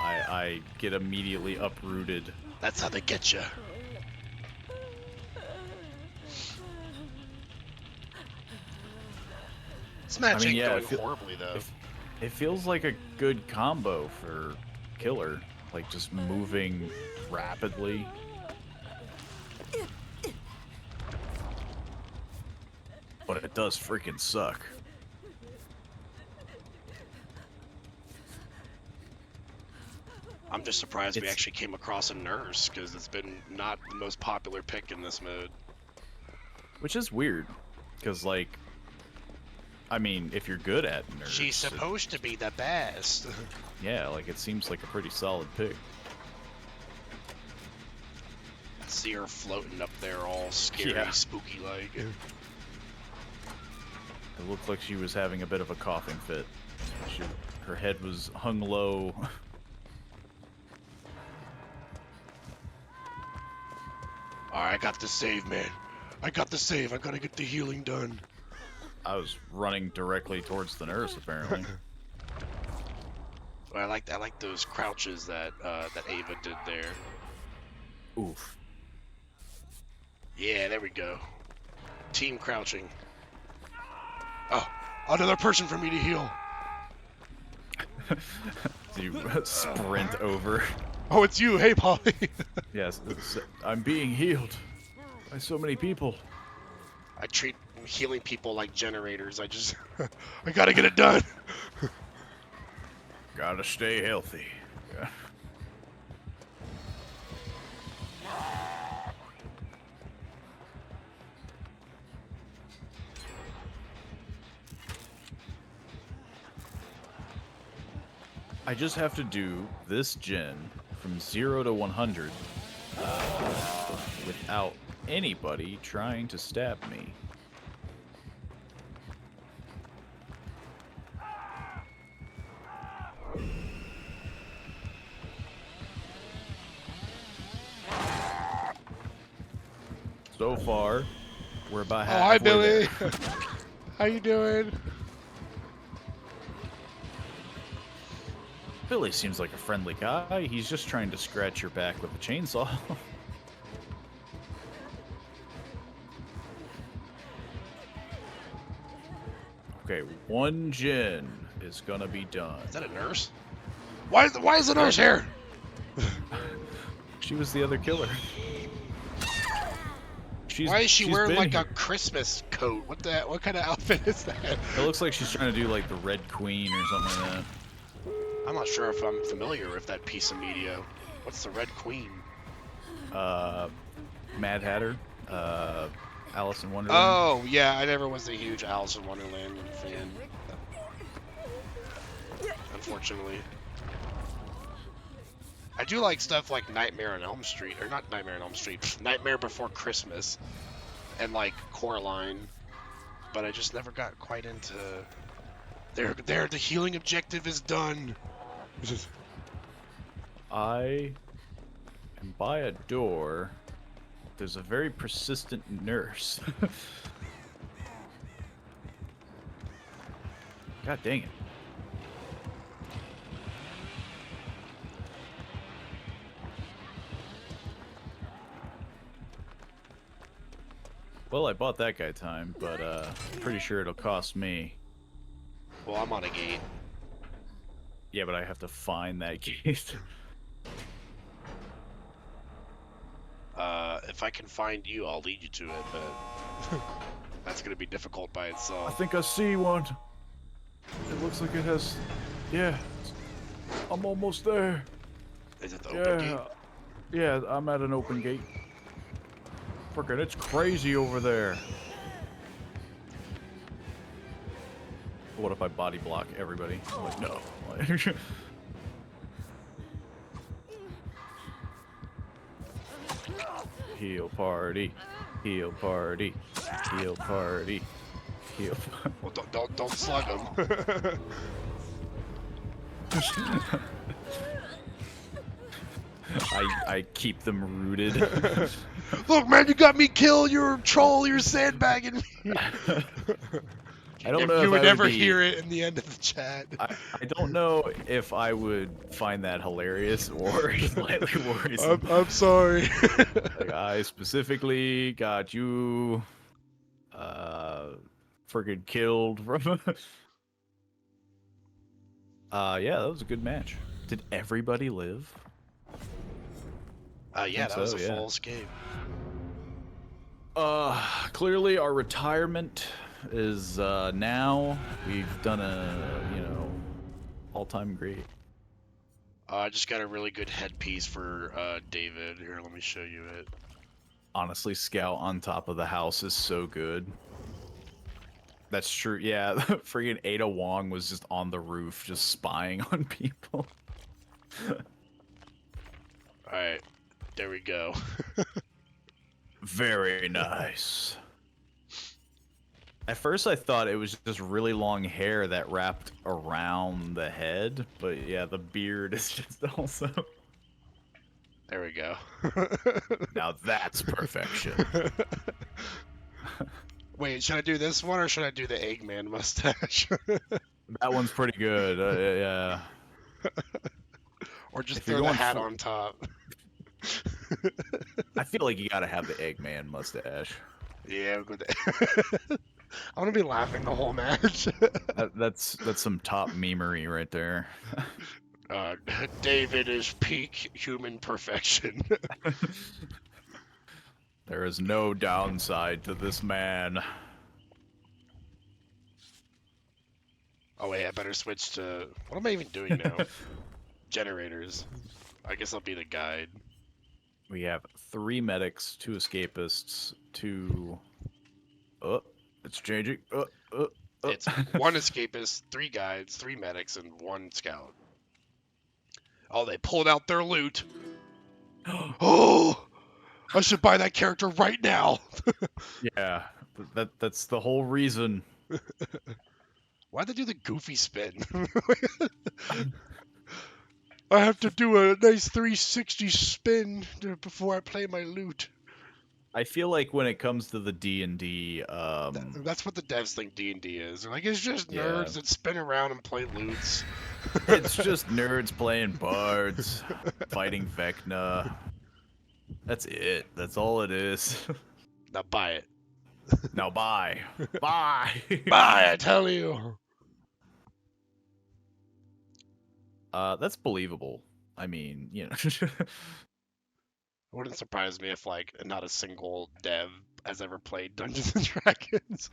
I get immediately uprooted. That's how they get you. This match ain't going horribly, though. It feels like a good combo for Killer. Like, just moving rapidly. But it does freaking suck. I'm just surprised we actually came across a nurse, because it's been not the most popular pick in this mode. Which is weird, because, like, I mean, if you're good at nurse... She's supposed to be the best. Yeah, like, it seems like a pretty solid pick. I see her floating up there all scary, spooky-like. It looked like she was having a bit of a coughing fit. Her head was hung low. Alright, I got the save, man. I got the save. I gotta get the healing done. I was running directly towards the nurse, apparently. Well, I like those crouches that that Ava did there. Oof. Yeah, there we go. Team crouching. Oh, another person for me to heal. You sprint over. Oh, it's you. Hey, Pauly. Yes, I'm being healed by so many people. I treat healing people like generators. I just, I gotta get it done. Gotta stay healthy. Yeah. I just have to do this gen from 0 to 100 without anybody trying to stab me. So far, we're about halfway. Oh, hi, Billy. There. How you doing? Billy seems like a friendly guy. He's just trying to scratch your back with a chainsaw. Okay, one gen is gonna be done. Is that a nurse? Why is the nurse here? She was the other killer. Why is she wearing like here. a Christmas coat? What kind of outfit is that? It looks like she's trying to do like the Red Queen or something like that. I'm not sure if I'm familiar with that piece of media. What's the Red Queen? Mad Hatter, Alice in Wonderland. Oh, yeah, I never was a huge Alice in Wonderland fan. Unfortunately. I do like stuff like Nightmare on Elm Street, or not Nightmare on Elm Street, Nightmare Before Christmas, and like Coraline, but I just never got quite into... There, the healing objective is done! I am by a door. There's a very persistent nurse. God dang it. Well, I bought that guy time, but pretty sure it'll cost me. Well, I'm on a gate. Yeah, but I have to find that gate. If I can find you, I'll lead you to it, but that's gonna be difficult by I itself. think I see one. It looks like it has... Yeah. I'm almost there. Is it the open gate? Yeah, I'm at an open gate. Frickin', it's crazy over there. What if I body block everybody? I'm like, no. Heal party. Heal party. Heal party. Heal. Well, don't slug him. I keep them rooted. Look, man, you got me killed. You're a troll. You're sandbagging me. I don't know. You if would I never be, hear it in the end of the chat. I don't know if I would find that hilarious or slightly worrisome. I'm sorry. Like, I specifically got you friggin' killed from yeah, that was a good match. Did everybody live? Yeah, that was a yeah. full escape. Clearly our retirement is now. We've done a, all-time great. I just got a really good headpiece for David. Here, let me show you it. Honestly, Scout on top of the house is so good. That's true. Yeah, friggin' Ada Wong was just on the roof, just spying on people. Alright, there we go. Very nice. At first I thought it was just really long hair that wrapped around the head, but yeah, the beard is just also... There we go. Now that's perfection. Wait, should I do this one or should I do the Eggman mustache? That one's pretty good, yeah. Or just If you're throw the going hat for- on top. I feel like you gotta have the Eggman mustache. Yeah, we'll go I'm gonna be laughing the whole match. That's some top memery right there. David is peak human perfection. There is no downside to this man. Oh wait, I better switch to... What am I even doing now? Generators. I guess I'll be the guide. We have 3 medics, 2 escapists, 2... Oh, it's changing. It's 1 escapist, 3 guides, 3 medics, and 1 scout. Oh, they pulled out their loot. Oh! I should buy that character right now. Yeah, that's the whole reason. Why'd they do the goofy spin? I have to do a nice 360 spin before I play my loot. I feel like when it comes to the D&D, That's what the devs think D&D is. They're like, it's just Yeah. nerds that spin around and play loots. it's just nerds playing bards, fighting Vecna. That's it. That's all it is. Now buy it. Now bye. Bye. Buy, I tell you. That's believable. I mean, you know. It wouldn't surprise me if, like, not a single dev has ever played Dungeons and Dragons.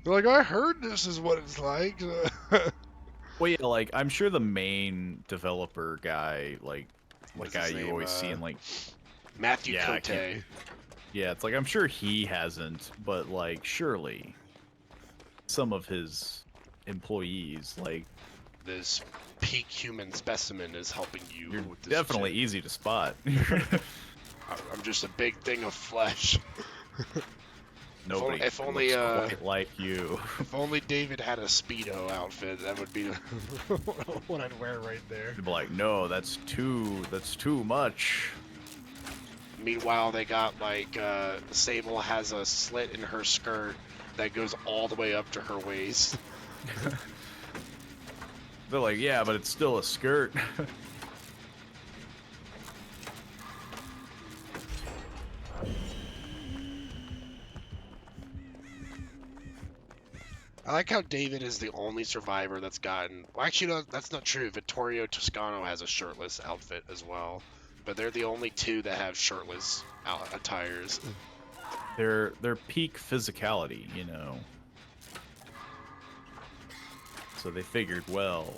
They're like, I heard this is what it's like. Well, yeah, like, I'm sure the main developer guy, like What's guy his you name? always see in, like... Matthew Yeah, I Cote. can't- Yeah, it's like, I'm sure he hasn't, but, like, surely some of his employees, like... This peak human specimen is helping you You're with this definitely shit. easy to spot. I'm just a big thing of flesh. Nobody if only, looks quite like you. If only David had a Speedo outfit, that would be what I'd wear right there. People are like, no, that's too much. Meanwhile, they got, like, Sable has a slit in her skirt that goes all the way up to her waist. They're like, yeah, but it's still a skirt. I like how David is the only survivor that's gotten... Well, actually, no, that's not true. Vittorio Toscano has a shirtless outfit as well. But they're the only 2 that have shirtless attires. They're peak physicality, you know. So they figured, well,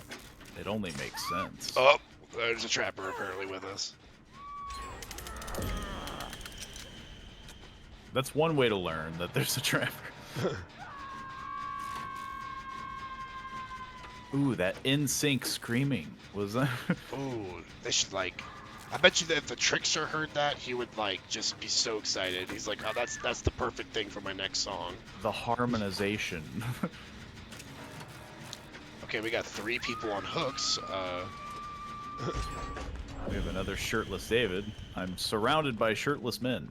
it only makes sense. Oh, there's a trapper apparently with us. That's one way to learn that there's a trapper. Ooh, that in-sync screaming was that? Ooh, they should, like... I bet you that if the Trickster heard that, he would, like, just be so excited. He's like, oh, that's the perfect thing for my next song. The harmonization. Okay, we got 3 people on hooks. We have another shirtless David. I'm surrounded by shirtless men.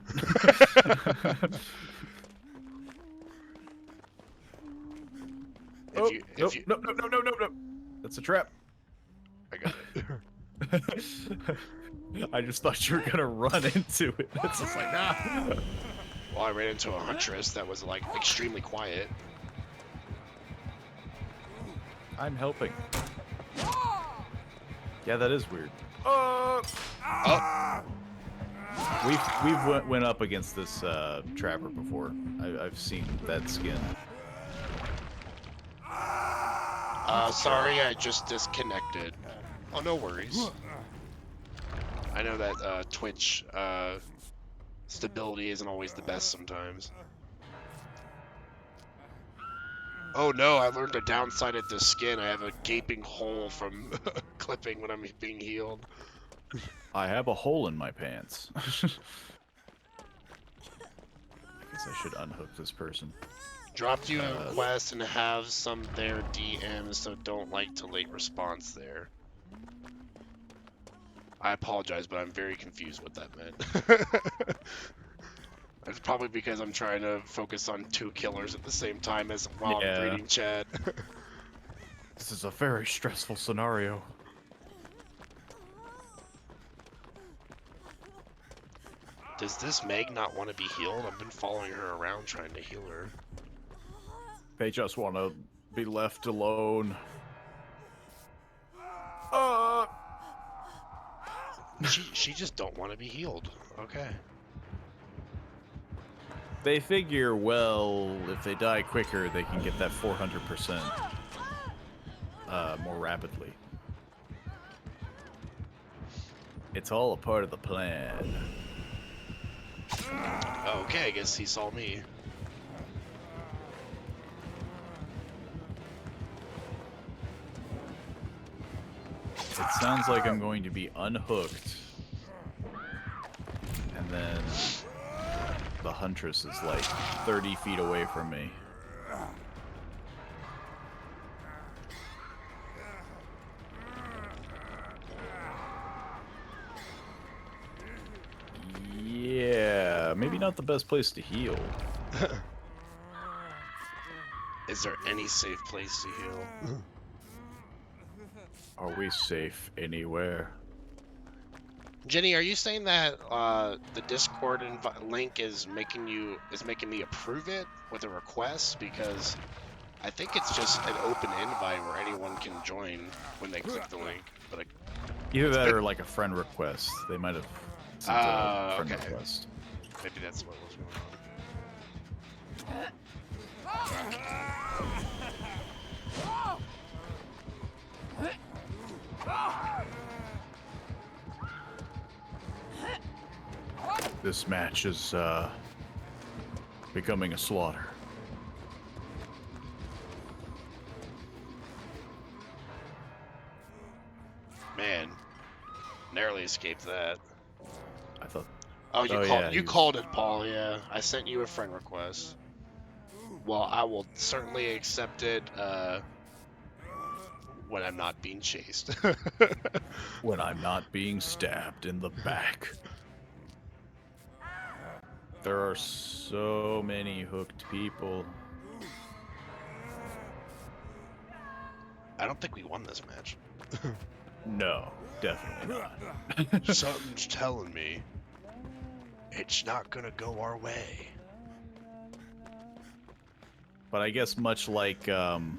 If you, No. That's a trap. I got it. I just thought you were gonna run into it. It's just like, nah. Well, I ran into a huntress that was, like, extremely quiet. I'm helping. Yeah, that is weird. Oh! We've went up against this trapper before. I've seen that skin. Sorry, I just disconnected. Oh, no worries. I know that Twitch stability isn't always the best sometimes. Oh no, I learned a downside of this skin. I have a gaping hole from clipping when I'm being healed. I have a hole in my pants. I guess I should unhook this person. Dropped you a request and have some there DMs, so don't like to late response there. I apologize, but I'm very confused what that meant. It's probably because I'm trying to focus on 2 killers at the same time as while I'm reading chat. This is a very stressful scenario. Does this Meg not want to be healed? I've been following her around trying to heal her. They just want to be left alone. She just don't want to be healed. Okay. They figure, well, if they die quicker, they can get that 400% more rapidly. It's all a part of the plan. Okay, I guess he saw me. It sounds like I'm going to be unhooked. And then the Huntress is like 30 feet away from me. Yeah, maybe not the best place to heal. Is there any safe place to heal? Are we safe anywhere? Jenny, are you saying that the Discord link is making me approve it with a request? Because I think it's just an open invite where anyone can join when they click the link. But Either that or like a friend request. They might have sent a friend okay. request. Maybe that's what was going on. This match is becoming a slaughter. Man, narrowly escaped that. I thought. Oh, you yeah, called it, Paul. Yeah, I sent you a friend request. Well, I will certainly accept it when I'm not being chased. When I'm not being stabbed in the back. There are so many hooked people. I don't think we won this match. No, definitely not. Something's telling me it's not gonna go our way. But I guess much like the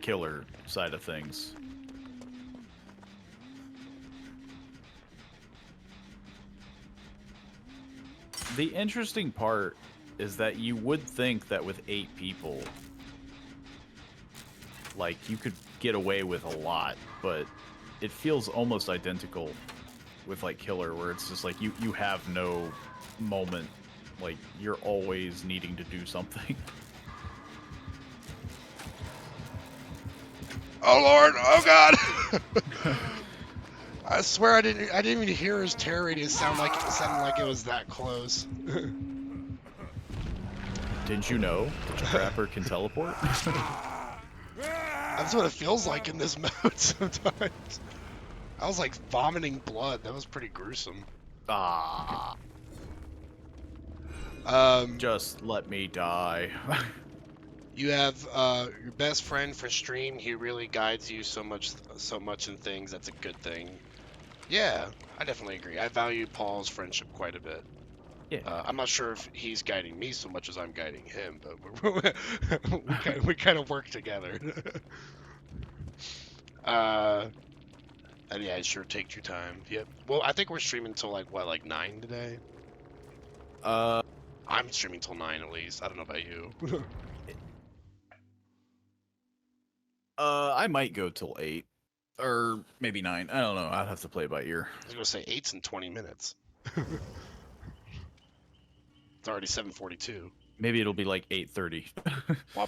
killer side of things. The interesting part is that you would think that with 8 people, like, you could get away with a lot, but it feels almost identical with, like, Killer, where it's just like you have no moment. Like, you're always needing to do something. Oh Lord! Oh God! I swear I didn't even hear his terror radius sounded like it was that close. Didn't you know the Trapper can teleport? That's what it feels like in this mode sometimes. I was like vomiting blood. That was pretty gruesome. Ah. Just let me die. You have your best friend for stream. He really guides you so much in things. That's a good thing. Yeah, I definitely agree. I value Paul's friendship quite a bit. Yeah. I'm not sure if he's guiding me so much as I'm guiding him, but we kind of work together. And yeah, sure, take your time. Yep. Well, I think we're streaming till like 9 today. I'm streaming till 9 at least. I don't know about you. I might go till 8. Or maybe 9. I don't know. I'd have to play it by ear. I was gonna say 8's in 20 minutes. It's already 7:42. Maybe it'll be like 8:30. Well,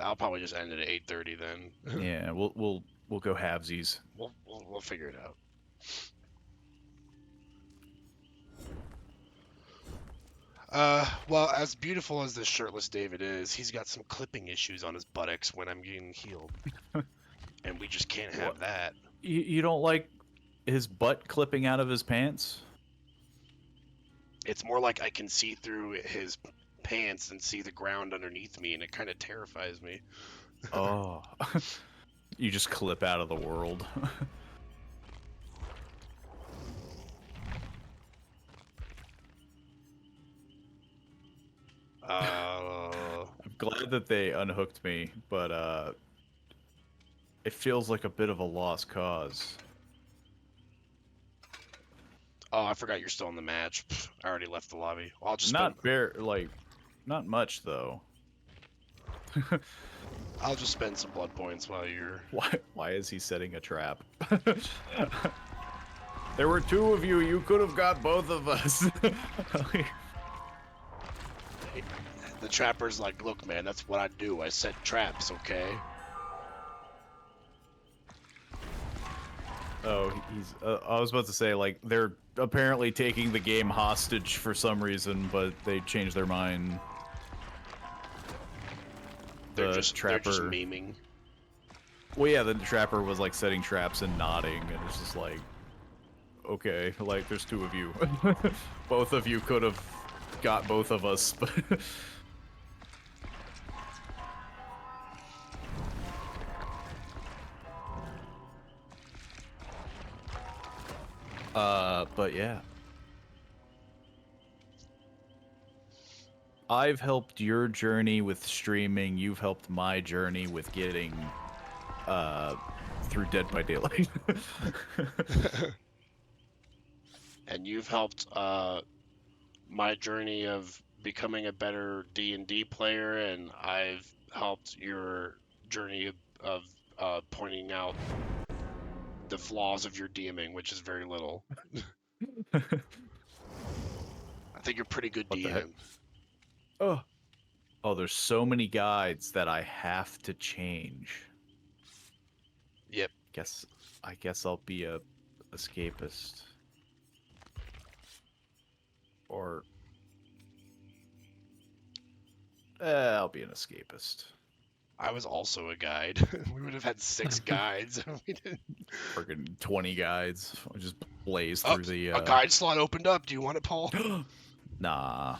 I'll probably just end it at 8:30 then. Yeah, we'll go halvesies. We'll figure it out. Well, as beautiful as this shirtless David is, he's got some clipping issues on his buttocks when I'm getting healed. And we just can't have that. You don't like his butt clipping out of his pants? It's more like I can see through his pants and see the ground underneath me, and it kind of terrifies me. Oh. You just clip out of the world. I'm glad that they unhooked me, but it feels like a bit of a lost cause. Oh, I forgot you're still in the match. I already left the lobby. I'll just Not bare, like, Not much though. I'll just spend some blood points while you're... Why is he setting a trap? There were two of you. You could have got both of us. The trapper's like, look, man, that's what I do. I set traps, okay? Oh, he's. I was about to say, like, they're apparently taking the game hostage for some reason, but they changed their mind. They're just memeing. Well, yeah, the trapper was like setting traps and nodding, and it's just like, okay, like there's two of you. Both of you could have got both of us, but. But yeah. I've helped your journey with streaming, you've helped my journey with getting, through Dead by Daylight. And you've helped, my journey of becoming a better D&D player, and I've helped your journey of pointing out the flaws of your DMing, which is very little. I think you're pretty good DM. Oh, there's so many guides that I have to change. Yep. I guess I'll be a escapist. Or I'll be an escapist. I was also a guide. We would have had 6 guides. We didn't. Freaking 20 guides. I just blaze through the. A guide slot opened up. Do you want it, Paul? Nah.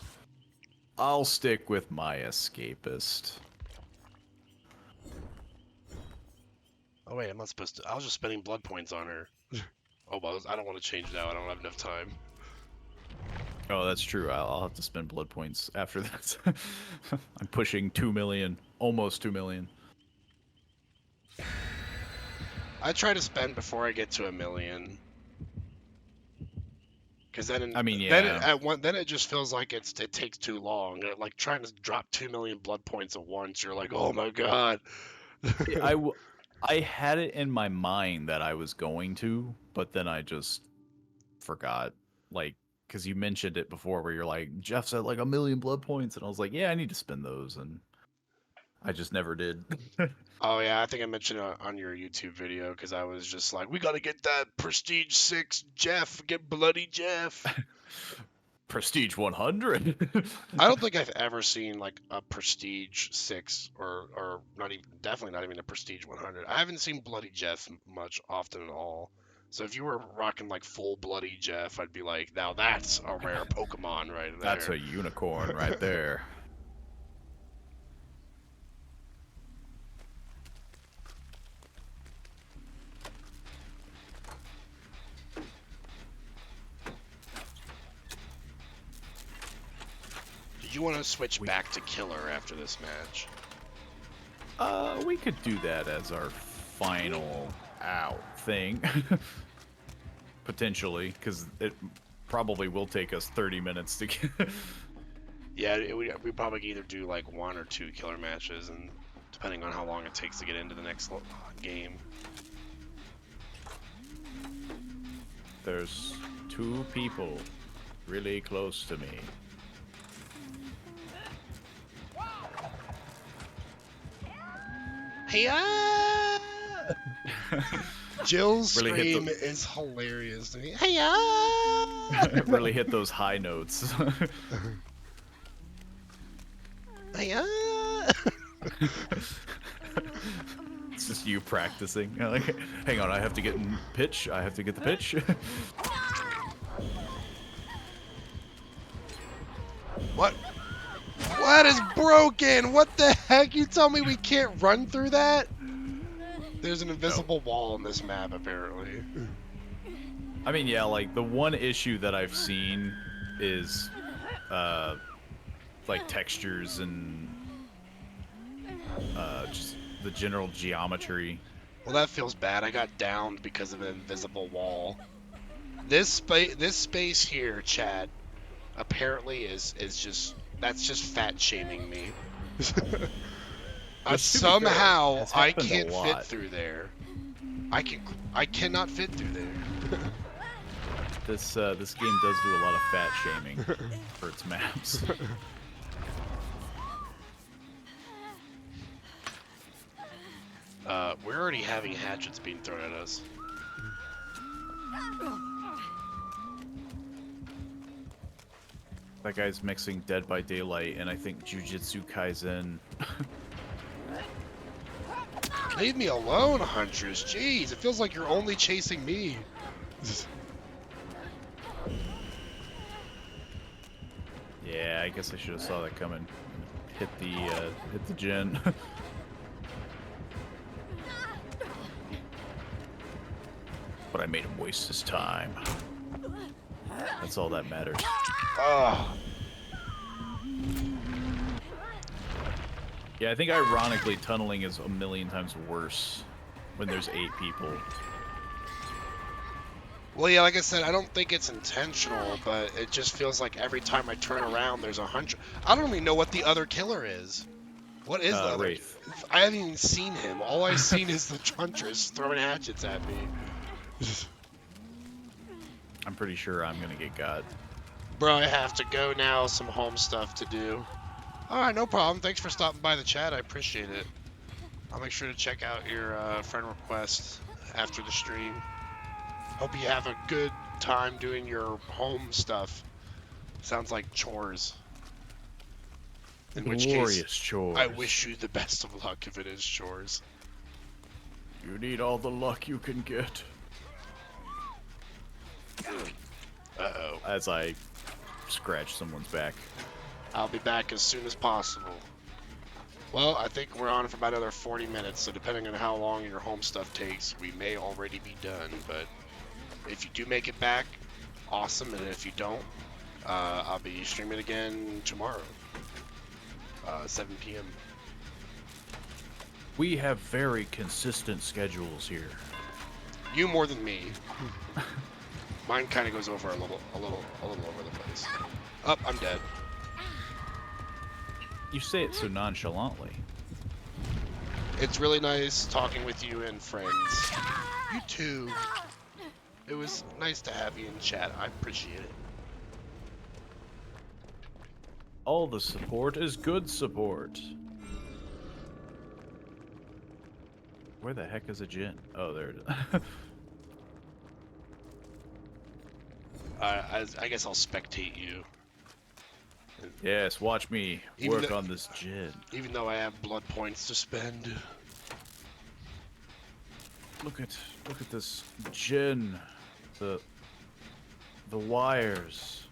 I'll stick with my escapist. Oh wait, I'm not supposed to. I was just spending blood points on her. Oh well, I don't want to change now. I don't have enough time. Oh, that's true. I'll have to spend blood points after that. I'm pushing 2 million, almost 2 million. I try to spend before I get to 1 million. Because then, then it just feels like it takes too long. Like trying to drop 2 million blood points at once, you're like, oh my god. I had it in my mind that I was going to, but then I just forgot. Like, because you mentioned it before, where you're like, Jeff said like 1 million blood points, and I was like, yeah, I need to spend those, and I just never did. Oh yeah, I think I mentioned it on your YouTube video, because I was just like, we gotta get that Prestige 6 Jeff, get bloody Jeff. Prestige 100. I don't think I've ever seen like a Prestige 6 or not even, definitely not even a Prestige 100. I haven't seen bloody Jeff much often at all. So if you were rocking like full bloody Jeff, I'd be like, now that's a rare Pokemon right there. That's a unicorn right there. Do you want to switch back to Killer after this match? We could do that as our final out thing. Potentially, because it probably will take us 30 minutes to get... Yeah, we probably either do like 1 or 2 Killer matches, and depending on how long it takes to get into the next game. There's 2 people really close to me. Hey-ya! Jill's scream is hilarious to me. Hey-ya! It really hit those high notes. Hey-ya! It's just you practicing. Like, hang on, I have to get in pitch. I have to get the pitch. What? What is broken? What the heck? You tell me we can't run through that? There's an invisible wall in this map, apparently. I mean, yeah, like, the one issue that I've seen is, like, textures and, just the general geometry. Well, that feels bad. I got downed because of an invisible wall. This space here, Chad, apparently is just That's just fat shaming me. Which, to be fair, Somehow has I happened a can't fit lot. through there. I cannot fit through there. This game does do a lot of fat shaming for its maps. We're already having hatchets being thrown at us. That guy's mixing Dead by Daylight and I think Jujutsu Kaisen. Leave me alone, Huntress. Jeez, it feels like you're only chasing me. Yeah, I guess I should have saw that coming. Hit the Jin. But I made him waste his time. That's all that matters. Oh. Yeah, I think ironically tunneling is a million times worse when there's 8 people. Well, yeah, like I said, I don't think it's intentional, but it just feels like every time I turn around, there's 100. I don't even know what the other killer is. What is the other? Wraith. I haven't even seen him. All I've seen is the Huntress throwing hatchets at me. I'm pretty sure I'm gonna get got. Bro, I have to go now. Some home stuff to do. Alright, no problem. Thanks for stopping by the chat. I appreciate it. I'll make sure to check out your friend request after the stream. Hope you have a good time doing your home stuff. Sounds like chores. In which Glorious case, chores. I wish you the best of luck if it is chores. You need all the luck you can get. Uh-oh. As I scratch someone's back. I'll be back as soon as possible. Well, I think we're on for about another 40 minutes, so depending on how long your home stuff takes, we may already be done, but if you do make it back, awesome, and if you don't, I'll be streaming again tomorrow, 7 p.m. We have very consistent schedules here. You more than me. Mine kind of goes over a little over the place. Up, I'm dead. You say it so nonchalantly. It's really nice talking with you and friends. You too. It was nice to have you in chat. I appreciate it. All the support is good support. Where the heck is a Jin? Oh, there it is. I guess I'll spectate you. Yes, watch me work on this Jin. Even though I have blood points to spend. Look at this Jin. The wires.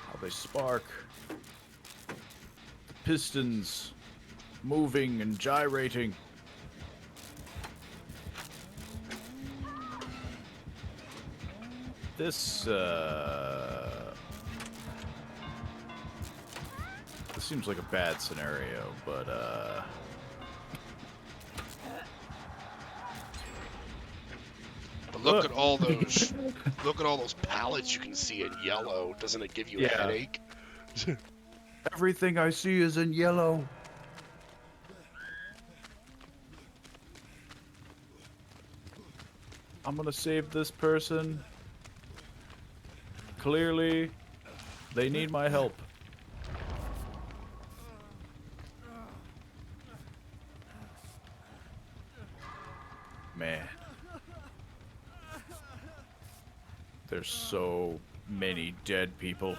How they spark. The pistons moving and gyrating. This seems like a bad scenario, but But look at all those look at all those pallets you can see in yellow. Doesn't it give you a headache? everything I see is in yellow. I'm gonna save this person. Clearly, they need my help. Man. There's so many dead people.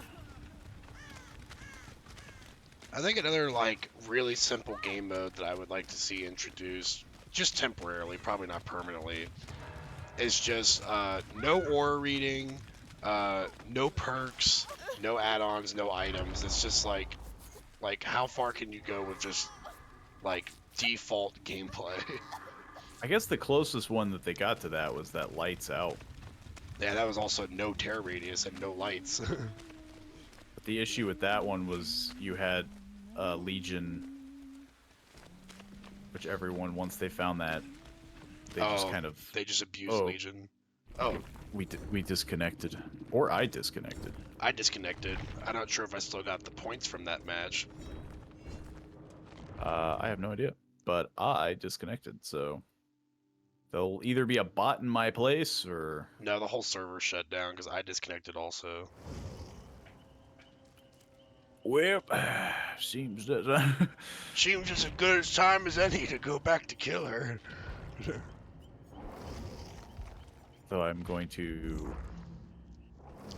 I think another like really simple game mode that I would like to see introduced, just temporarily, probably not permanently, is just no aura reading, no perks, no add-ons, no items. It's just like how far can you go with just like default gameplay? I guess the closest one that they got to that was that lights out. Yeah, that was also no terror radius and no lights. But the issue with that one was you had Legion, which everyone, once they found that, they just kind of... They just abused Legion. Oh, We disconnected, or I disconnected. I disconnected. I'm not sure if I still got the points from that match. I have no idea, but I disconnected. So there'll either be a bot in my place, or No, the whole server shut down because I disconnected also. well, seems that Seems as good as time as any to go back to kill her. so I'm going to.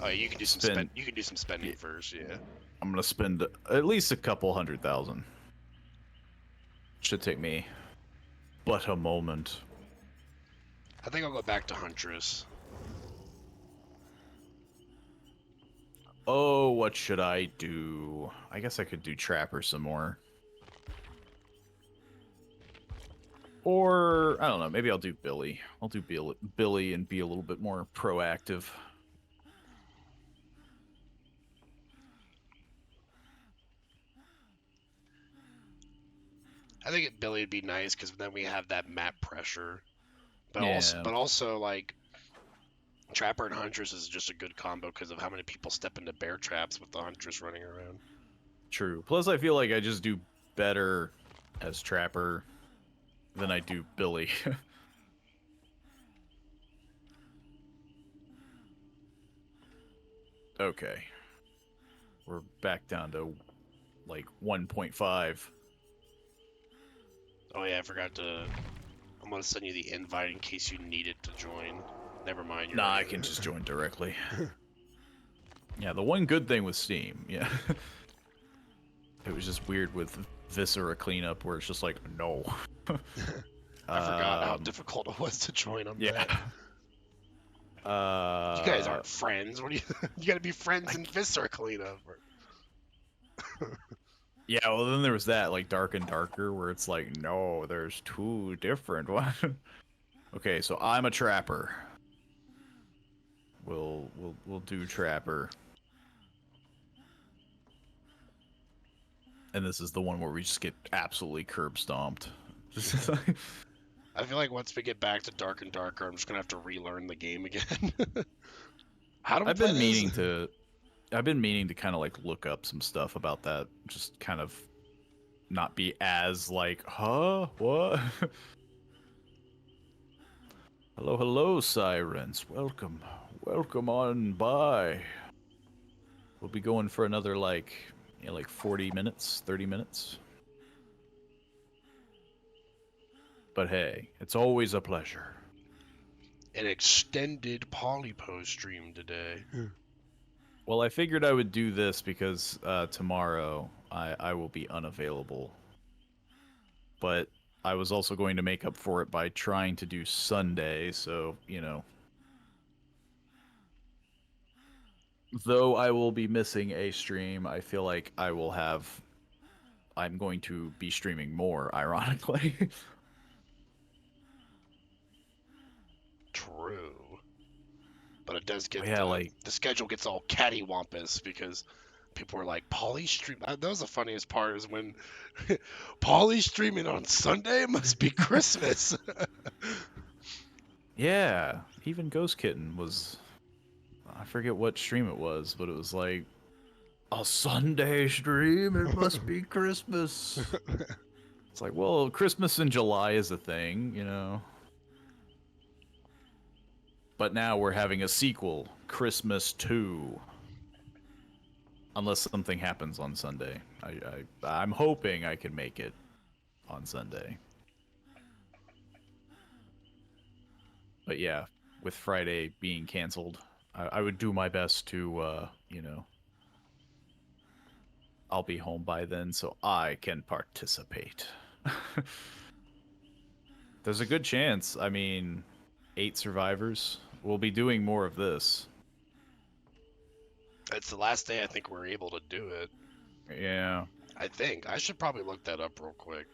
Oh, you can do some Spend- You can do some spending first, yeah. I'm gonna spend at least a couple 100,000. Should take me but a moment. I think I'll go back to Huntress. Oh, what should I do? I guess I could do Trapper some more. Or, I don't know, maybe I'll do Billy. I'll do Billy and be a little bit more proactive. I think Billy would be nice because then we have that map pressure. But Yeah. also like Trapper and Huntress is just a good combo because of how many people step into bear traps with the Huntress running around. True. Plus, I feel like I just do better as Trapper than I do Billy. Okay. We're back down to, like, 1.5. Oh yeah, I forgot to. I'm gonna send you the invite in case you needed to join. Never mind. You're Nah, right. I can just join directly. Yeah, the one good thing with Steam, yeah. It was just weird with Viscera cleanup where it's just like, no. I forgot how difficult it was to join on that. You guys aren't friends. What do you? You gotta be friends in Viscera cleanup. Yeah, well, then there was that, like, Dark and Darker, where it's like, no, there's two different ones. Okay, so I'm a Trapper. We'll do Trapper. And this is the one where we just get absolutely curb stomped. I feel like once we get back to Dark and Darker, I'm just gonna have to relearn the game again. How do we I've play been meaning this? to kind of like look up some stuff about that, just kind of not be as like, huh, what? Hello, sirens. Welcome on by. We'll be going for another like 40 minutes, 30 minutes. But hey, it's always a pleasure. An extended PaulyPoe stream today. Well, I figured I would do this because tomorrow I will be unavailable. But I was also going to make up for it by trying to do Sunday, so, though I will be missing a stream, I feel like I'm going to be streaming more, ironically. True. But it does get the schedule gets all cattywampus because people were like, Pauly stream. That was the funniest part is when Pauly streaming on Sunday. It must be Christmas. Yeah, even Ghost Kitten was. I forget what stream it was, but it was like a Sunday stream. It must be Christmas. It's like, well, Christmas in July is a thing, But now we're having a sequel, Christmas 2. Unless something happens on Sunday. I'm hoping I can make it on Sunday. But yeah, with Friday being canceled, I would do my best to, I'll be home by then so I can participate. There's a good chance. I mean, 8 survivors. We'll be doing more of this. It's the last day I think we're able to do it. Yeah. I think. I should probably look that up real quick.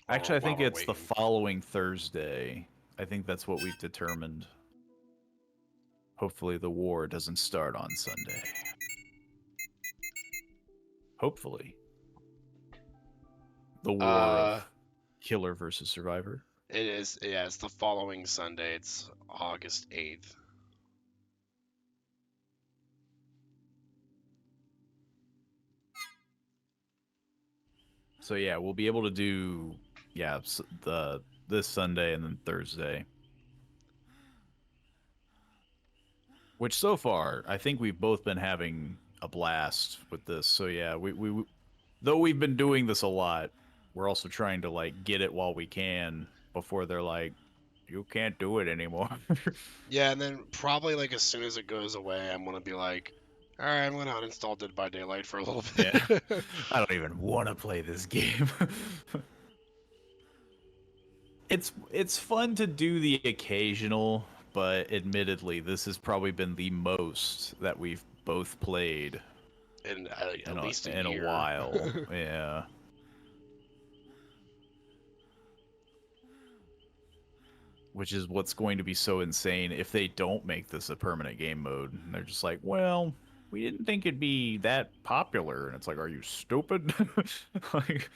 Actually, I think it's the following Thursday. I think that's what we've determined. Hopefully the war doesn't start on Sunday. Hopefully. The war of killer versus survivor. It is, yeah, it's the following Sunday. It's August 8th. So yeah, we'll be able to do this Sunday and then Thursday. Which so far, I think we've both been having a blast with this. So yeah, we though we've been doing this a lot, we're also trying to like get it while we can before they're like, you can't do it anymore. Yeah, and then probably like as soon as it goes away, I'm gonna be like, all right, I'm gonna uninstall Dead by Daylight for a little Yeah. bit. I don't even want to play this game. It's fun to do the occasional, but admittedly, this has probably been the most that we've both played in at least a in a year. while. Yeah. Which is what's going to be so insane if they don't make this a permanent game mode. And they're just like, well, we didn't think it'd be that popular. And it's like, are you stupid? Like,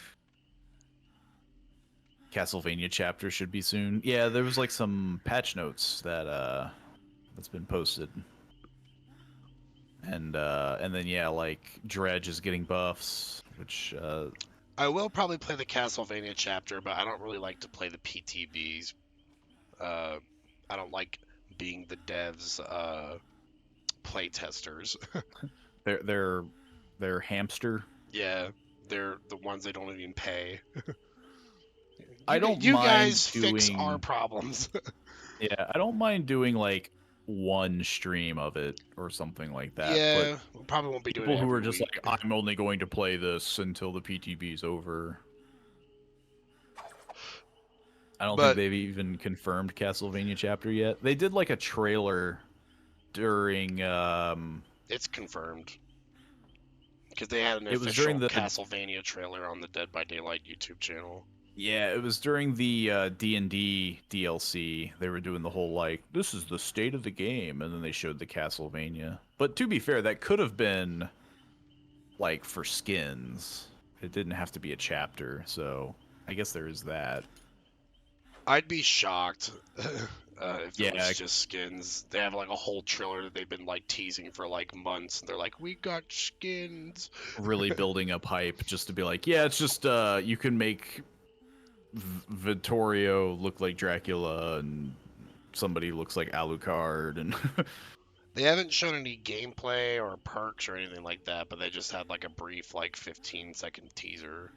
Castlevania chapter should be soon. Yeah, there was like some patch notes that's been posted. And then yeah, like Dredge is getting buffs, which I will probably play the Castlevania chapter, but I don't really like to play the PTBs. I don't like being the devs play testers. they're hamster. Yeah, they're the ones they don't even pay. I don't you mind guys doing fix our problems. Yeah, I don't mind doing like one stream of it or something like that. Yeah, But we probably won't be doing people it who every are just week. like, I'm only going to play this until the PTB's over. I don't think But they've even confirmed Castlevania chapter yet. They did like a trailer during it's confirmed because they had an it was official during the Castlevania trailer on the Dead by Daylight YouTube channel. yeah, it was during the D&D DLC. They were doing the whole like, this is the state of the game, and then they showed the Castlevania. But to be fair, that could have been like for skins. It didn't have to be a chapter, so I guess there is that. I'd be shocked if it Yeah, was just skins. They have like a whole trailer that they've been like teasing for like months, and they're like, "We got skins." really building up hype just to be like, yeah, it's just you can make Vittorio look like Dracula and somebody looks like Alucard and They haven't shown any gameplay or perks or anything like that, but they just had like a brief like 15-second teaser.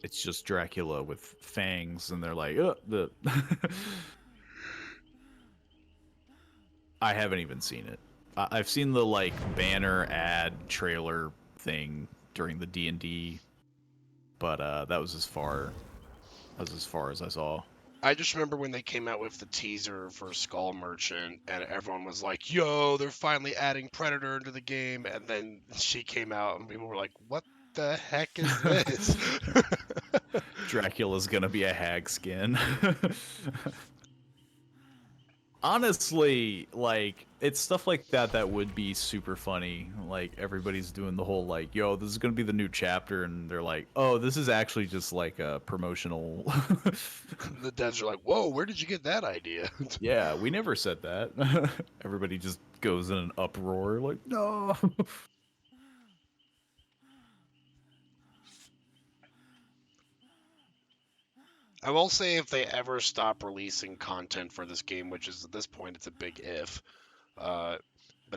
it's just Dracula with fangs, and they're like, the. I haven't even seen it. I've seen the like banner ad trailer thing during the D&D, but that was as far as I saw. I just remember when they came out with the teaser for Skull Merchant, and everyone was like, "Yo, they're finally adding Predator into the game." And then she came out, and people were like, "What the heck is this?" Dracula's gonna be a hag skin. Honestly, like, it's stuff like that that would be super funny. Like, everybody's doing the whole, like, yo, this is gonna be the new chapter, and they're like, oh, this is actually just, like, a promotional... The devs are like, "Whoa, where did you get that idea?" Yeah, we never said that. Everybody just goes in an uproar, like, no! I will say if they ever stop releasing content for this game, which is at this point it's a big if, but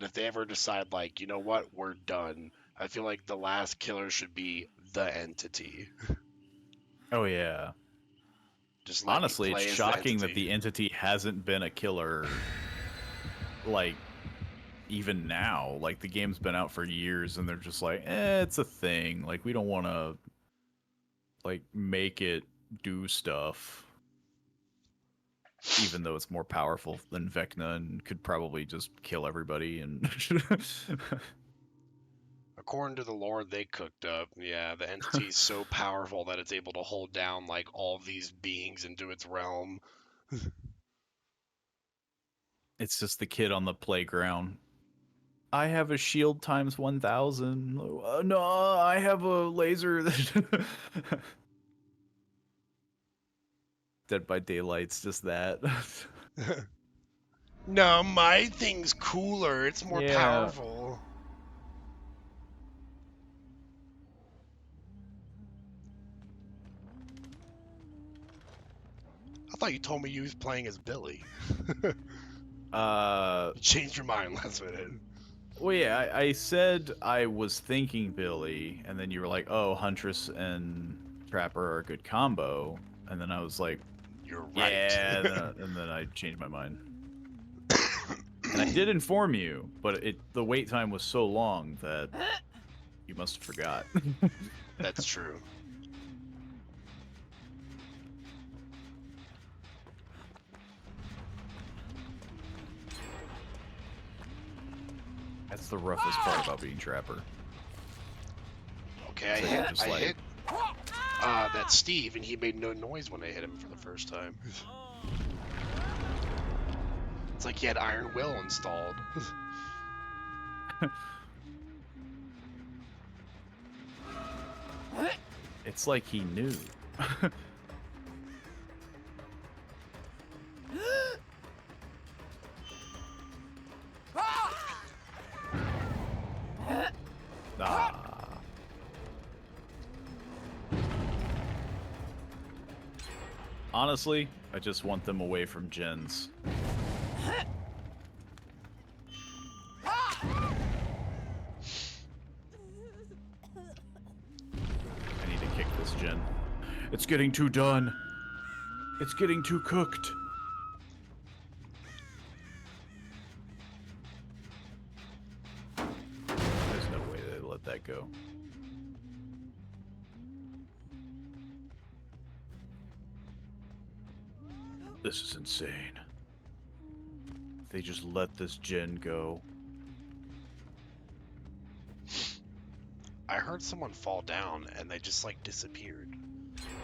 if they ever decide like, you know what, we're done, I feel like the last killer should be the entity. Oh, yeah. Just let Honestly, me play it's as shocking the that the entity. entity hasn't been a killer, like, even now. Like, the game's been out for years, and they're just like, it's a thing. Like, we don't want to, like, make it do stuff. Even though it's more powerful than Vecna and could probably just kill everybody. And According to the lore they cooked up, yeah, the entity is so powerful that it's able to hold down like all these beings into its realm. it's just the kid on the playground. I have a shield times 1,000. No, I have a laser. Dead by Daylight's just that. No, my thing's cooler. It's more Yeah. powerful. thought you told me you was playing as Billy. Uh, You changed your mind last minute. well, yeah, I said I was thinking Billy, and then you were like, "Oh, Huntress and Trapper are a good combo," and then I was like, You're right. "Yeah," and then I changed my mind. And I did inform you, but the wait time was so long that you must have forgot. That's true. That's the roughest part about being Trapper. Okay, So I hit that Steve, and he made no noise when I hit him for the first time. It's like he had Iron Will installed. It's like he knew. Ah. Honestly, I just want them away from gens. I need to kick this gen. It's getting too done. It's getting too cooked. There's no way they let that go. This is insane. They just let this gen go. I heard someone fall down, and they just, like, disappeared.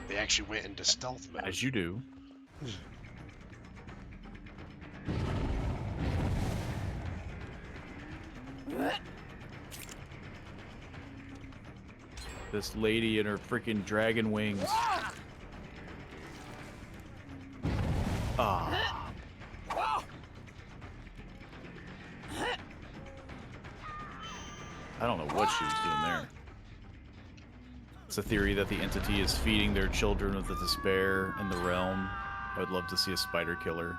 They actually went into stealth mode. As you do. This lady and her freaking dragon wings. Ah. I don't know what she was doing there. It's a theory that the entity is feeding their children with the despair in the realm. I would love to see a spider killer.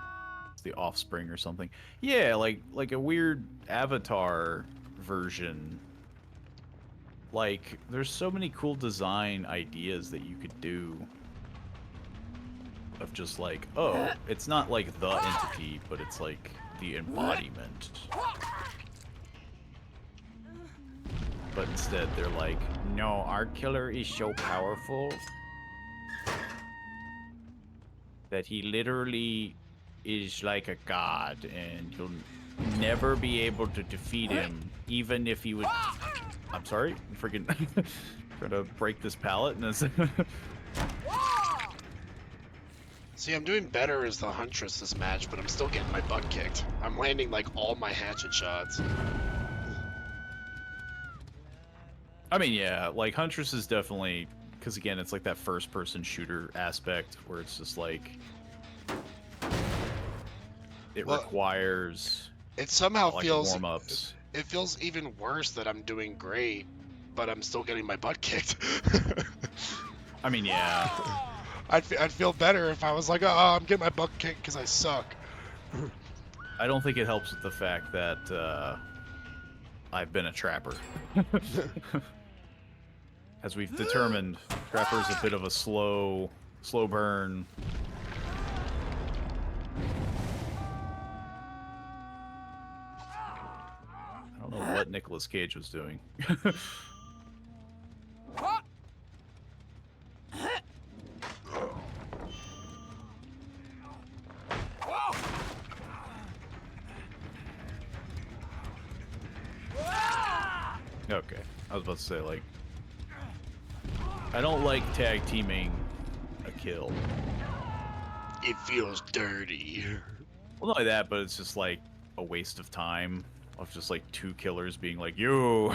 It's the offspring or something. Yeah, like a weird Avatar version. Like, there's so many cool design ideas that you could do. Of just like, oh, it's not like the entity, but it's like the embodiment. But instead they're like, no, our killer is so powerful that he literally is like a god, and you'll never be able to defeat him, even if he would... I'm sorry, I'm freaking trying to break this pallet, and it's... See, I'm doing better as the Huntress this match, but I'm still getting my butt kicked. I'm landing, like, all my hatchet shots. I mean, yeah, like, Huntress is definitely... Because, again, it's like that first-person shooter aspect, where it's just like... It requires... It somehow like, feels... warm-ups. It feels even worse that I'm doing great, but I'm still getting my butt kicked. I mean, yeah. I'd feel better if I was like, oh, I'm getting my butt kicked because I suck. I don't think it helps with the fact that I've been a trapper. As we've determined, Trapper's a bit of a slow burn. I don't know what Nicolas Cage was doing. Okay, I was about to say, like, I don't like tag teaming a kill. It feels dirty. Well, not only that, but it's just like a waste of time of just like two killers being like, yo.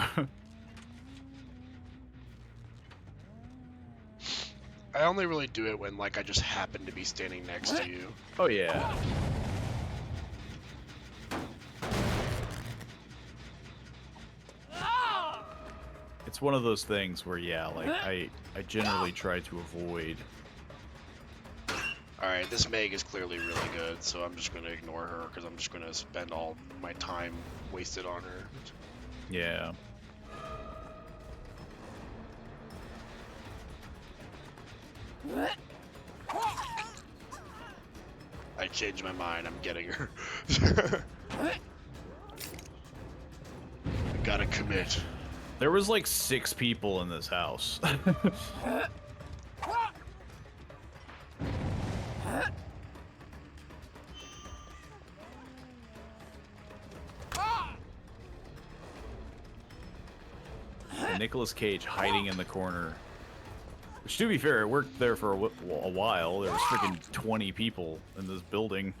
I only really do it when, like, I just happen to be standing next to you. Oh yeah. It's one of those things where, yeah, like, I generally try to avoid Alright, this Meg is clearly really good, so I'm just gonna ignore her because I'm just gonna spend all my time wasted on her. Yeah. I changed my mind, I'm getting her. I gotta commit. There was like 6 people in this house. And Nicolas Cage hiding in the corner. Which, to be fair, it worked there for a while. There was freaking 20 people in this building.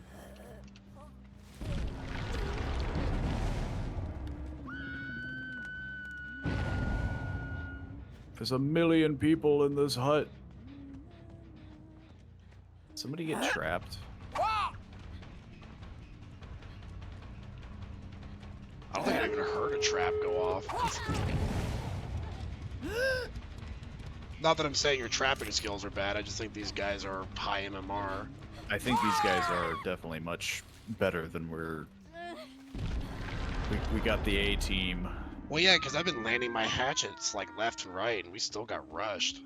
There's 1 million people in this hut. Somebody get trapped? I don't think I even heard a trap go off. Not that I'm saying your trapping skills are bad, I just think these guys are high MMR. I think these guys are definitely much better than we got the A team. Well, yeah, because I've been landing my hatchets like left and right, and we still got rushed.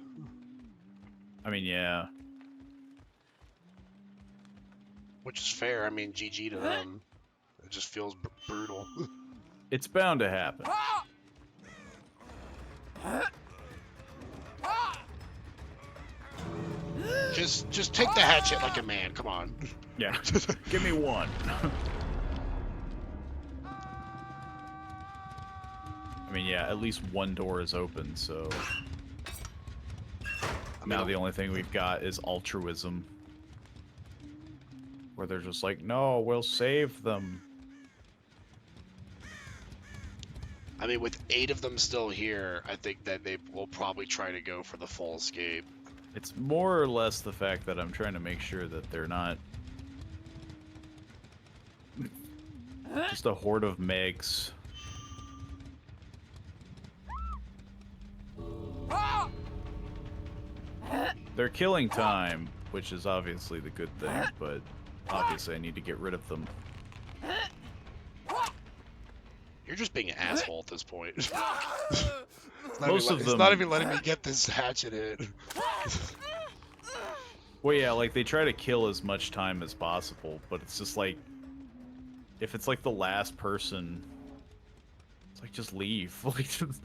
I mean, yeah. Which is fair. I mean, GG to them. It just feels brutal. It's bound to happen. Just take the hatchet like a man. Come on. Yeah. Give me one. I mean, yeah, at least one door is open, so... Now the only thing we've got is altruism. Where they're just like, no, we'll save them. I mean, with 8 of them still here, I think that they will probably try to go for the full escape. It's more or less the fact that I'm trying to make sure that they're not just a horde of Megs. They're killing time, which is obviously the good thing, but obviously I need to get rid of them. You're just being an asshole at this point. It's It's not even letting me get this hatchet in. Well, yeah, like, they try to kill as much time as possible, but it's just like, if it's like the last person, it's like, just leave. Like, just...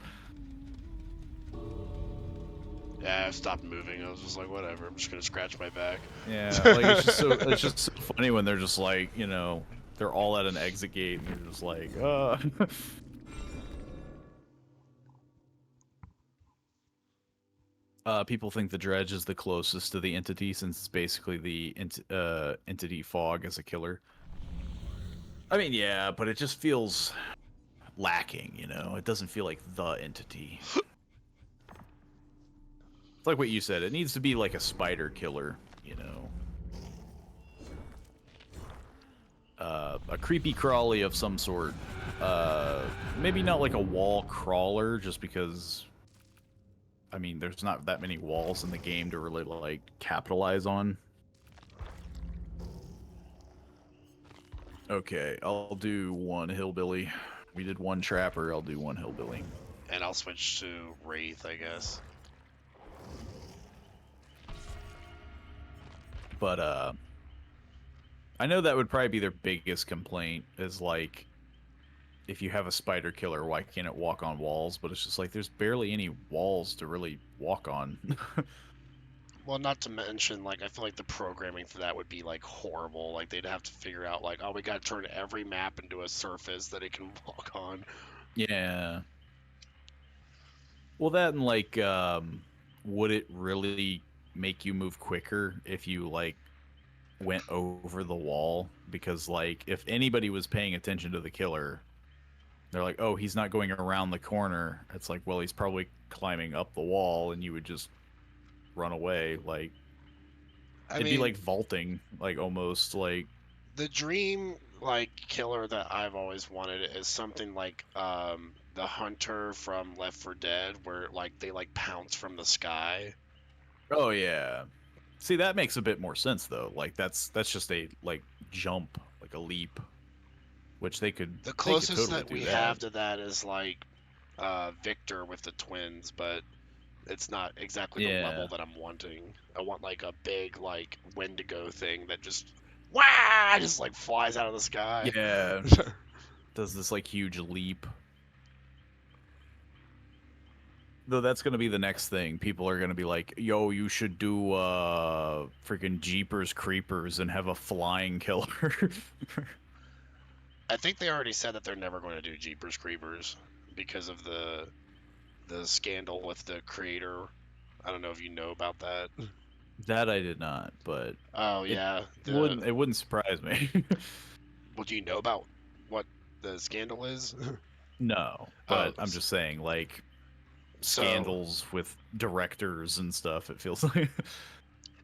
Yeah, I stopped moving. I was just like, whatever. I'm just gonna scratch my back. Yeah, like, it's just so funny when they're just like, you know, they're all at an exit gate, and you're just like, people think the dredge is the closest to the entity since it's basically the entity fog as a killer. I mean, yeah, but it just feels lacking, you know? It doesn't feel like the entity. It's like what you said. It needs to be like a spider killer, you know? A creepy crawly of some sort. Maybe not like a wall crawler, just because... I mean, there's not that many walls in the game to really, like, capitalize on. Okay, I'll do one hillbilly. We did one trapper, I'll do one hillbilly. And I'll switch to Wraith, I guess. But, I know that would probably be their biggest complaint, is, like, if you have a spider killer, why can't it walk on walls? But it's just like, there's barely any walls to really walk on. Well, not to mention, like, I feel like the programming for that would be, like, horrible. Like, they'd have to figure out, like, oh, we gotta turn every map into a surface that it can walk on. Yeah. Well, that and, like, would it really make you move quicker if you, like, went over the wall? Because, like, if anybody was paying attention to the killer, they're like, oh, he's not going around the corner. It's like, well, he's probably climbing up the wall, and you would just run away. Like, it'd be like vaulting, like, almost, like... The dream, like, killer that I've always wanted is something like, the hunter from Left 4 Dead, where, like, they, like, pounce from the sky. Oh, yeah. See, that makes a bit more sense though. Like that's just a like jump, like a leap, which they could The they could closest totally that do we that. have to that is like Victor with the twins, but it's not exactly the level Yeah. that I'm wanting. I want like a big like Wendigo thing that just wah just like flies out of the sky. Yeah. Does this like huge leap. Though that's gonna be the next thing. People are gonna be like, yo, you should do freaking Jeepers Creepers and have a flying killer. I think they already said that they're never going to do Jeepers Creepers because of the scandal with the creator. I don't know if you know about that. That I did not, but Oh it yeah, wouldn't surprise me. well, do you know about what the scandal is? No, Oh, but I'm just saying, like, so scandals with directors and stuff, it feels like.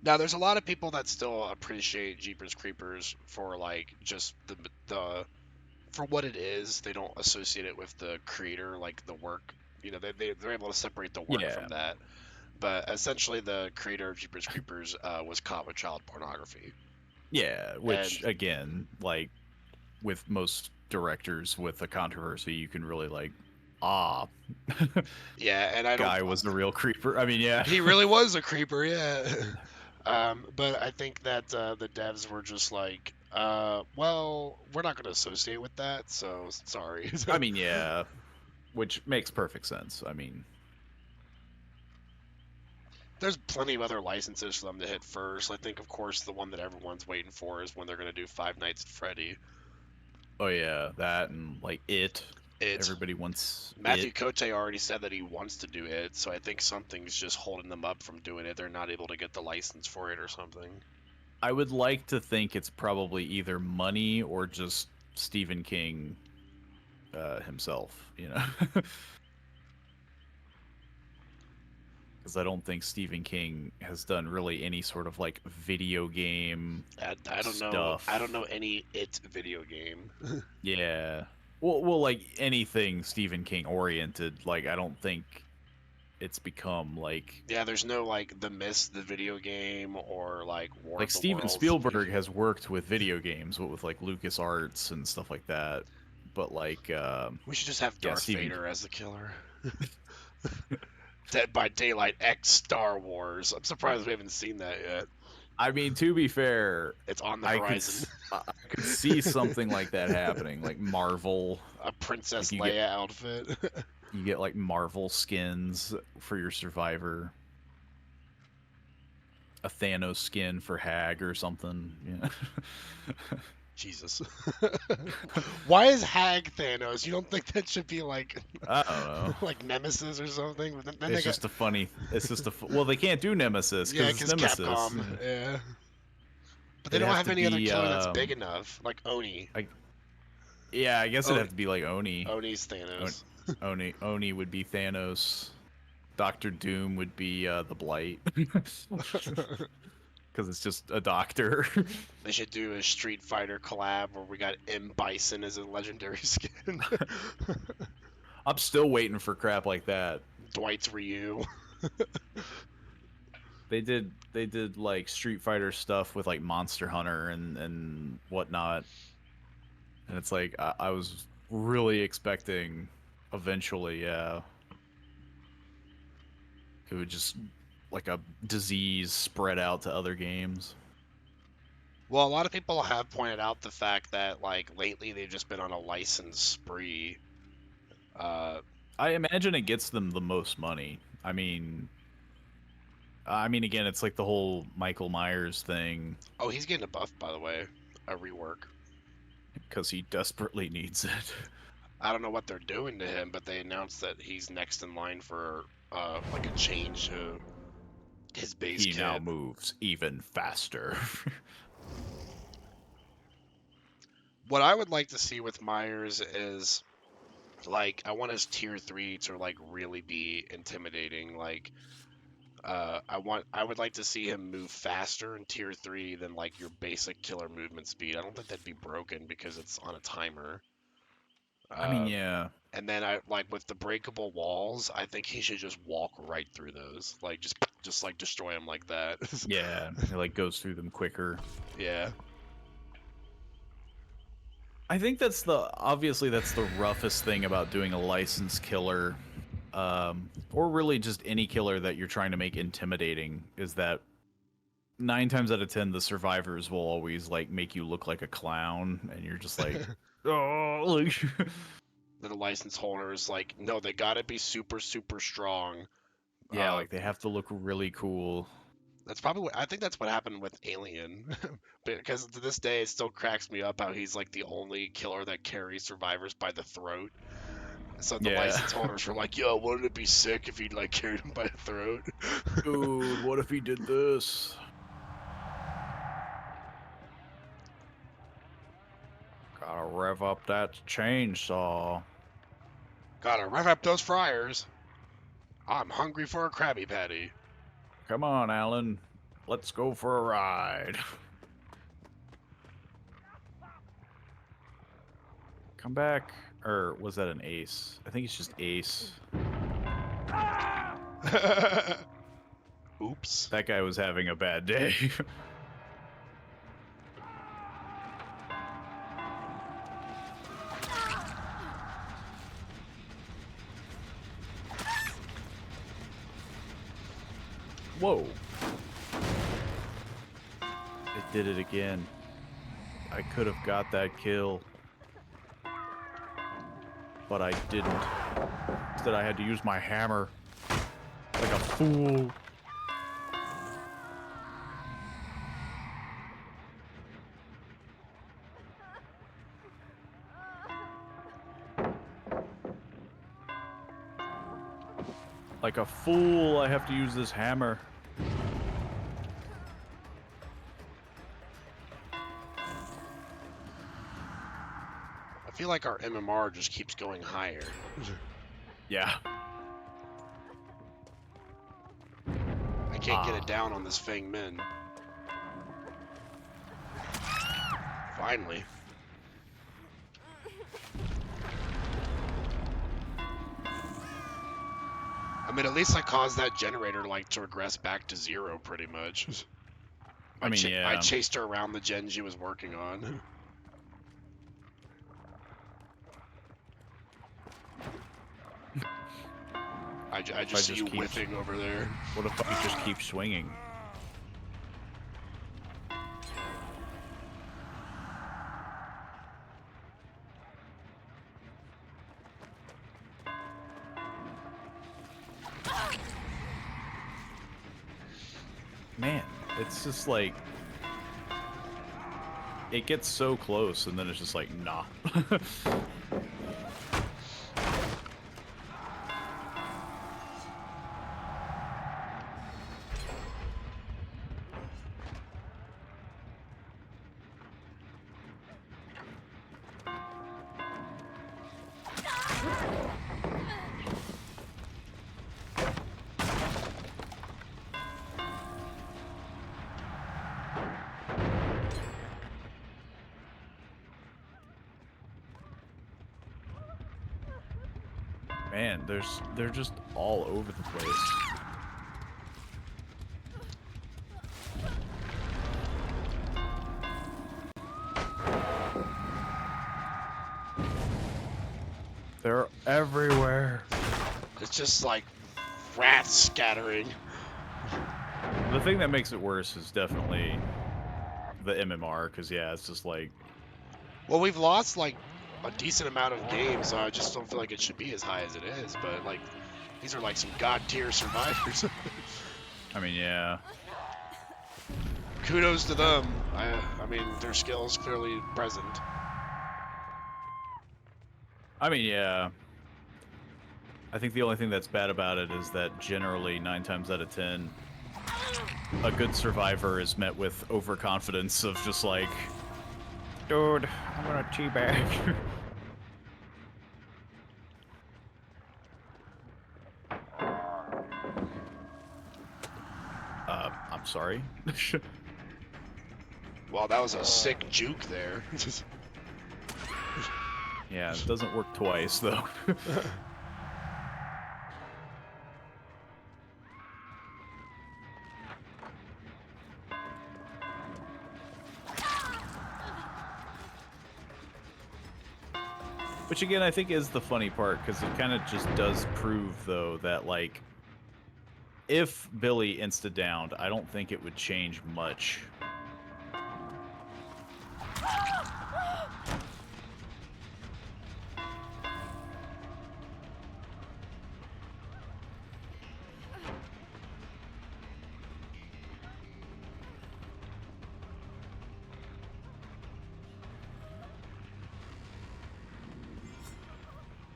now there's a lot of people that still appreciate Jeepers Creepers for like just the for what it is. They don't associate it with the creator, like the work. You know, they're able to separate the work Yeah, from that. But essentially, the creator of Jeepers Creepers was caught with child pornography. yeah, And which, again, like, with most directors with a controversy, you can really, like, ah, yeah, and I don't. guy was a real creeper. I mean, yeah. He really was a creeper, yeah. But I think that the devs were just like, well, we're not going to associate with that, so sorry. I mean, yeah, which makes perfect sense. I mean, There's plenty of other licenses for them to hit first. I think, of course, the one that everyone's waiting for is when they're going to do Five Nights at Freddy. oh yeah, that and like it. It. Everybody wants Matthew it. Cote already said that he wants to do it, so I think something's just holding them up from doing it. They're not able to get the license for it or something. I would like to think it's probably either money or just Stephen King himself, you know? Because I don't think Stephen King has done really any sort of like video game I don't know. stuff. I don't know any It video game. Yeah. Well, like anything Stephen King oriented, like I don't think it's become like Yeah, there's no like The Mist, the video game, or like War of the Steven Worlds. The video Spielberg game. has worked with video games, with like Lucas Arts and stuff like that. But like, We should just have yeah, Darth Stephen. Vader as the killer. Dead by Daylight X Star Wars. I'm surprised we haven't seen that yet. I mean, to be fair, It's on the I could horizon. I could see something like that happening, like Marvel. A Princess Like, Leia outfit. You get like Marvel skins for your Survivor, a Thanos skin for Hag or something. Yeah. Jesus. Why is Hag Thanos? You don't think that should be like I don't know. like Nemesis or something? But then It's just a funny. It's just a. Well, they can't do Nemesis yeah, because it's because Nemesis. Capcom. Yeah. But they It'd don't have have to any other be, killer that's big enough, like Oni. Yeah, I guess it'd have to be like Oni. Oni's Thanos. Oni would be Thanos. Doctor Doom would be the Blight. Because it's just a doctor. They should do a Street Fighter collab where we got M. Bison as a legendary skin. I'm still waiting for crap like that. Dwight's Ryu. They did like Street Fighter stuff with like Monster Hunter and whatnot. And it's like I was really expecting eventually, yeah, it would just like a disease spread out to other games. Well, a lot of people have pointed out the fact that like lately they've just been on a license spree. I imagine it gets them the most money. I mean, again, it's like the whole Michael Myers thing. Oh, he's getting a buff, by the way, a rework. Because he desperately needs it. I don't know what they're doing to him, but they announced that he's next in line for like a change to his base He kit. now moves even faster. What I would like to see with Myers is, like, I want his tier 3 to like really be intimidating. Like, I would like to see him move faster in tier 3 than like your basic killer movement speed. I don't think that'd be broken because it's on a timer. I mean, yeah. And then with the breakable walls, I think he should just walk right through those. Like just like destroy them like that. Yeah, it like goes through them quicker. Yeah. I think that's obviously that's the roughest thing about doing a licensed killer, or really just any killer that you're trying to make intimidating, is that 9 times out of 10 the survivors will always like make you look like a clown, and you're just like, oh, like. The license holders, like, no, they gotta be super, super strong. Yeah, like they have to look really cool. That's probably I think that's what happened with Alien, because to this day it still cracks me up how he's like the only killer that carries survivors by the throat. So the license holders were like, "Yo, wouldn't it be sick if he like carried him by the throat?" Dude, what if he did this? Gotta rev up that chainsaw. Gotta rev up those fryers. I'm hungry for a Krabby Patty. Come on, Alan. Let's go for a ride. Come back. Or was that an ace? I think it's just ace. Oops. That guy was having a bad day. Whoa. It did it again. I could have got that kill. But I didn't. Instead, I had to use my hammer. Like a fool. Like a fool, I have to use this hammer. I feel like our MMR just keeps going higher. Yeah. I can't get it down on this Fang Min. Finally. I mean, at least I caused that generator like to regress back to 0 pretty much. I mean, yeah. I chased her around the gen she was working on. I just see you whiffing over there. What if I just keep swinging? Man, it's just like... It gets so close, and then it's just like, nah. Man, they're just all over the place. They're everywhere. It's just like rats scattering. The thing that makes it worse is definitely the MMR, because yeah, it's just like... Well, we've lost like a decent amount of games, so I just don't feel like it should be as high as it is, but like these are like some god tier survivors. I mean, yeah. Kudos to them. I mean, their skills clearly present. I mean, yeah. I think the only thing that's bad about it is that generally 9 times out of 10, a good survivor is met with overconfidence of just like, dude, I'm gonna teabag. I'm sorry. Wow, that was a sick juke there. Yeah, it doesn't work twice, though. Which, again, I think is the funny part, because it kind of just does prove, though, that, like, if Billy insta-downed, I don't think it would change much.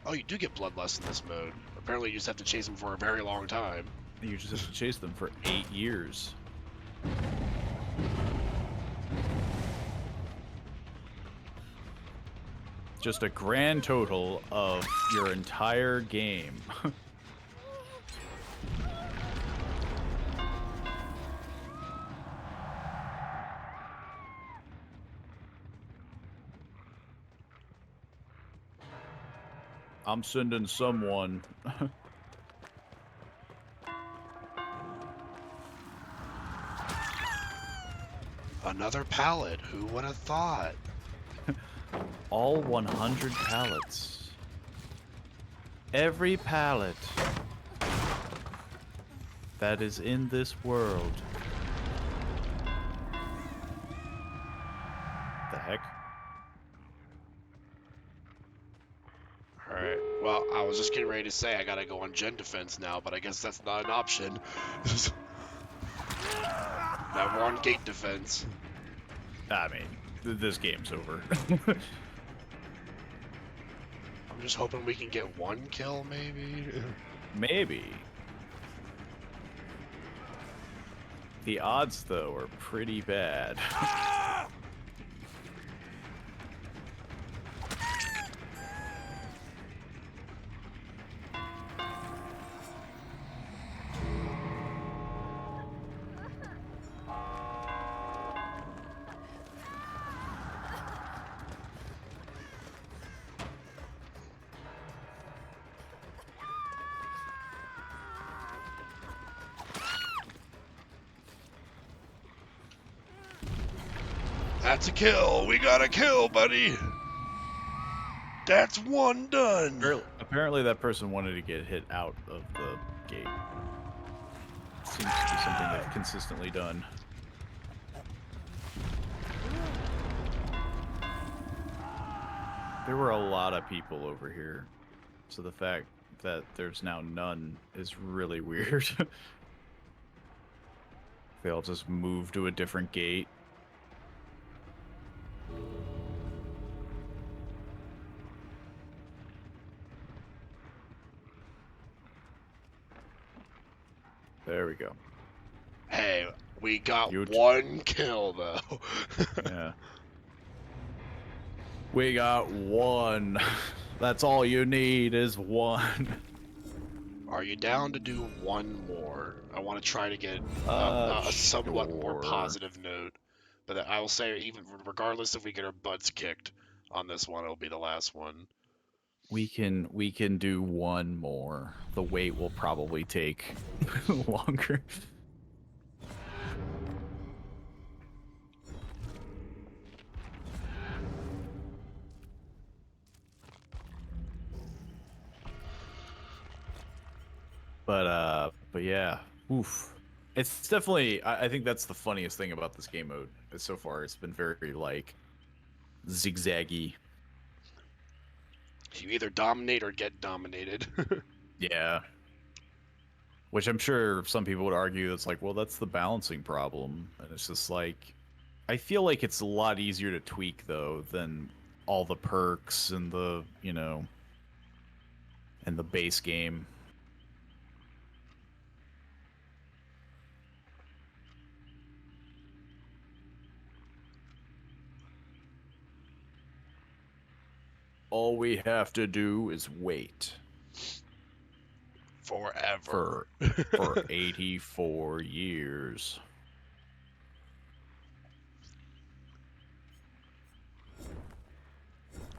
Oh, you do get bloodlust in this mode. Apparently you just have to chase them for a very long time. You just have to chase them for 8 years. Just a grand total of your entire game. I'm sending someone. Another pallet. Who would have thought? All 100 pallets. Every pallet that is in this world. The heck? Alright. Well, I was just getting ready to say I gotta go on gen defense now, but I guess that's not an option. Now we're on gate defense. I mean, this game's over. I'm just hoping we can get one kill, maybe? Maybe. The odds, though, are pretty bad. That's a kill! We got a kill, buddy! That's one done! Apparently that person wanted to get hit out of the gate. Seems to be something they've consistently done. There were a lot of people over here, so the fact that there's now none is really weird. They all just moved to a different gate. There we go. Hey, we got one kill, though. Yeah. We got one. That's all you need is one. Are you down to do one more? I want to try to get a somewhat more positive note. But I will say, even regardless if we get our butts kicked on this one, it'll be the last one. We can do one more. The wait will probably take longer. But yeah, oof. It's definitely, I think that's the funniest thing about this game mode. So far, it's been very, like, zigzaggy. You either dominate or get dominated. Yeah. Which I'm sure some people would argue it's like, well, that's the balancing problem. And it's just like, I feel like it's a lot easier to tweak, though, than all the perks and the, you know, and the base game. All we have to do is wait. Forever. For 84 years.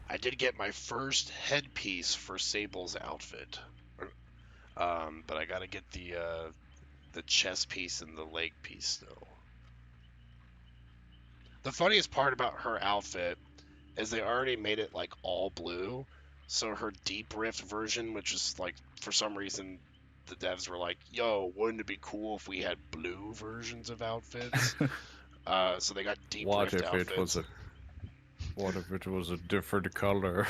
I did get my first headpiece for Sable's outfit. But I gotta get the chest piece and the leg piece still. The funniest part about her outfit is they already made it like all blue. So her deep rift version, which is like for some reason the devs were like, "Yo, wouldn't it be cool if we had blue versions of outfits?" So they got deep What rift if it was outfits. what if it was a different color?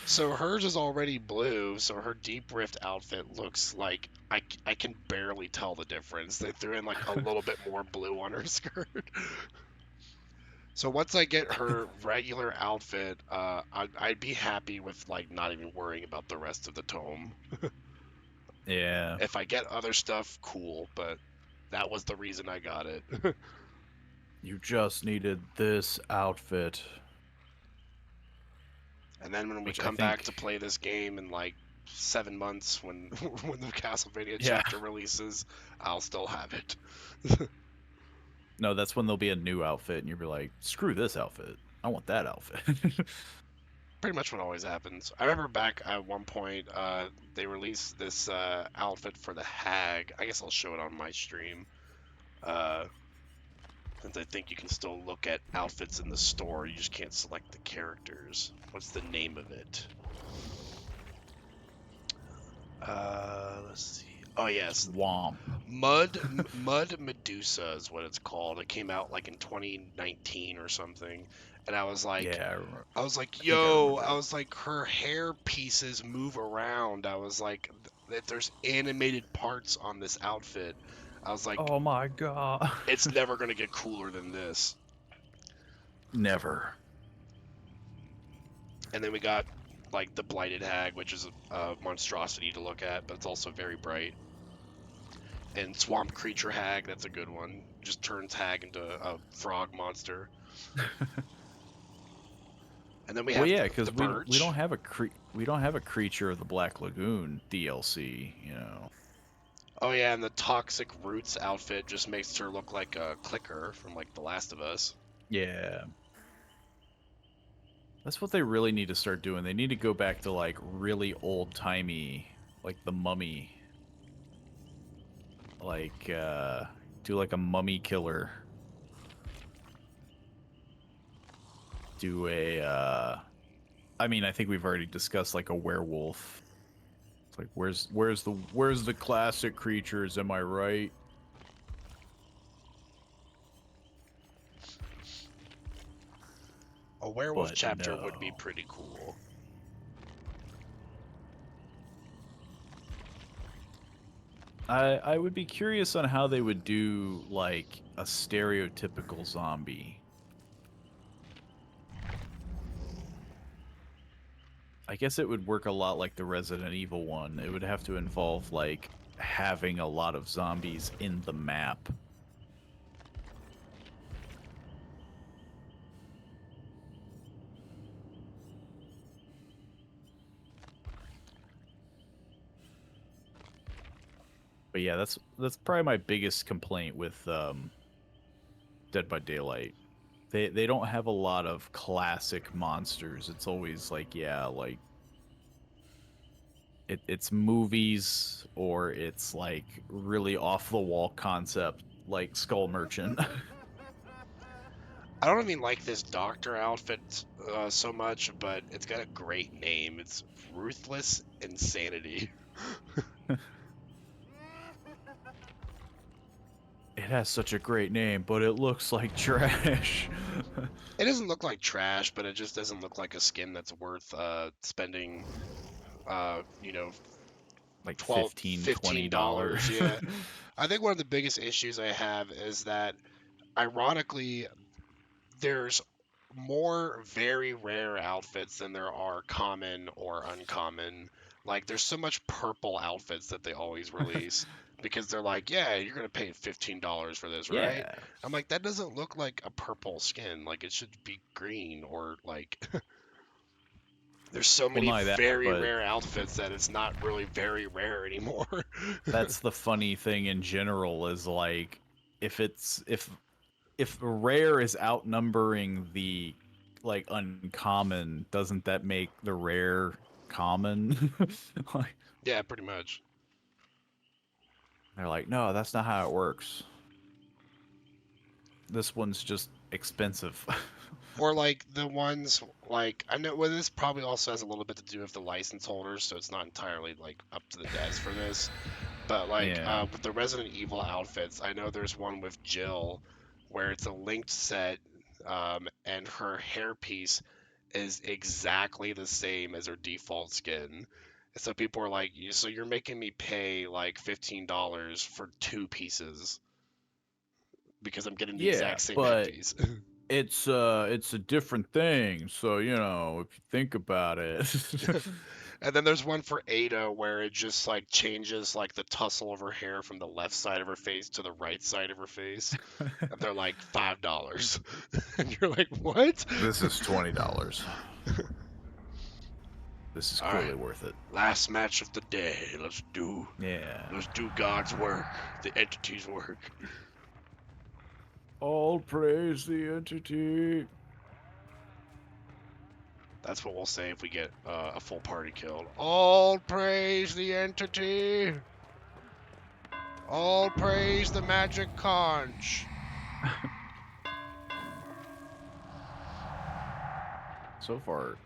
So hers is already blue, so her deep rift outfit looks like I can barely tell the difference. They threw in like a little bit more blue on her skirt. So once I get her regular outfit, I'd be happy with like not even worrying about the rest of the tome. Yeah. If I get other stuff, cool, but that was the reason I got it. You just needed this outfit. And then when we Which I come back to think, play this game in like 7 months, when when the Castlevania yeah. chapter releases, I'll still have it. No, that's when there'll be a new outfit, and you'll be like, screw this outfit. I want that outfit. Pretty much what always happens. I remember back at one point, they released this outfit for the Hag. I guess I'll show it on my stream. Since I think you can still look at outfits in the store, you just can't select the characters. What's the name of it? Let's see. Oh yes, Womp. Mud Medusa is what it's called. It came out like in 2019 or something, and I was like, Yeah, I remember. yo, I was like, her hair pieces move around. I was like, that there's animated parts on this outfit. I was like, Oh my god. it's never gonna get cooler than this. Never. And then we got like the Blighted Hag, which is a monstrosity to look at, but it's also very bright. And Swamp Creature Hag, that's a good one. Just turns Hag into a frog monster. And then we have Well, yeah, the because Birch. we don't have a creature of the Black Lagoon DLC, you know. Oh yeah, and the Toxic Roots outfit just makes her look like a clicker from like The Last of Us. Yeah. That's what they really need to start doing. They need to go back to like really old-timey, like the Mummy. Like do like a mummy killer. Do a I mean, I think we've already discussed like a werewolf. It's like where's the classic creatures, am I right? A werewolf But chapter no. would be pretty cool. I would be curious on how they would do like a stereotypical zombie. I guess it would work a lot like the Resident Evil one. It would have to involve like having a lot of zombies in the map. But yeah, that's probably my biggest complaint with Dead by Daylight. They don't have a lot of classic monsters. It's always like, yeah, like it's movies, or it's like really off the wall concept like Skull Merchant. I don't even like this doctor outfit so much, but it's got a great name. It's Ruthless Insanity. It has such a great name, but it looks like trash. It doesn't look like trash, but it just doesn't look like a skin that's worth spending, you know, Like $15, $20. yeah. I think one of the biggest issues I have is that, ironically, there's more very rare outfits than there are common or uncommon. Like, there's so much purple outfits that they always release because they're like, yeah, you're gonna pay $15 for this, right? Yeah. I'm like, that doesn't look like a purple skin. Like, it should be green, or like there's so many not only that, very but rare outfits that it's not really very rare anymore. that's the funny thing in general, is like if rare is outnumbering the like uncommon, doesn't that make the rare common? Like, Yeah, pretty much. they're like, no, that's not how it works. This one's just expensive. Or like the ones like I know well this probably also has a little bit to do with the license holders, so it's not entirely like up to the devs for this. But like Yeah. with the Resident Evil outfits, I know there's one with Jill where it's a linked set, and her hairpiece is exactly the same as her default skin. And so people are like, so you're making me pay like $15 for two pieces because I'm getting the Yeah, exact same but headpiece. it's a different thing. So, you know, if you think about it. And then there's one for Ada where it just like changes like the tussle of her hair from the left side of her face to the right side of her face. And they're like $5. And you're like, what? This is $20. This is All clearly right. worth it. Last match of the day. Let's do Yeah. God's work, the entity's work. All praise the entity. That's what we'll say if we get a full party killed. All praise the entity. All praise the magic conch. So far,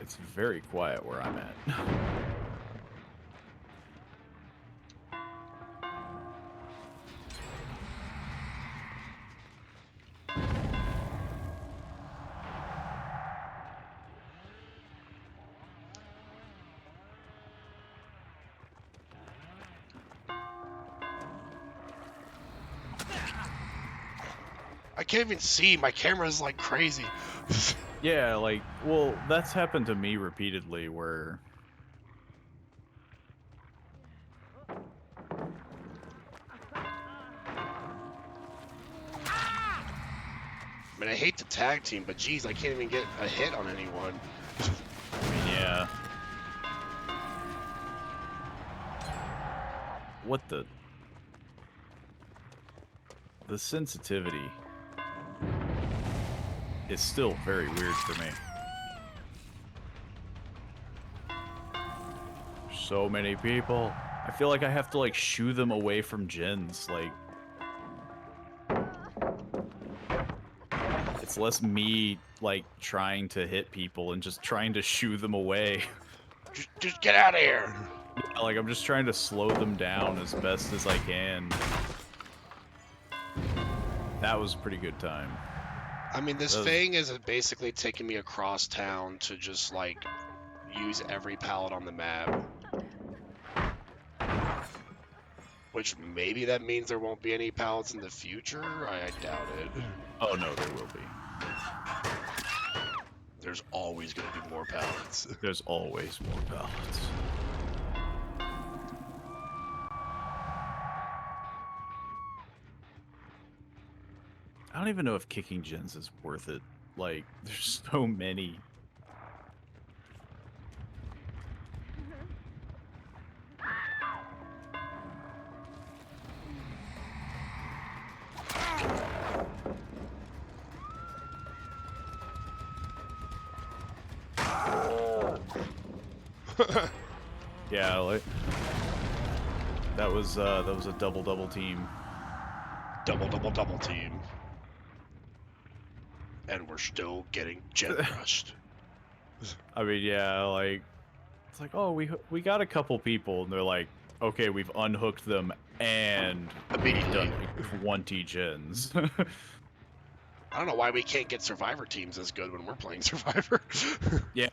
it's very quiet where I'm at. I can't even see. My camera's like crazy. Yeah, like, well, that's happened to me repeatedly where... I mean, I hate the tag team, but geez, I can't even get a hit on anyone. I mean, yeah. What the... The sensitivity is still very weird for me. So many people. I feel like I have to, like, shoo them away from gens, like... It's less me, like, trying to hit people and just trying to shoo them away. Just get out of here. Yeah, like, I'm just trying to slow them down as best as I can. That was a pretty good time. I mean, this thing is basically taking me across town to just, like, use every pallet on the map. Which maybe that means there won't be any pallets in the future? I doubt it. Oh, no, there will be. There's always going to be more pallets. There's always more pallets. I don't even know if kicking gens is worth it. Like, there's so many. Yeah, like that was a double team. Double team. And we're still getting jet rushed. I mean, yeah, like it's like, oh, we got a couple people, and they're like, okay, we've unhooked them and we've done like 20 gens. I don't know why we can't get Survivor teams as good when we're playing Survivor. Yeah.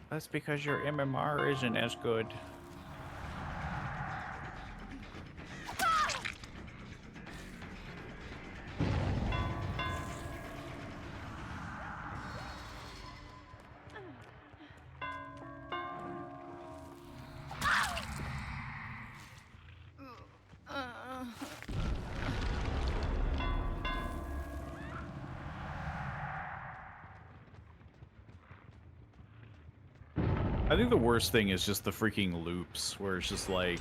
That's because your MMR isn't as good. I think the worst thing is just the freaking loops, where it's just like...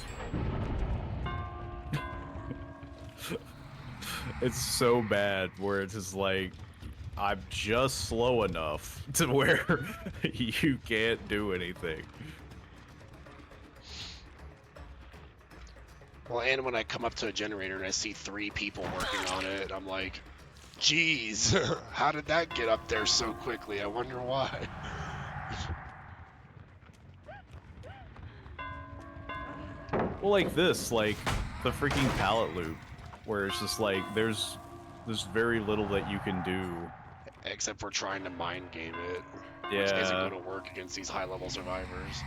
it's so bad, where it's just like, I'm just slow enough to where you can't do anything. Well, and when I come up to a generator and I see 3 people working on it, I'm like, geez, how did that get up there so quickly? I wonder why. Well, like this, like the freaking pallet loop, where it's just like there's very little that you can do. Except for trying to mind game it, which Yeah. isn't going to work against these high-level survivors.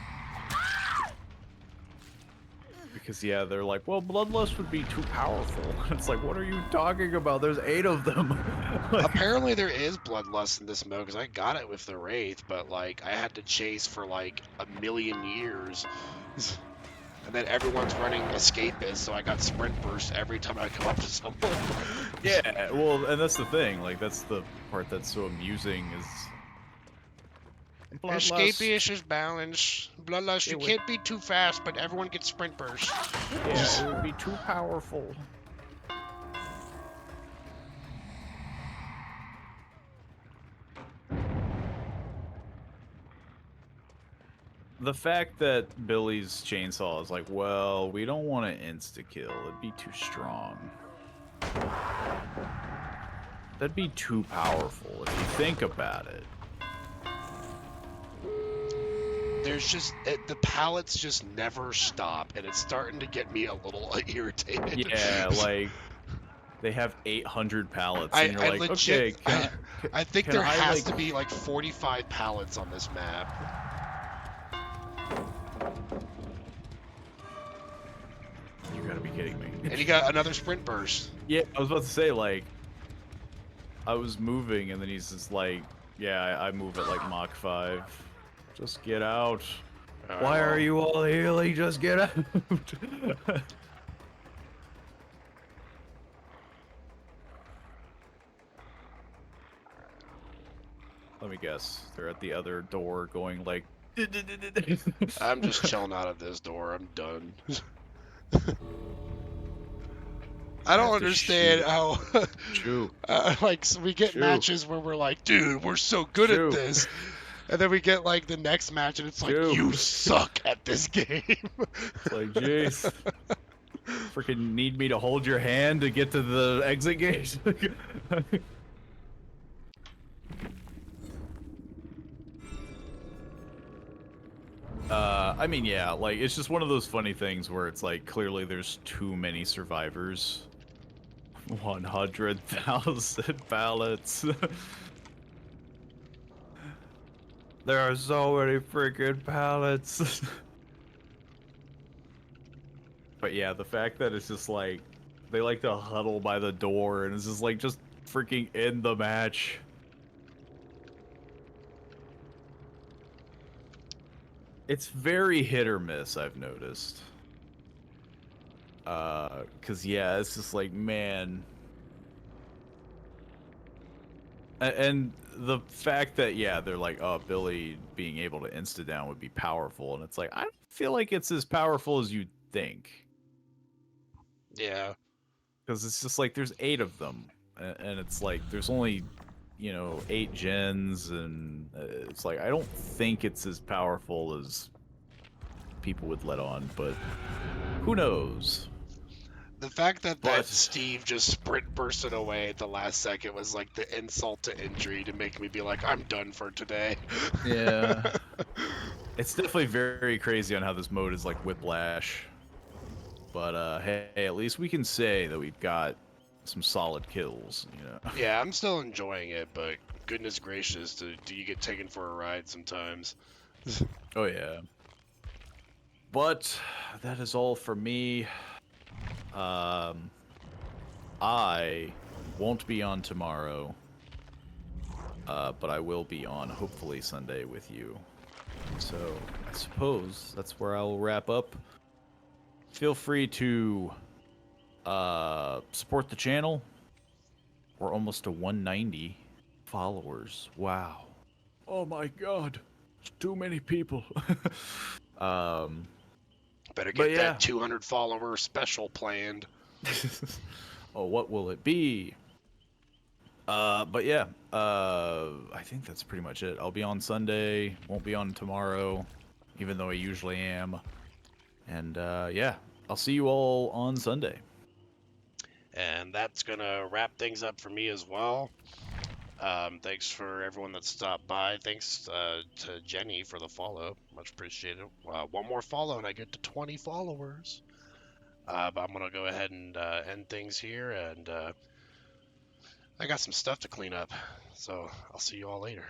Because yeah, they're like, well, Bloodlust would be too powerful. It's like, what are you talking about? There's 8 of them. Like, Apparently there is bloodlust in this mode, because I got it with the Wraith, but like I had to chase for like a million years. And then everyone's running escapist, so I got sprint burst every time I come up to someone. yeah, well, and that's the thing. Like, that's the part that's so amusing is. Escapist is balanced. Bloodlust, you can't be too fast, but everyone gets sprint burst. Yeah, it would be too powerful. The fact that Billy's chainsaw is like, well, we don't want to insta-kill. It'd be too strong. That'd be too powerful if you think about it. There's just, the pallets just never stop, and it's starting to get me a little irritated. Yeah, like, they have 800 pallets, and you're like, legit, okay, I think can there I, has like... to be like 45 pallets on this map. You gotta be kidding me. And you got another sprint burst. Yeah, I was about to say, like, I was moving, and then he's just like, yeah, I move at, like, Mach 5. Just get out. Why are you all healing? Just get out. Let me guess. They're at the other door going, like... I'm just chilling out of this door. I'm done. I don't understand how, like, so we get matches where we're like, dude, we're so good at this. And then we get, like, the next match, and it's like, you suck at this game. It's like, jeez. Freaking need me to hold your hand to get to the exit gate? I mean, yeah, like, it's just one of those funny things where it's like, clearly there's too many survivors. 100,000 pallets. There are so many freaking pallets. But yeah, the fact that it's just like, they like to huddle by the door, and it's just like, just freaking end the match. It's very hit or miss, I've noticed. Cause yeah, it's just like, man. And the fact that, yeah, they're like, oh, Billy being able to insta-down would be powerful, and it's like, I don't feel like it's as powerful as you'd think. Yeah. Because it's just like, there's 8 of them, and it's like, there's only, you know, 8 gens, and it's like, I don't think it's as powerful as people would let on, but who knows? The fact that Steve just sprint bursted away at the last second was like the insult to injury to make me be like, I'm done for today. Yeah. It's definitely very crazy on how this mode is like whiplash. But hey, at least we can say that we've got some solid kills, you know. Yeah, I'm still enjoying it, but goodness gracious, do you get taken for a ride sometimes? Oh yeah. But that is all for me. I won't be on tomorrow, but I will be on hopefully Sunday with you. So I suppose that's where I'll wrap up. Feel free to support the channel. We're almost to 190 followers. Wow. Oh my god. It's too many people. Better get that 200 follower special planned. Oh, what will it be? But yeah, I think that's pretty much it. I'll be on Sunday, won't be on tomorrow, even though I usually am. And yeah, I'll see you all on Sunday. And that's going to wrap things up for me as well. Thanks for everyone that stopped by. Thanks to Jenny for the follow. Much appreciated. One more follow and I get to 20 followers. But I'm going to go ahead and end things here. And I got some stuff to clean up. So I'll see you all later.